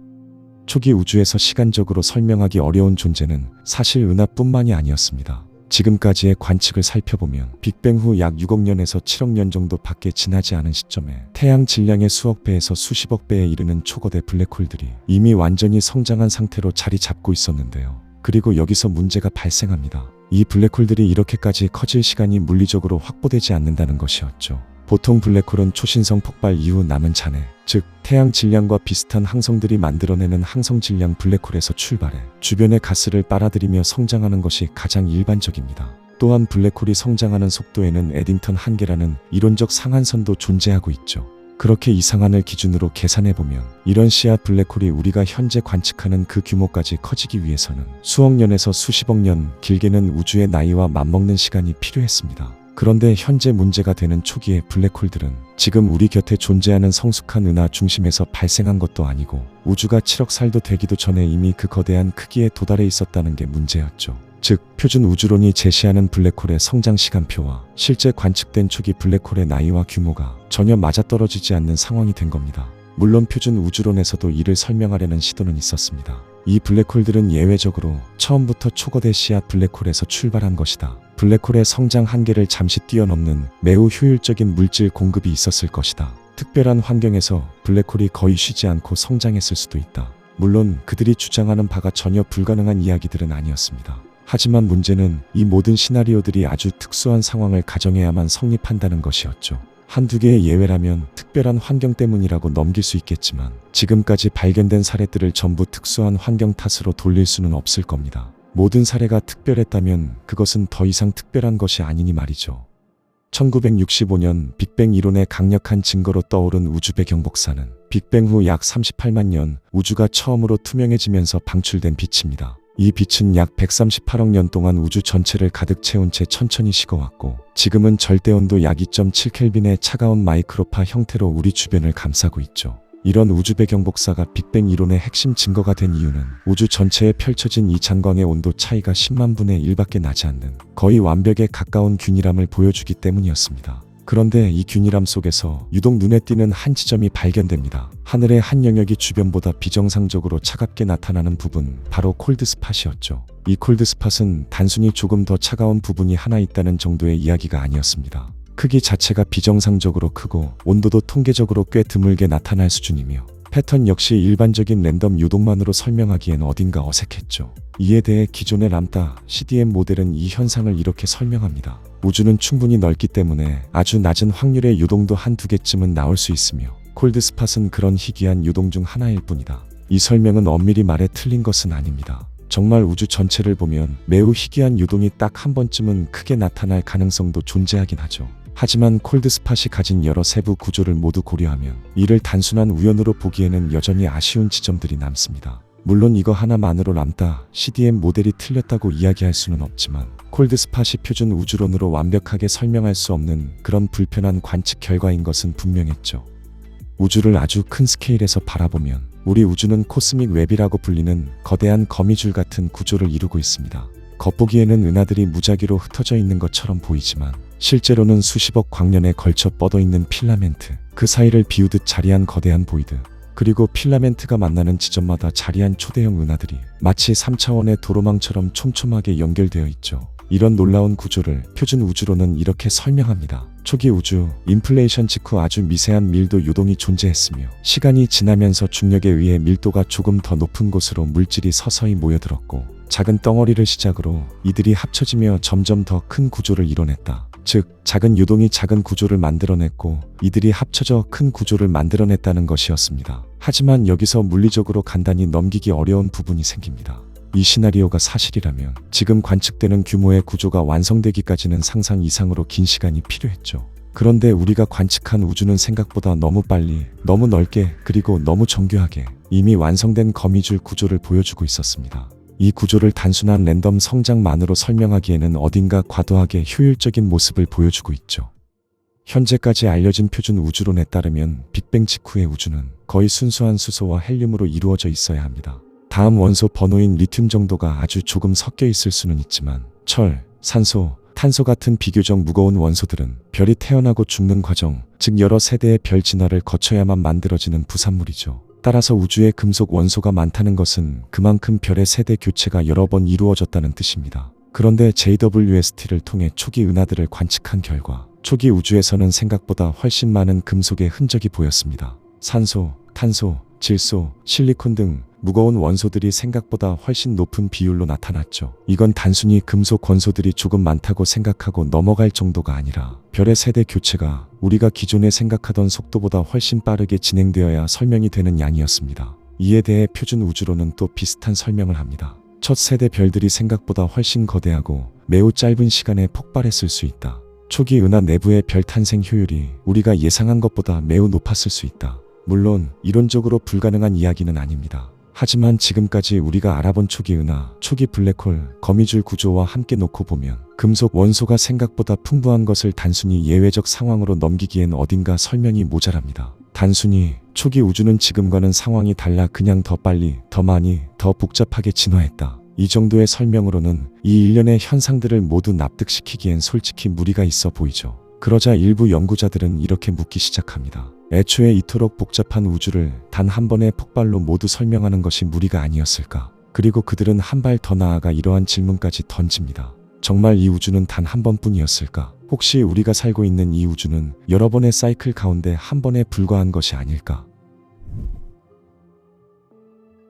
초기 우주에서 시간적으로 설명하기 어려운 존재는 사실 은하뿐만이 아니었습니다. 지금까지의 관측을 살펴보면 빅뱅 후 약 6억 년에서 7억 년 정도밖에 지나지 않은 시점에 태양 질량의 수억 배에서 수십억 배에 이르는 초거대 블랙홀들이 이미 완전히 성장한 상태로 자리 잡고 있었는데요. 그리고 여기서 문제가 발생합니다. 이 블랙홀들이 이렇게까지 커질 시간이 물리적으로 확보되지 않는다는 것이었죠. 보통 블랙홀은 초신성 폭발 이후 남은 잔해, 즉 태양 질량과 비슷한 항성들이 만들어내는 항성 질량 블랙홀에서 출발해 주변의 가스를 빨아들이며 성장하는 것이 가장 일반적입니다. 또한 블랙홀이 성장하는 속도에는 에딩턴 한계라는 이론적 상한선도 존재하고 있죠. 그렇게 이 상한을 기준으로 계산해보면 이런 시야 블랙홀이 우리가 현재 관측하는 그 규모까지 커지기 위해서는 수억 년에서 수십억 년, 길게는 우주의 나이와 맞먹는 시간이 필요했습니다. 그런데 현재 문제가 되는 초기의 블랙홀들은 지금 우리 곁에 존재하는 성숙한 은하 중심에서 발생한 것도 아니고 우주가 7억 살도 되기도 전에 이미 그 거대한 크기에 도달해 있었다는 게 문제였죠. 즉 표준 우주론이 제시하는 블랙홀의 성장 시간표와 실제 관측된 초기 블랙홀의 나이와 규모가 전혀 맞아떨어지지 않는 상황이 된 겁니다. 물론 표준 우주론에서도 이를 설명하려는 시도는 있었습니다. 이 블랙홀들은 예외적으로 처음부터 초거대 시야 블랙홀에서 출발한 것이다. 블랙홀의 성장 한계를 잠시 뛰어넘는 매우 효율적인 물질 공급이 있었을 것이다. 특별한 환경에서 블랙홀이 거의 쉬지 않고 성장했을 수도 있다. 물론 그들이 주장하는 바가 전혀 불가능한 이야기들은 아니었습니다. 하지만 문제는 이 모든 시나리오들이 아주 특수한 상황을 가정해야만 성립한다는 것이었죠. 한두 개의 예외라면 특별한 환경 때문이라고 넘길 수 있겠지만 지금까지 발견된 사례들을 전부 특수한 환경 탓으로 돌릴 수는 없을 겁니다. 모든 사례가 특별했다면 그것은 더 이상 특별한 것이 아니니 말이죠. 1965년 빅뱅 이론의 강력한 증거로 떠오른 우주 배경 복사는 빅뱅 후 약 38만 년 우주가 처음으로 투명해지면서 방출된 빛입니다. 이 빛은 약 138억 년 동안 우주 전체를 가득 채운 채 천천히 식어왔고 지금은 절대온도 약 2.7켈빈의 차가운 마이크로파 형태로 우리 주변을 감싸고 있죠. 이런 우주 배경 복사가 빅뱅 이론의 핵심 증거가 된 이유는 우주 전체에 펼쳐진 이 잔광의 온도 차이가 10만 분의 1밖에 나지 않는 거의 완벽에 가까운 균일함을 보여주기 때문이었습니다. 그런데 이 균일함 속에서 유독 눈에 띄는 한 지점이 발견됩니다. 하늘의 한 영역이 주변보다 비정상적으로 차갑게 나타나는 부분, 바로 콜드스팟이었죠. 이 콜드스팟은 단순히 조금 더 차가운 부분이 하나 있다는 정도의 이야기가 아니었습니다. 크기 자체가 비정상적으로 크고 온도도 통계적으로 꽤 드물게 나타날 수준이며 패턴 역시 일반적인 랜덤 요동만으로 설명하기엔 어딘가 어색했죠. 이에 대해 기존의 람다 CDM 모델은 이 현상을 이렇게 설명합니다. 우주는 충분히 넓기 때문에 아주 낮은 확률의 요동도 한두 개쯤은 나올 수 있으며 콜드스팟은 그런 희귀한 요동 중 하나일 뿐이다. 이 설명은 엄밀히 말해 틀린 것은 아닙니다. 정말 우주 전체를 보면 매우 희귀한 유동이 딱 한 번쯤은 크게 나타날 가능성도 존재하긴 하죠. 하지만 콜드스팟이 가진 여러 세부 구조를 모두 고려하면 이를 단순한 우연으로 보기에는 여전히 아쉬운 지점들이 남습니다. 물론 이거 하나만으로 람다 CDM 모델이 틀렸다고 이야기할 수는 없지만 콜드스팟이 표준 우주론으로 완벽하게 설명할 수 없는 그런 불편한 관측 결과인 것은 분명했죠. 우주를 아주 큰 스케일에서 바라보면 우리 우주는 코스믹 웹이라고 불리는 거대한 거미줄 같은 구조를 이루고 있습니다. 겉보기에는 은하들이 무작위로 흩어져 있는 것처럼 보이지만 실제로는 수십억 광년에 걸쳐 뻗어있는 필라멘트, 그 사이를 비우듯 자리한 거대한 보이드, 그리고 필라멘트가 만나는 지점마다 자리한 초대형 은하들이 마치 3차원의 도로망처럼 촘촘하게 연결되어 있죠. 이런 놀라운 구조를 표준 우주론은 이렇게 설명합니다. 초기 우주, 인플레이션 직후 아주 미세한 밀도 요동이 존재했으며 시간이 지나면서 중력에 의해 밀도가 조금 더 높은 곳으로 물질이 서서히 모여들었고 작은 덩어리를 시작으로 이들이 합쳐지며 점점 더 큰 구조를 이뤄냈다. 즉, 작은 요동이 작은 구조를 만들어냈고 이들이 합쳐져 큰 구조를 만들어냈다는 것이었습니다. 하지만 여기서 물리적으로 간단히 넘기기 어려운 부분이 생깁니다. 이 시나리오가 사실이라면 지금 관측되는 규모의 구조가 완성되기까지는 상상 이상으로 긴 시간이 필요했죠. 그런데 우리가 관측한 우주는 생각보다 너무 빨리, 너무 넓게, 그리고 너무 정교하게 이미 완성된 거미줄 구조를 보여주고 있었습니다. 이 구조를 단순한 랜덤 성장만으로 설명하기에는 어딘가 과도하게 효율적인 모습을 보여주고 있죠. 현재까지 알려진 표준 우주론에 따르면 빅뱅 직후의 우주는 거의 순수한 수소와 헬륨으로 이루어져 있어야 합니다. 다음 원소 번호인 리튬 정도가 아주 조금 섞여 있을 수는 있지만 철, 산소, 탄소 같은 비교적 무거운 원소들은 별이 태어나고 죽는 과정, 즉 여러 세대의 별 진화를 거쳐야만 만들어지는 부산물이죠. 따라서 우주에 금속 원소가 많다는 것은 그만큼 별의 세대 교체가 여러 번 이루어졌다는 뜻입니다. 그런데 JWST를 통해 초기 은하들을 관측한 결과 초기 우주에서는 생각보다 훨씬 많은 금속의 흔적이 보였습니다. 산소, 탄소, 질소, 실리콘 등 무거운 원소들이 생각보다 훨씬 높은 비율로 나타났죠. 이건 단순히 금속 원소들이 조금 많다고 생각하고 넘어갈 정도가 아니라 별의 세대 교체가 우리가 기존에 생각하던 속도보다 훨씬 빠르게 진행되어야 설명이 되는 양이었습니다. 이에 대해 표준 우주론은 또 비슷한 설명을 합니다. 첫 세대 별들이 생각보다 훨씬 거대하고 매우 짧은 시간에 폭발했을 수 있다. 초기 은하 내부의 별 탄생 효율이 우리가 예상한 것보다 매우 높았을 수 있다. 물론 이론적으로 불가능한 이야기는 아닙니다. 하지만 지금까지 우리가 알아본 초기 은하, 초기 블랙홀, 거미줄 구조와 함께 놓고 보면 금속 원소가 생각보다 풍부한 것을 단순히 예외적 상황으로 넘기기엔 어딘가 설명이 모자랍니다. 단순히 초기 우주는 지금과는 상황이 달라 그냥 더 빨리, 더 많이, 더 복잡하게 진화했다. 이 정도의 설명으로는 이 일련의 현상들을 모두 납득시키기엔 솔직히 무리가 있어 보이죠. 그러자 일부 연구자들은 이렇게 묻기 시작합니다. 애초에 이토록 복잡한 우주를 단 한 번의 폭발로 모두 설명하는 것이 무리가 아니었을까? 그리고 그들은 한 발 더 나아가 이러한 질문까지 던집니다. 정말 이 우주는 단 한 번뿐이었을까? 혹시 우리가 살고 있는 이 우주는 여러 번의 사이클 가운데 한 번에 불과한 것이 아닐까?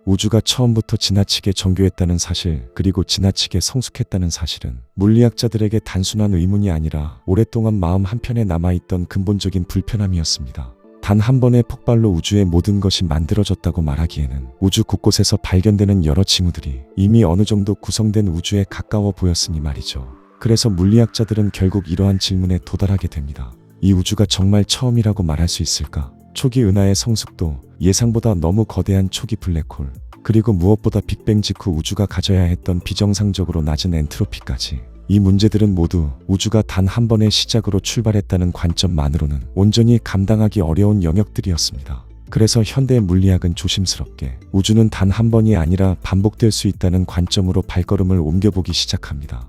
우주가 처음부터 지나치게 정교했다는 사실, 그리고 지나치게 성숙했다는 사실은 물리학자들에게 단순한 의문이 아니라 오랫동안 마음 한편에 남아있던 근본적인 불편함이었습니다. 단 한 번의 폭발로 우주의 모든 것이 만들어졌다고 말하기에는 우주 곳곳에서 발견되는 여러 징후들이 이미 어느 정도 구성된 우주에 가까워 보였으니 말이죠. 그래서 물리학자들은 결국 이러한 질문에 도달하게 됩니다. 이 우주가 정말 처음이라고 말할 수 있을까? 초기 은하의 성숙도, 예상보다 너무 거대한 초기 블랙홀, 그리고 무엇보다 빅뱅 직후 우주가 가져야 했던 비정상적으로 낮은 엔트로피까지, 이 문제들은 모두 우주가 단 한 번의 시작으로 출발했다는 관점만으로는 온전히 감당하기 어려운 영역들이었습니다. 그래서 현대 물리학은 조심스럽게 우주는 단 한 번이 아니라 반복될 수 있다는 관점으로 발걸음을 옮겨보기 시작합니다.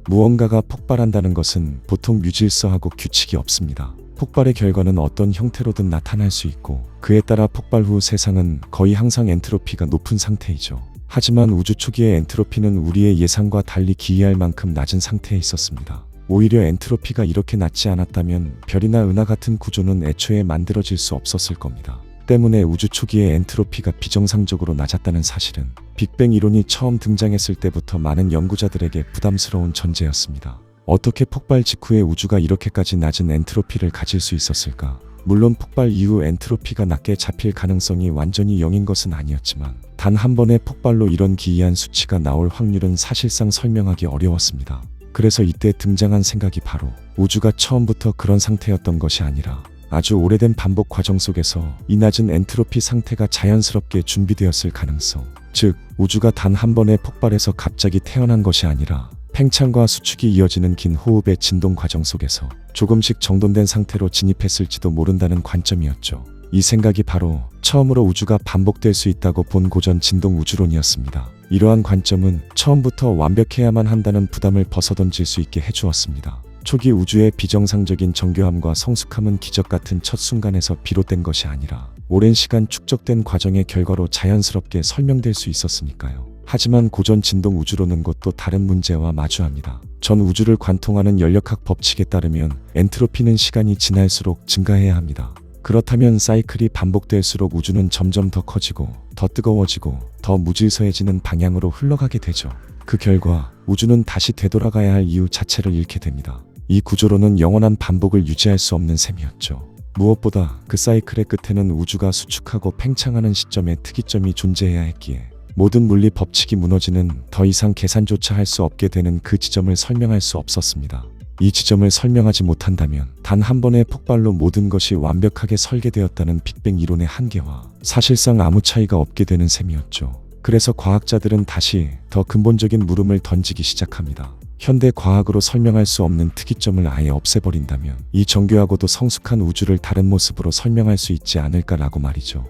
무언가가 폭발한다는 것은 보통 무질서하고 규칙이 없습니다. 폭발의 결과는 어떤 형태로든 나타날 수 있고 그에 따라 폭발 후 세상은 거의 항상 엔트로피가 높은 상태이죠. 하지만 우주 초기의 엔트로피는 우리의 예상과 달리 기이할 만큼 낮은 상태에 있었습니다. 오히려 엔트로피가 이렇게 낮지 않았다면 별이나 은하 같은 구조는 애초에 만들어질 수 없었을 겁니다. 때문에 우주 초기의 엔트로피가 비정상적으로 낮았다는 사실은 빅뱅 이론이 처음 등장했을 때부터 많은 연구자들에게 부담스러운 전제였습니다. 어떻게 폭발 직후의 우주가 이렇게까지 낮은 엔트로피를 가질 수 있었을까? 물론 폭발 이후 엔트로피가 낮게 잡힐 가능성이 완전히 0인 것은 아니었지만 단 한 번의 폭발로 이런 기이한 수치가 나올 확률은 사실상 설명하기 어려웠습니다. 그래서 이때 등장한 생각이 바로 우주가 처음부터 그런 상태였던 것이 아니라 아주 오래된 반복 과정 속에서 이 낮은 엔트로피 상태가 자연스럽게 준비되었을 가능성, 즉 우주가 단 한 번의 폭발에서 갑자기 태어난 것이 아니라 팽창과 수축이 이어지는 긴 호흡의 진동 과정 속에서 조금씩 정돈된 상태로 진입했을지도 모른다는 관점이었죠. 이 생각이 바로 처음으로 우주가 반복될 수 있다고 본 고전 진동 우주론이었습니다. 이러한 관점은 처음부터 완벽해야만 한다는 부담을 벗어던질 수 있게 해주었습니다. 초기 우주의 비정상적인 정교함과 성숙함은 기적 같은 첫 순간에서 비롯된 것이 아니라 오랜 시간 축적된 과정의 결과로 자연스럽게 설명될 수 있었으니까요. 하지만 고전 진동 우주론은 곧 또 다른 문제와 마주합니다. 전 우주를 관통하는 연력학 법칙에 따르면 엔트로피는 시간이 지날수록 증가해야 합니다. 그렇다면 사이클이 반복될수록 우주는 점점 더 커지고 더 뜨거워지고 더 무질서해지는 방향으로 흘러가게 되죠. 그 결과 우주는 다시 되돌아가야 할 이유 자체를 잃게 됩니다. 이 구조로는 영원한 반복을 유지할 수 없는 셈이었죠. 무엇보다 그 사이클의 끝에는 우주가 수축하고 팽창하는 시점에 특이점이 존재해야 했기에 모든 물리 법칙이 무너지는 더 이상 계산조차 할 수 없게 되는 그 지점을 설명할 수 없었습니다. 이 지점을 설명하지 못한다면 단 한 번의 폭발로 모든 것이 완벽하게 설계되었다는 빅뱅 이론의 한계와 사실상 아무 차이가 없게 되는 셈이었죠. 그래서 과학자들은 다시 더 근본적인 물음을 던지기 시작합니다. 현대 과학으로 설명할 수 없는 특이점을 아예 없애버린다면 이 정교하고도 성숙한 우주를 다른 모습으로 설명할 수 있지 않을까라고 말이죠.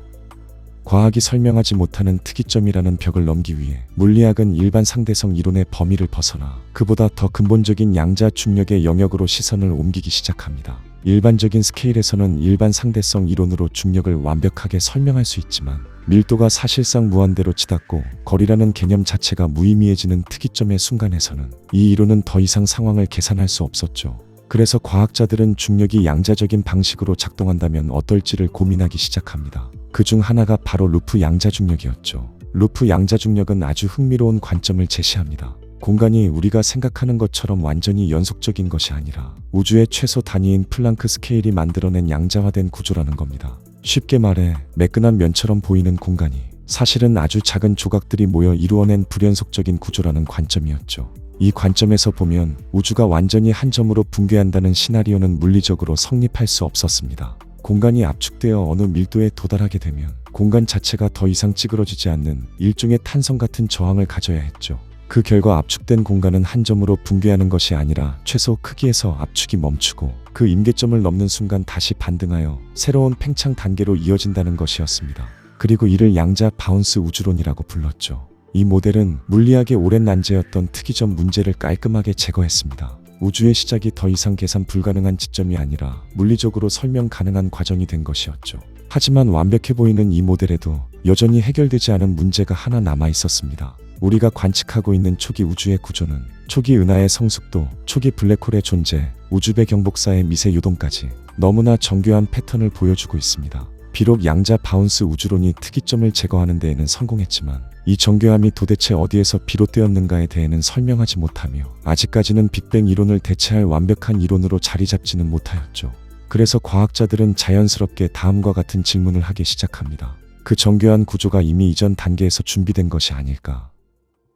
과학이 설명하지 못하는 특이점이라는 벽을 넘기 위해 물리학은 일반 상대성 이론의 범위를 벗어나 그보다 더 근본적인 양자 중력의 영역으로 시선을 옮기기 시작합니다. 일반적인 스케일에서는 일반 상대성 이론으로 중력을 완벽하게 설명할 수 있지만 밀도가 사실상 무한대로 치닫고 거리라는 개념 자체가 무의미해지는 특이점의 순간에서는 이 이론은 더 이상 상황을 계산할 수 없었죠. 그래서 과학자들은 중력이 양자적인 방식으로 작동한다면 어떨지를 고민하기 시작합니다. 그 중 하나가 바로 루프 양자중력이었죠. 루프 양자중력은 아주 흥미로운 관점을 제시합니다. 공간이 우리가 생각하는 것처럼 완전히 연속적인 것이 아니라 우주의 최소 단위인 플랑크 스케일이 만들어낸 양자화된 구조라는 겁니다. 쉽게 말해 매끈한 면처럼 보이는 공간이 사실은 아주 작은 조각들이 모여 이루어낸 불연속적인 구조라는 관점이었죠. 이 관점에서 보면 우주가 완전히 한 점으로 붕괴한다는 시나리오는 물리적으로 성립할 수 없었습니다. 공간이 압축되어 어느 밀도에 도달하게 되면 공간 자체가 더 이상 찌그러지지 않는 일종의 탄성 같은 저항을 가져야 했죠. 그 결과 압축된 공간은 한 점으로 붕괴하는 것이 아니라 최소 크기에서 압축이 멈추고 그 임계점을 넘는 순간 다시 반등하여 새로운 팽창 단계로 이어진다는 것이었습니다. 그리고 이를 양자 바운스 우주론이라고 불렀죠. 이 모델은 물리학의 오랜 난제였던 특이점 문제를 깔끔하게 제거했습니다. 우주의 시작이 더 이상 계산 불가능한 지점이 아니라 물리적으로 설명 가능한 과정이 된 것이었죠. 하지만 완벽해 보이는 이 모델에도 여전히 해결되지 않은 문제가 하나 남아 있었습니다. 우리가 관측하고 있는 초기 우주의 구조는 초기 은하의 성숙도, 초기 블랙홀의 존재, 우주배 경복사의 미세 요동까지 너무나 정교한 패턴을 보여주고 있습니다. 비록 양자 바운스 우주론이 특이점을 제거하는 데에는 성공했지만 이 정교함이 도대체 어디에서 비롯되었는가에 대해는 설명하지 못하며 아직까지는 빅뱅 이론을 대체할 완벽한 이론으로 자리 잡지는 못하였죠. 그래서 과학자들은 자연스럽게 다음과 같은 질문을 하기 시작합니다. 그 정교한 구조가 이미 이전 단계에서 준비된 것이 아닐까?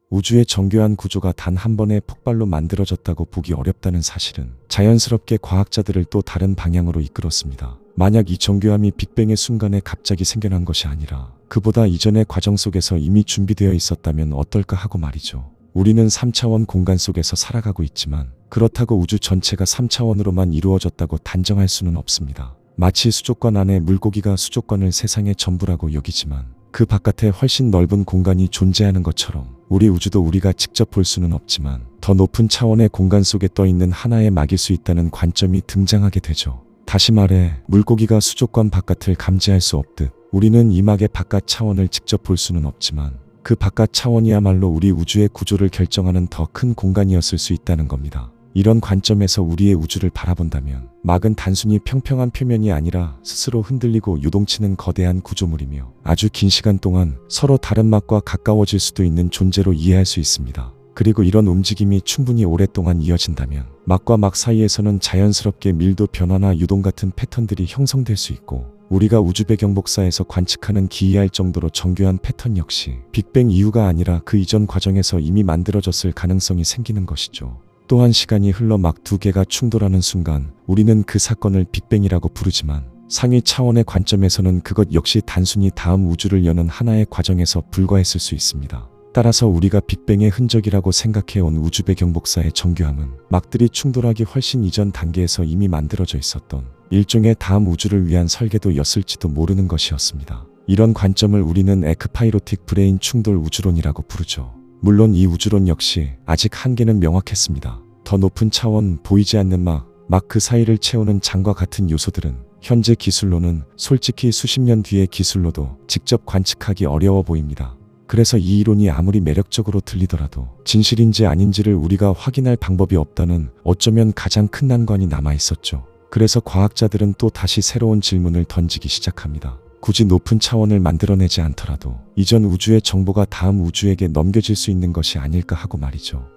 우주의 정교한 구조가 단 한 번의 폭발로 만들어졌다고 보기 어렵다는 사실은 자연스럽게 과학자들을 또 다른 방향으로 이끌었습니다. 만약 이 정교함이 빅뱅의 순간에 갑자기 생겨난 것이 아니라 그보다 이전의 과정 속에서 이미 준비되어 있었다면 어떨까 하고 말이죠. 우리는 3차원 공간 속에서 살아가고 있지만 그렇다고 우주 전체가 3차원으로만 이루어졌다고 단정할 수는 없습니다. 마치 수족관 안에 물고기가 수족관을 세상의 전부라고 여기지만 그 바깥에 훨씬 넓은 공간이 존재하는 것처럼 우리 우주도 우리가 직접 볼 수는 없지만 더 높은 차원의 공간 속에 떠있는 하나의 막일 수 있다는 관점이 등장하게 되죠. 다시 말해 물고기가 수족관 바깥을 감지할 수 없듯 우리는 이 막의 바깥 차원을 직접 볼 수는 없지만 그 바깥 차원이야말로 우리 우주의 구조를 결정하는 더 큰 공간이었을 수 있다는 겁니다. 이런 관점에서 우리의 우주를 바라본다면 막은 단순히 평평한 표면이 아니라 스스로 흔들리고 요동치는 거대한 구조물이며 아주 긴 시간 동안 서로 다른 막과 가까워질 수도 있는 존재로 이해할 수 있습니다. 그리고 이런 움직임이 충분히 오랫동안 이어진다면 막과 막 사이에서는 자연스럽게 밀도 변화나 유동 같은 패턴들이 형성될 수 있고, 우리가 우주 배경 복사에서 관측하는 기이할 정도로 정교한 패턴 역시 빅뱅 이후가 아니라 그 이전 과정에서 이미 만들어졌을 가능성이 생기는 것이죠. 또한 시간이 흘러 막 두 개가 충돌하는 순간 우리는 그 사건을 빅뱅이라고 부르지만, 상위 차원의 관점에서는 그것 역시 단순히 다음 우주를 여는 하나의 과정에서 불과했을 수 있습니다. 따라서 우리가 빅뱅의 흔적이라고 생각해온 우주 배경 복사의 정교함은 막들이 충돌하기 훨씬 이전 단계에서 이미 만들어져 있었던 일종의 다음 우주를 위한 설계도였을지도 모르는 것이었습니다. 이런 관점을 우리는 에크파이로틱 브레인 충돌 우주론이라고 부르죠. 물론 이 우주론 역시 아직 한계는 명확했습니다. 더 높은 차원, 보이지 않는 막 그 사이를 채우는 장과 같은 요소들은 현재 기술로는, 솔직히 수십 년 뒤의 기술로도 직접 관측하기 어려워 보입니다. 그래서 이 이론이 아무리 매력적으로 들리더라도 진실인지 아닌지를 우리가 확인할 방법이 없다는 어쩌면 가장 큰 난관이 남아 있었죠. 그래서 과학자들은 또 다시 새로운 질문을 던지기 시작합니다. 굳이 높은 차원을 만들어내지 않더라도 이전 우주의 정보가 다음 우주에게 넘겨질 수 있는 것이 아닐까 하고 말이죠.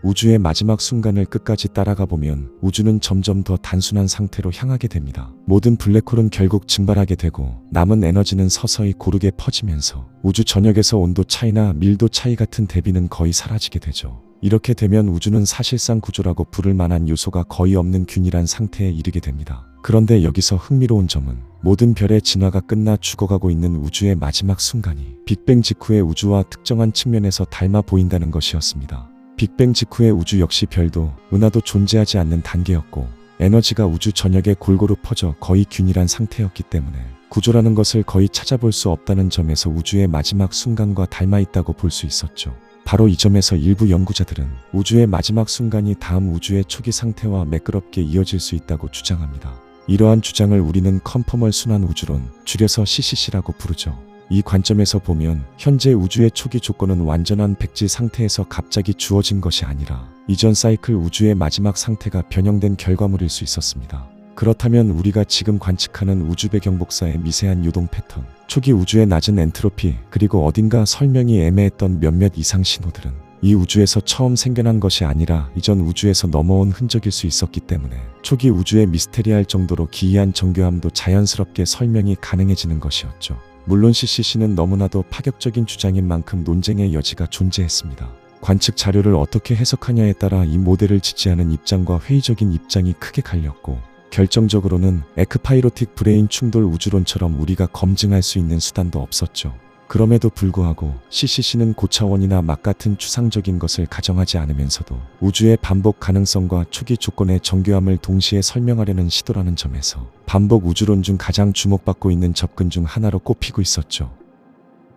우주의 마지막 순간을 끝까지 따라가 보면 우주는 점점 더 단순한 상태로 향하게 됩니다. 모든 블랙홀은 결국 증발하게 되고 남은 에너지는 서서히 고르게 퍼지면서 우주 전역에서 온도 차이나 밀도 차이 같은 대비는 거의 사라지게 되죠. 이렇게 되면 우주는 사실상 구조라고 부를 만한 요소가 거의 없는 균일한 상태에 이르게 됩니다. 그런데 여기서 흥미로운 점은 모든 별의 진화가 끝나 죽어가고 있는 우주의 마지막 순간이 빅뱅 직후의 우주와 특정한 측면에서 닮아 보인다는 것이었습니다. 빅뱅 직후의 우주 역시 별도, 은하도 존재하지 않는 단계였고, 에너지가 우주 전역에 골고루 퍼져 거의 균일한 상태였기 때문에 구조라는 것을 거의 찾아볼 수 없다는 점에서 우주의 마지막 순간과 닮아 있다고 볼 수 있었죠. 바로 이 점에서 일부 연구자들은 우주의 마지막 순간이 다음 우주의 초기 상태와 매끄럽게 이어질 수 있다고 주장합니다. 이러한 주장을 우리는 컨포멀 순환 우주론, 줄여서 CCC라고 부르죠. 이 관점에서 보면 현재 우주의 초기 조건은 완전한 백지 상태에서 갑자기 주어진 것이 아니라 이전 사이클 우주의 마지막 상태가 변형된 결과물일 수 있었습니다. 그렇다면 우리가 지금 관측하는 우주 배경 복사의 미세한 유동 패턴, 초기 우주의 낮은 엔트로피, 그리고 어딘가 설명이 애매했던 몇몇 이상 신호들은 이 우주에서 처음 생겨난 것이 아니라 이전 우주에서 넘어온 흔적일 수 있었기 때문에 초기 우주의 미스테리할 정도로 기이한 정교함도 자연스럽게 설명이 가능해지는 것이었죠. 물론 CCC는 너무나도 파격적인 주장인 만큼 논쟁의 여지가 존재했습니다. 관측 자료를 어떻게 해석하냐에 따라 이 모델을 지지하는 입장과 회의적인 입장이 크게 갈렸고, 결정적으로는 에크파이로틱 브레인 충돌 우주론처럼 우리가 검증할 수 있는 수단도 없었죠. 그럼에도 불구하고 CCC는 고차원이나 막 같은 추상적인 것을 가정하지 않으면서도 우주의 반복 가능성과 초기 조건의 정교함을 동시에 설명하려는 시도라는 점에서 반복 우주론 중 가장 주목받고 있는 접근 중 하나로 꼽히고 있었죠.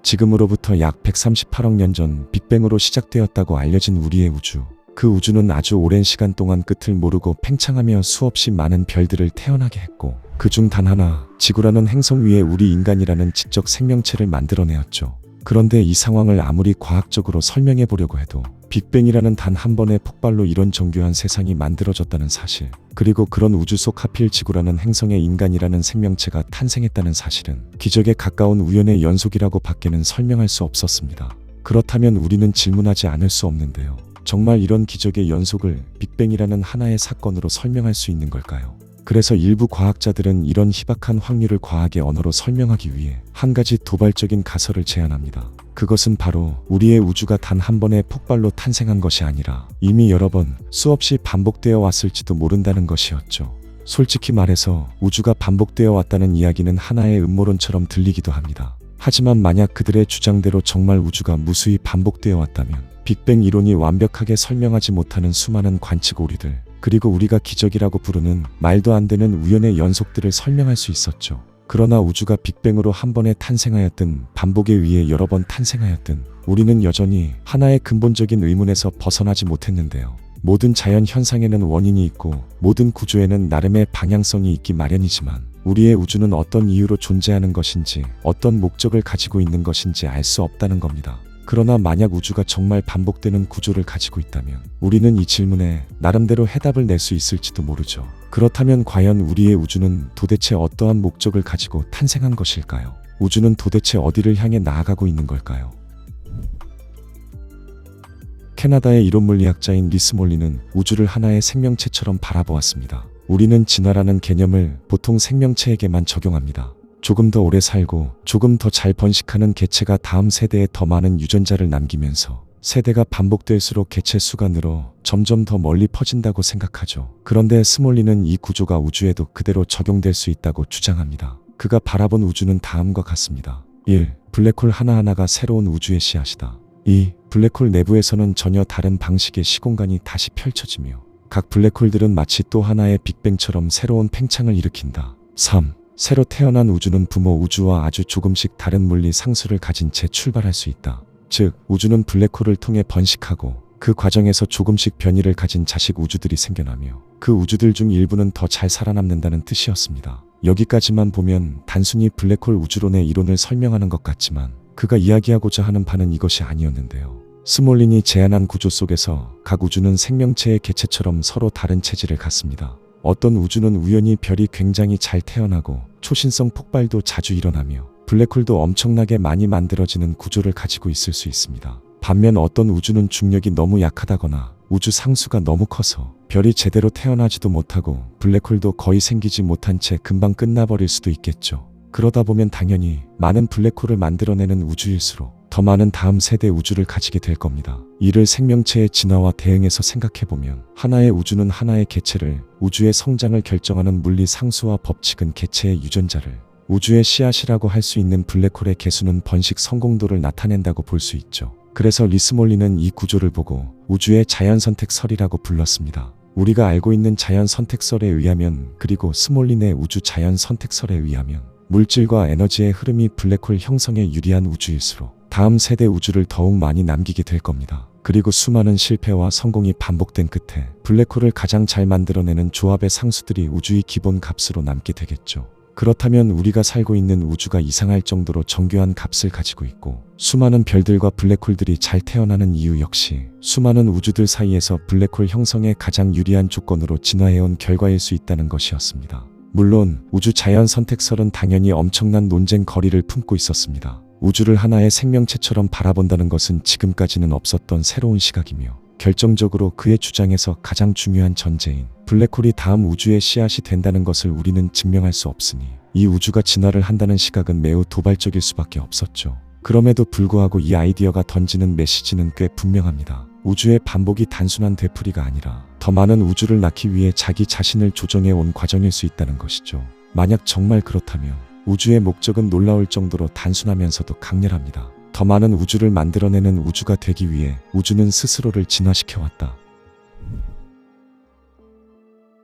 지금으로부터 약 138억 년 전 빅뱅으로 시작되었다고 알려진 우리의 우주. 그 우주는 아주 오랜 시간 동안 끝을 모르고 팽창하며 수없이 많은 별들을 태어나게 했고, 그중 단 하나, 지구라는 행성 위에 우리 인간이라는 지적 생명체를 만들어내었죠. 그런데 이 상황을 아무리 과학적으로 설명해 보려고 해도 빅뱅이라는 단 한 번의 폭발로 이런 정교한 세상이 만들어졌다는 사실, 그리고 그런 우주 속 하필 지구라는 행성에 인간이라는 생명체가 탄생했다는 사실은 기적에 가까운 우연의 연속이라고 밖에는 설명할 수 없었습니다. 그렇다면 우리는 질문하지 않을 수 없는데요. 정말 이런 기적의 연속을 빅뱅이라는 하나의 사건으로 설명할 수 있는 걸까요? 그래서 일부 과학자들은 이런 희박한 확률을 과학의 언어로 설명하기 위해 한 가지 도발적인 가설을 제안합니다. 그것은 바로 우리의 우주가 단 한 번의 폭발로 탄생한 것이 아니라 이미 여러 번 수없이 반복되어 왔을지도 모른다는 것이었죠. 솔직히 말해서 우주가 반복되어 왔다는 이야기는 하나의 음모론처럼 들리기도 합니다. 하지만 만약 그들의 주장대로 정말 우주가 무수히 반복되어 왔다면 빅뱅 이론이 완벽하게 설명하지 못하는 수많은 관측 오류들, 그리고 우리가 기적이라고 부르는 말도 안 되는 우연의 연속들을 설명할 수 있었죠. 그러나 우주가 빅뱅으로 한 번에 탄생하였든 반복에 의해 여러 번 탄생하였든 우리는 여전히 하나의 근본적인 의문에서 벗어나지 못했는데요. 모든 자연 현상에는 원인이 있고 모든 구조에는 나름의 방향성이 있기 마련이지만 우리의 우주는 어떤 이유로 존재하는 것인지, 어떤 목적을 가지고 있는 것인지 알 수 없다는 겁니다. 그러나 만약 우주가 정말 반복되는 구조를 가지고 있다면 우리는 이 질문에 나름대로 해답을 낼 수 있을지도 모르죠. 그렇다면 과연 우리의 우주는 도대체 어떠한 목적을 가지고 탄생한 것일까요? 우주는 도대체 어디를 향해 나아가고 있는 걸까요? 캐나다의 이론 물리학자인 리스몰리는 우주를 하나의 생명체처럼 바라보았습니다. 우리는 진화라는 개념을 보통 생명체에게만 적용합니다. 조금 더 오래 살고 조금 더 잘 번식하는 개체가 다음 세대에 더 많은 유전자를 남기면서 세대가 반복될수록 개체 수가 늘어 점점 더 멀리 퍼진다고 생각하죠. 그런데 스몰리는 이 구조가 우주에도 그대로 적용될 수 있다고 주장합니다. 그가 바라본 우주는 다음과 같습니다. 1. 블랙홀 하나하나가 새로운 우주의 씨앗이다. 2. 블랙홀 내부에서는 전혀 다른 방식의 시공간이 다시 펼쳐지며 각 블랙홀들은 마치 또 하나의 빅뱅처럼 새로운 팽창을 일으킨다. 3. 새로 태어난 우주는 부모 우주와 아주 조금씩 다른 물리 상수를 가진 채 출발할 수 있다. 즉, 우주는 블랙홀을 통해 번식하고 그 과정에서 조금씩 변이를 가진 자식 우주들이 생겨나며 그 우주들 중 일부는 더 잘 살아남는다는 뜻이었습니다. 여기까지만 보면 단순히 블랙홀 우주론의 이론을 설명하는 것 같지만 그가 이야기하고자 하는 바는 이것이 아니었는데요. 스몰린이 제안한 구조 속에서 각 우주는 생명체의 개체처럼 서로 다른 체질을 갖습니다. 어떤 우주는 우연히 별이 굉장히 잘 태어나고 초신성 폭발도 자주 일어나며 블랙홀도 엄청나게 많이 만들어지는 구조를 가지고 있을 수 있습니다. 반면 어떤 우주는 중력이 너무 약하다거나 우주 상수가 너무 커서 별이 제대로 태어나지도 못하고 블랙홀도 거의 생기지 못한 채 금방 끝나버릴 수도 있겠죠. 그러다 보면 당연히 많은 블랙홀을 만들어내는 우주일수록 더 많은 다음 세대 우주를 가지게 될 겁니다. 이를 생명체의 진화와 대응해서 생각해보면 하나의 우주는 하나의 개체를, 우주의 성장을 결정하는 물리 상수와 법칙은 개체의 유전자를, 우주의 씨앗이라고 할 수 있는 블랙홀의 개수는 번식 성공도를 나타낸다고 볼 수 있죠. 그래서 리스몰리는 이 구조를 보고 우주의 자연선택설이라고 불렀습니다. 우리가 알고 있는 자연선택설에 의하면, 그리고 스몰린의 우주 자연선택설에 의하면 물질과 에너지의 흐름이 블랙홀 형성에 유리한 우주일수록 다음 세대 우주를 더욱 많이 남기게 될 겁니다. 그리고 수많은 실패와 성공이 반복된 끝에 블랙홀을 가장 잘 만들어내는 조합의 상수들이 우주의 기본 값으로 남게 되겠죠. 그렇다면 우리가 살고 있는 우주가 이상할 정도로 정교한 값을 가지고 있고 수많은 별들과 블랙홀들이 잘 태어나는 이유 역시 수많은 우주들 사이에서 블랙홀 형성에 가장 유리한 조건으로 진화해온 결과일 수 있다는 것이었습니다. 물론 우주 자연 선택설은 당연히 엄청난 논쟁 거리를 품고 있었습니다. 우주를 하나의 생명체처럼 바라본다는 것은 지금까지는 없었던 새로운 시각이며 결정적으로 그의 주장에서 가장 중요한 전제인 블랙홀이 다음 우주의 씨앗이 된다는 것을 우리는 증명할 수 없으니 이 우주가 진화를 한다는 시각은 매우 도발적일 수밖에 없었죠. 그럼에도 불구하고 이 아이디어가 던지는 메시지는 꽤 분명합니다. 우주의 반복이 단순한 되풀이가 아니라 더 많은 우주를 낳기 위해 자기 자신을 조정해 온 과정일 수 있다는 것이죠. 만약 정말 그렇다면 우주의 목적은 놀라울 정도로 단순하면서도 강렬합니다. 더 많은 우주를 만들어내는 우주가 되기 위해 우주는 스스로를 진화시켜왔다.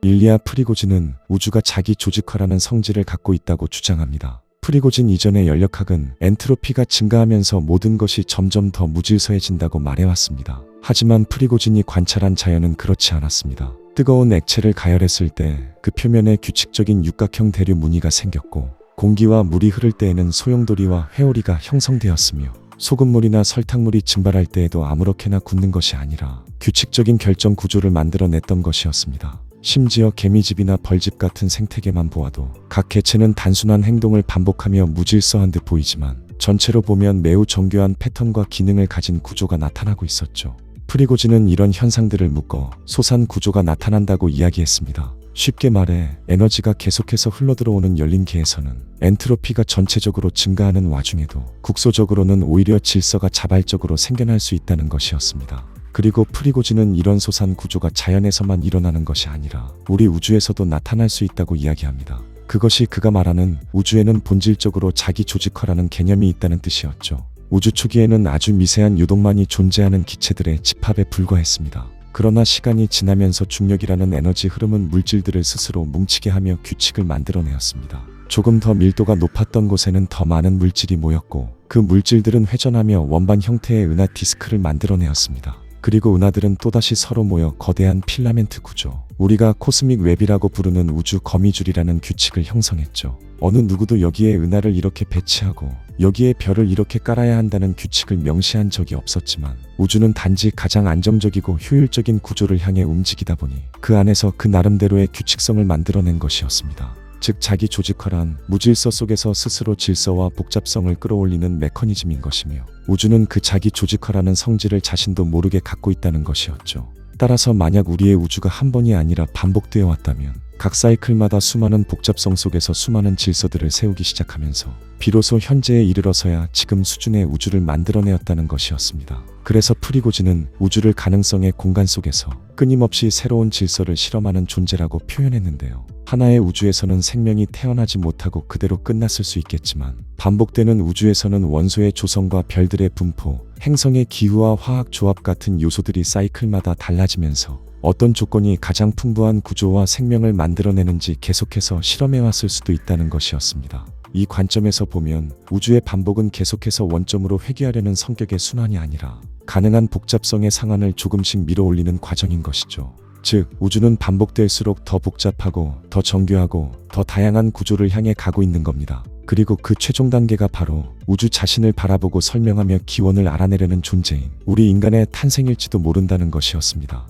일리아 프리고진은 우주가 자기 조직화라는 성질을 갖고 있다고 주장합니다. 프리고진 이전의 연력학은 엔트로피가 증가하면서 모든 것이 점점 더 무질서해진다고 말해왔습니다. 하지만 프리고진이 관찰한 자연은 그렇지 않았습니다. 뜨거운 액체를 가열했을 때 그 표면에 규칙적인 육각형 대류 무늬가 생겼고 공기와 물이 흐를 때에는 소용돌이와 회오리가 형성되었으며 소금물이나 설탕물이 증발할 때에도 아무렇게나 굳는 것이 아니라 규칙적인 결정 구조를 만들어냈던 것이었습니다. 심지어 개미집이나 벌집 같은 생태계만 보아도 각 개체는 단순한 행동을 반복하며 무질서한 듯 보이지만 전체로 보면 매우 정교한 패턴과 기능을 가진 구조가 나타나고 있었죠. 프리고진은 이런 현상들을 묶어 소산 구조가 나타난다고 이야기했습니다. 쉽게 말해 에너지가 계속해서 흘러들어오는 열린 계에서는 엔트로피가 전체적으로 증가하는 와중에도 국소적으로는 오히려 질서가 자발적으로 생겨날 수 있다는 것이었습니다. 그리고 프리고진은 이런 소산 구조가 자연에서만 일어나는 것이 아니라 우리 우주에서도 나타날 수 있다고 이야기합니다. 그것이 그가 말하는 우주에는 본질적으로 자기 조직화라는 개념이 있다는 뜻이었죠. 우주 초기에는 아주 미세한 유동만이 존재하는 기체들의 집합에 불과했습니다. 그러나 시간이 지나면서 중력이라는 에너지 흐름은 물질들을 스스로 뭉치게 하며 규칙을 만들어내었습니다. 조금 더 밀도가 높았던 곳에는 더 많은 물질이 모였고 그 물질들은 회전하며 원반 형태의 은하 디스크를 만들어내었습니다. 그리고 은하들은 또다시 서로 모여 거대한 필라멘트 구조, 우리가 코스믹 웹이라고 부르는 우주 거미줄이라는 규칙을 형성했죠. 어느 누구도 여기에 은하를 이렇게 배치하고 여기에 별을 이렇게 깔아야 한다는 규칙을 명시한 적이 없었지만 우주는 단지 가장 안정적이고 효율적인 구조를 향해 움직이다 보니 그 안에서 그 나름대로의 규칙성을 만들어낸 것이었습니다. 즉 자기 조직화란 무질서 속에서 스스로 질서와 복잡성을 끌어올리는 메커니즘인 것이며 우주는 그 자기 조직화라는 성질을 자신도 모르게 갖고 있다는 것이었죠. 따라서 만약 우리의 우주가 한 번이 아니라 반복되어 왔다면 각 사이클마다 수많은 복잡성 속에서 수많은 질서들을 세우기 시작하면서 비로소 현재에 이르러서야 지금 수준의 우주를 만들어내었다는 것이었습니다. 그래서 프리고지는 우주를 가능성의 공간 속에서 끊임없이 새로운 질서를 실험하는 존재라고 표현했는데요. 하나의 우주에서는 생명이 태어나지 못하고 그대로 끝났을 수 있겠지만 반복되는 우주에서는 원소의 조성과 별들의 분포, 행성의 기후와 화학 조합 같은 요소들이 사이클마다 달라지면서 어떤 조건이 가장 풍부한 구조와 생명을 만들어내는지 계속해서 실험해왔을 수도 있다는 것이었습니다. 이 관점에서 보면 우주의 반복은 계속해서 원점으로 회귀하려는 성격의 순환이 아니라 가능한 복잡성의 상한을 조금씩 밀어올리는 과정인 것이죠. 즉, 우주는 반복될수록 더 복잡하고 더 정교하고 더 다양한 구조를 향해 가고 있는 겁니다. 그리고 그 최종 단계가 바로 우주 자신을 바라보고 설명하며 기원을 알아내려는 존재인 우리 인간의 탄생일지도 모른다는 것이었습니다.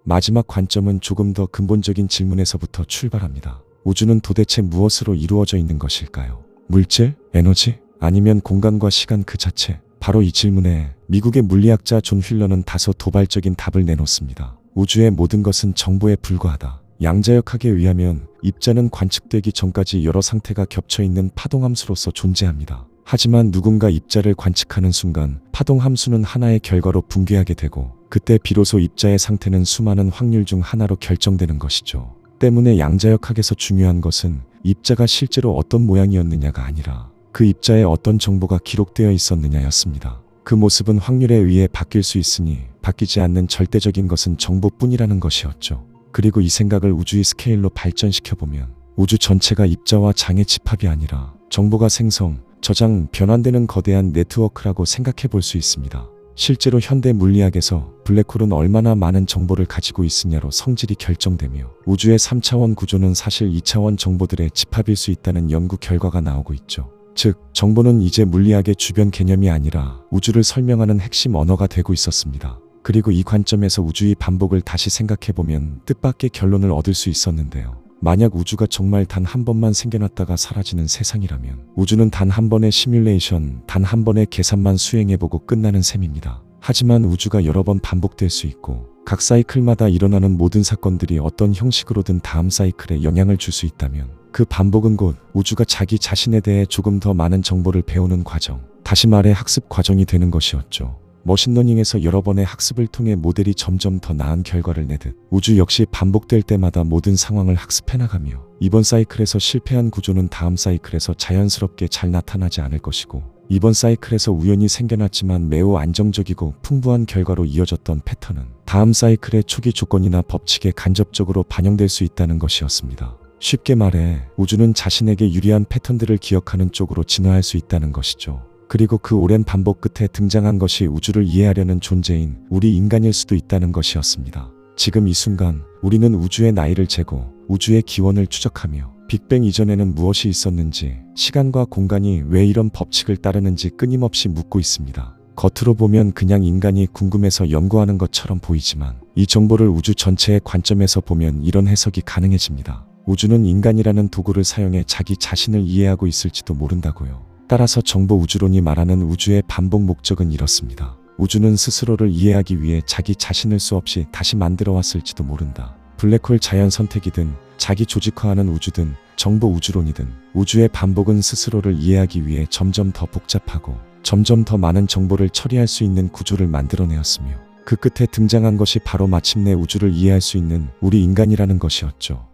마지막 관점은 조금 더 근본적인 질문에서부터 출발합니다. 우주는 도대체 무엇으로 이루어져 있는 것일까요? 물질? 에너지? 아니면 공간과 시간 그 자체? 바로 이 질문에 미국의 물리학자 존 휠러는 다소 도발적인 답을 내놓습니다. 우주의 모든 것은 정보에 불과하다. 양자역학에 의하면 입자는 관측되기 전까지 여러 상태가 겹쳐있는 파동함수로서 존재합니다. 하지만 누군가 입자를 관측하는 순간 파동함수는 하나의 결과로 붕괴하게 되고 그때 비로소 입자의 상태는 수많은 확률 중 하나로 결정되는 것이죠. 때문에 양자역학에서 중요한 것은 입자가 실제로 어떤 모양이었느냐가 아니라 그 입자에 어떤 정보가 기록되어 있었느냐였습니다. 그 모습은 확률에 의해 바뀔 수 있으니 바뀌지 않는 절대적인 것은 정보뿐이라는 것이었죠. 그리고 이 생각을 우주의 스케일로 발전시켜보면 우주 전체가 입자와 장의 집합이 아니라 정보가 생성, 저장, 변환되는 거대한 네트워크라고 생각해 볼 수 있습니다. 실제로 현대 물리학에서 블랙홀은 얼마나 많은 정보를 가지고 있으냐로 성질이 결정되며 우주의 3차원 구조는 사실 2차원 정보들의 집합일 수 있다는 연구 결과가 나오고 있죠. 즉, 정보는 이제 물리학의 주변 개념이 아니라 우주를 설명하는 핵심 언어가 되고 있었습니다. 그리고 이 관점에서 우주의 반복을 다시 생각해보면 뜻밖의 결론을 얻을 수 있었는데요. 만약 우주가 정말 단 한 번만 생겨났다가 사라지는 세상이라면 우주는 단 한 번의 시뮬레이션, 단 한 번의 계산만 수행해보고 끝나는 셈입니다. 하지만 우주가 여러 번 반복될 수 있고 각 사이클마다 일어나는 모든 사건들이 어떤 형식으로든 다음 사이클에 영향을 줄 수 있다면 그 반복은 곧 우주가 자기 자신에 대해 조금 더 많은 정보를 배우는 과정, 다시 말해 학습 과정이 되는 것이었죠. 머신러닝에서 여러 번의 학습을 통해 모델이 점점 더 나은 결과를 내듯 우주 역시 반복될 때마다 모든 상황을 학습해나가며 이번 사이클에서 실패한 구조는 다음 사이클에서 자연스럽게 잘 나타나지 않을 것이고 이번 사이클에서 우연히 생겨났지만 매우 안정적이고 풍부한 결과로 이어졌던 패턴은 다음 사이클의 초기 조건이나 법칙에 간접적으로 반영될 수 있다는 것이었습니다. 쉽게 말해 우주는 자신에게 유리한 패턴들을 기억하는 쪽으로 진화할 수 있다는 것이죠. 그리고 그 오랜 반복 끝에 등장한 것이 우주를 이해하려는 존재인 우리 인간일 수도 있다는 것이었습니다. 지금 이 순간 우리는 우주의 나이를 재고 우주의 기원을 추적하며 빅뱅 이전에는 무엇이 있었는지, 시간과 공간이 왜 이런 법칙을 따르는지 끊임없이 묻고 있습니다. 겉으로 보면 그냥 인간이 궁금해서 연구하는 것처럼 보이지만 이 정보를 우주 전체의 관점에서 보면 이런 해석이 가능해집니다. 우주는 인간이라는 도구를 사용해 자기 자신을 이해하고 있을지도 모른다고요. 따라서 정보 우주론이 말하는 우주의 반복 목적은 이렇습니다. 우주는 스스로를 이해하기 위해 자기 자신을 수없이 다시 만들어 왔을지도 모른다. 블랙홀 자연 선택이든 자기 조직화하는 우주든 정보 우주론이든 우주의 반복은 스스로를 이해하기 위해 점점 더 복잡하고 점점 더 많은 정보를 처리할 수 있는 구조를 만들어내었으며 그 끝에 등장한 것이 바로 마침내 우주를 이해할 수 있는 우리 인간이라는 것이었죠.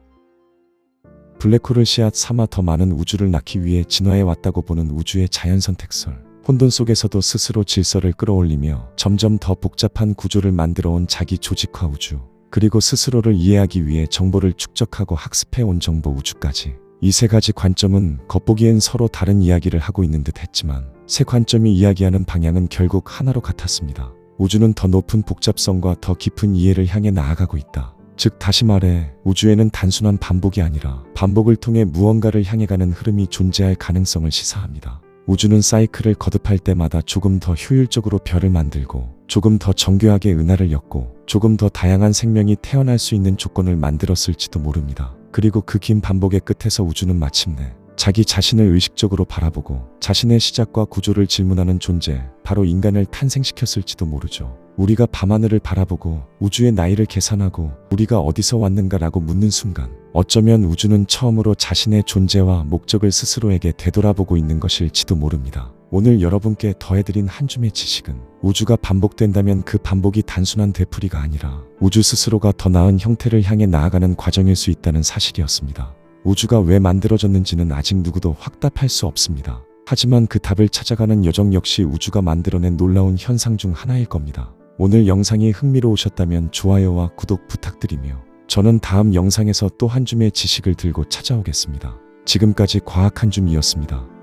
블랙홀을 씨앗 삼아 더 많은 우주를 낳기 위해 진화해 왔다고 보는 우주의 자연선택설. 혼돈 속에서도 스스로 질서를 끌어올리며 점점 더 복잡한 구조를 만들어온 자기 조직화 우주. 그리고 스스로를 이해하기 위해 정보를 축적하고 학습해온 정보 우주까지. 이 세 가지 관점은 겉보기엔 서로 다른 이야기를 하고 있는 듯 했지만 세 관점이 이야기하는 방향은 결국 하나로 같았습니다. 우주는 더 높은 복잡성과 더 깊은 이해를 향해 나아가고 있다. 즉 다시 말해 우주에는 단순한 반복이 아니라 반복을 통해 무언가를 향해 가는 흐름이 존재할 가능성을 시사합니다. 우주는 사이클을 거듭할 때마다 조금 더 효율적으로 별을 만들고 조금 더 정교하게 은하를 엮고 조금 더 다양한 생명이 태어날 수 있는 조건을 만들었을지도 모릅니다. 그리고 그 긴 반복의 끝에서 우주는 마침내 자기 자신을 의식적으로 바라보고 자신의 시작과 구조를 질문하는 존재, 바로 인간을 탄생시켰을지도 모르죠. 우리가 밤하늘을 바라보고 우주의 나이를 계산하고 우리가 어디서 왔는가라고 묻는 순간 어쩌면 우주는 처음으로 자신의 존재와 목적을 스스로에게 되돌아보고 있는 것일지도 모릅니다. 오늘 여러분께 더해드린 한 줌의 지식은 우주가 반복된다면 그 반복이 단순한 되풀이가 아니라 우주 스스로가 더 나은 형태를 향해 나아가는 과정일 수 있다는 사실이었습니다. 우주가 왜 만들어졌는지는 아직 누구도 확답할 수 없습니다. 하지만 그 답을 찾아가는 여정 역시 우주가 만들어낸 놀라운 현상 중 하나일 겁니다. 오늘 영상이 흥미로우셨다면 좋아요와 구독 부탁드리며 저는 다음 영상에서 또 한 줌의 지식을 들고 찾아오겠습니다. 지금까지 과학 한 줌이었습니다.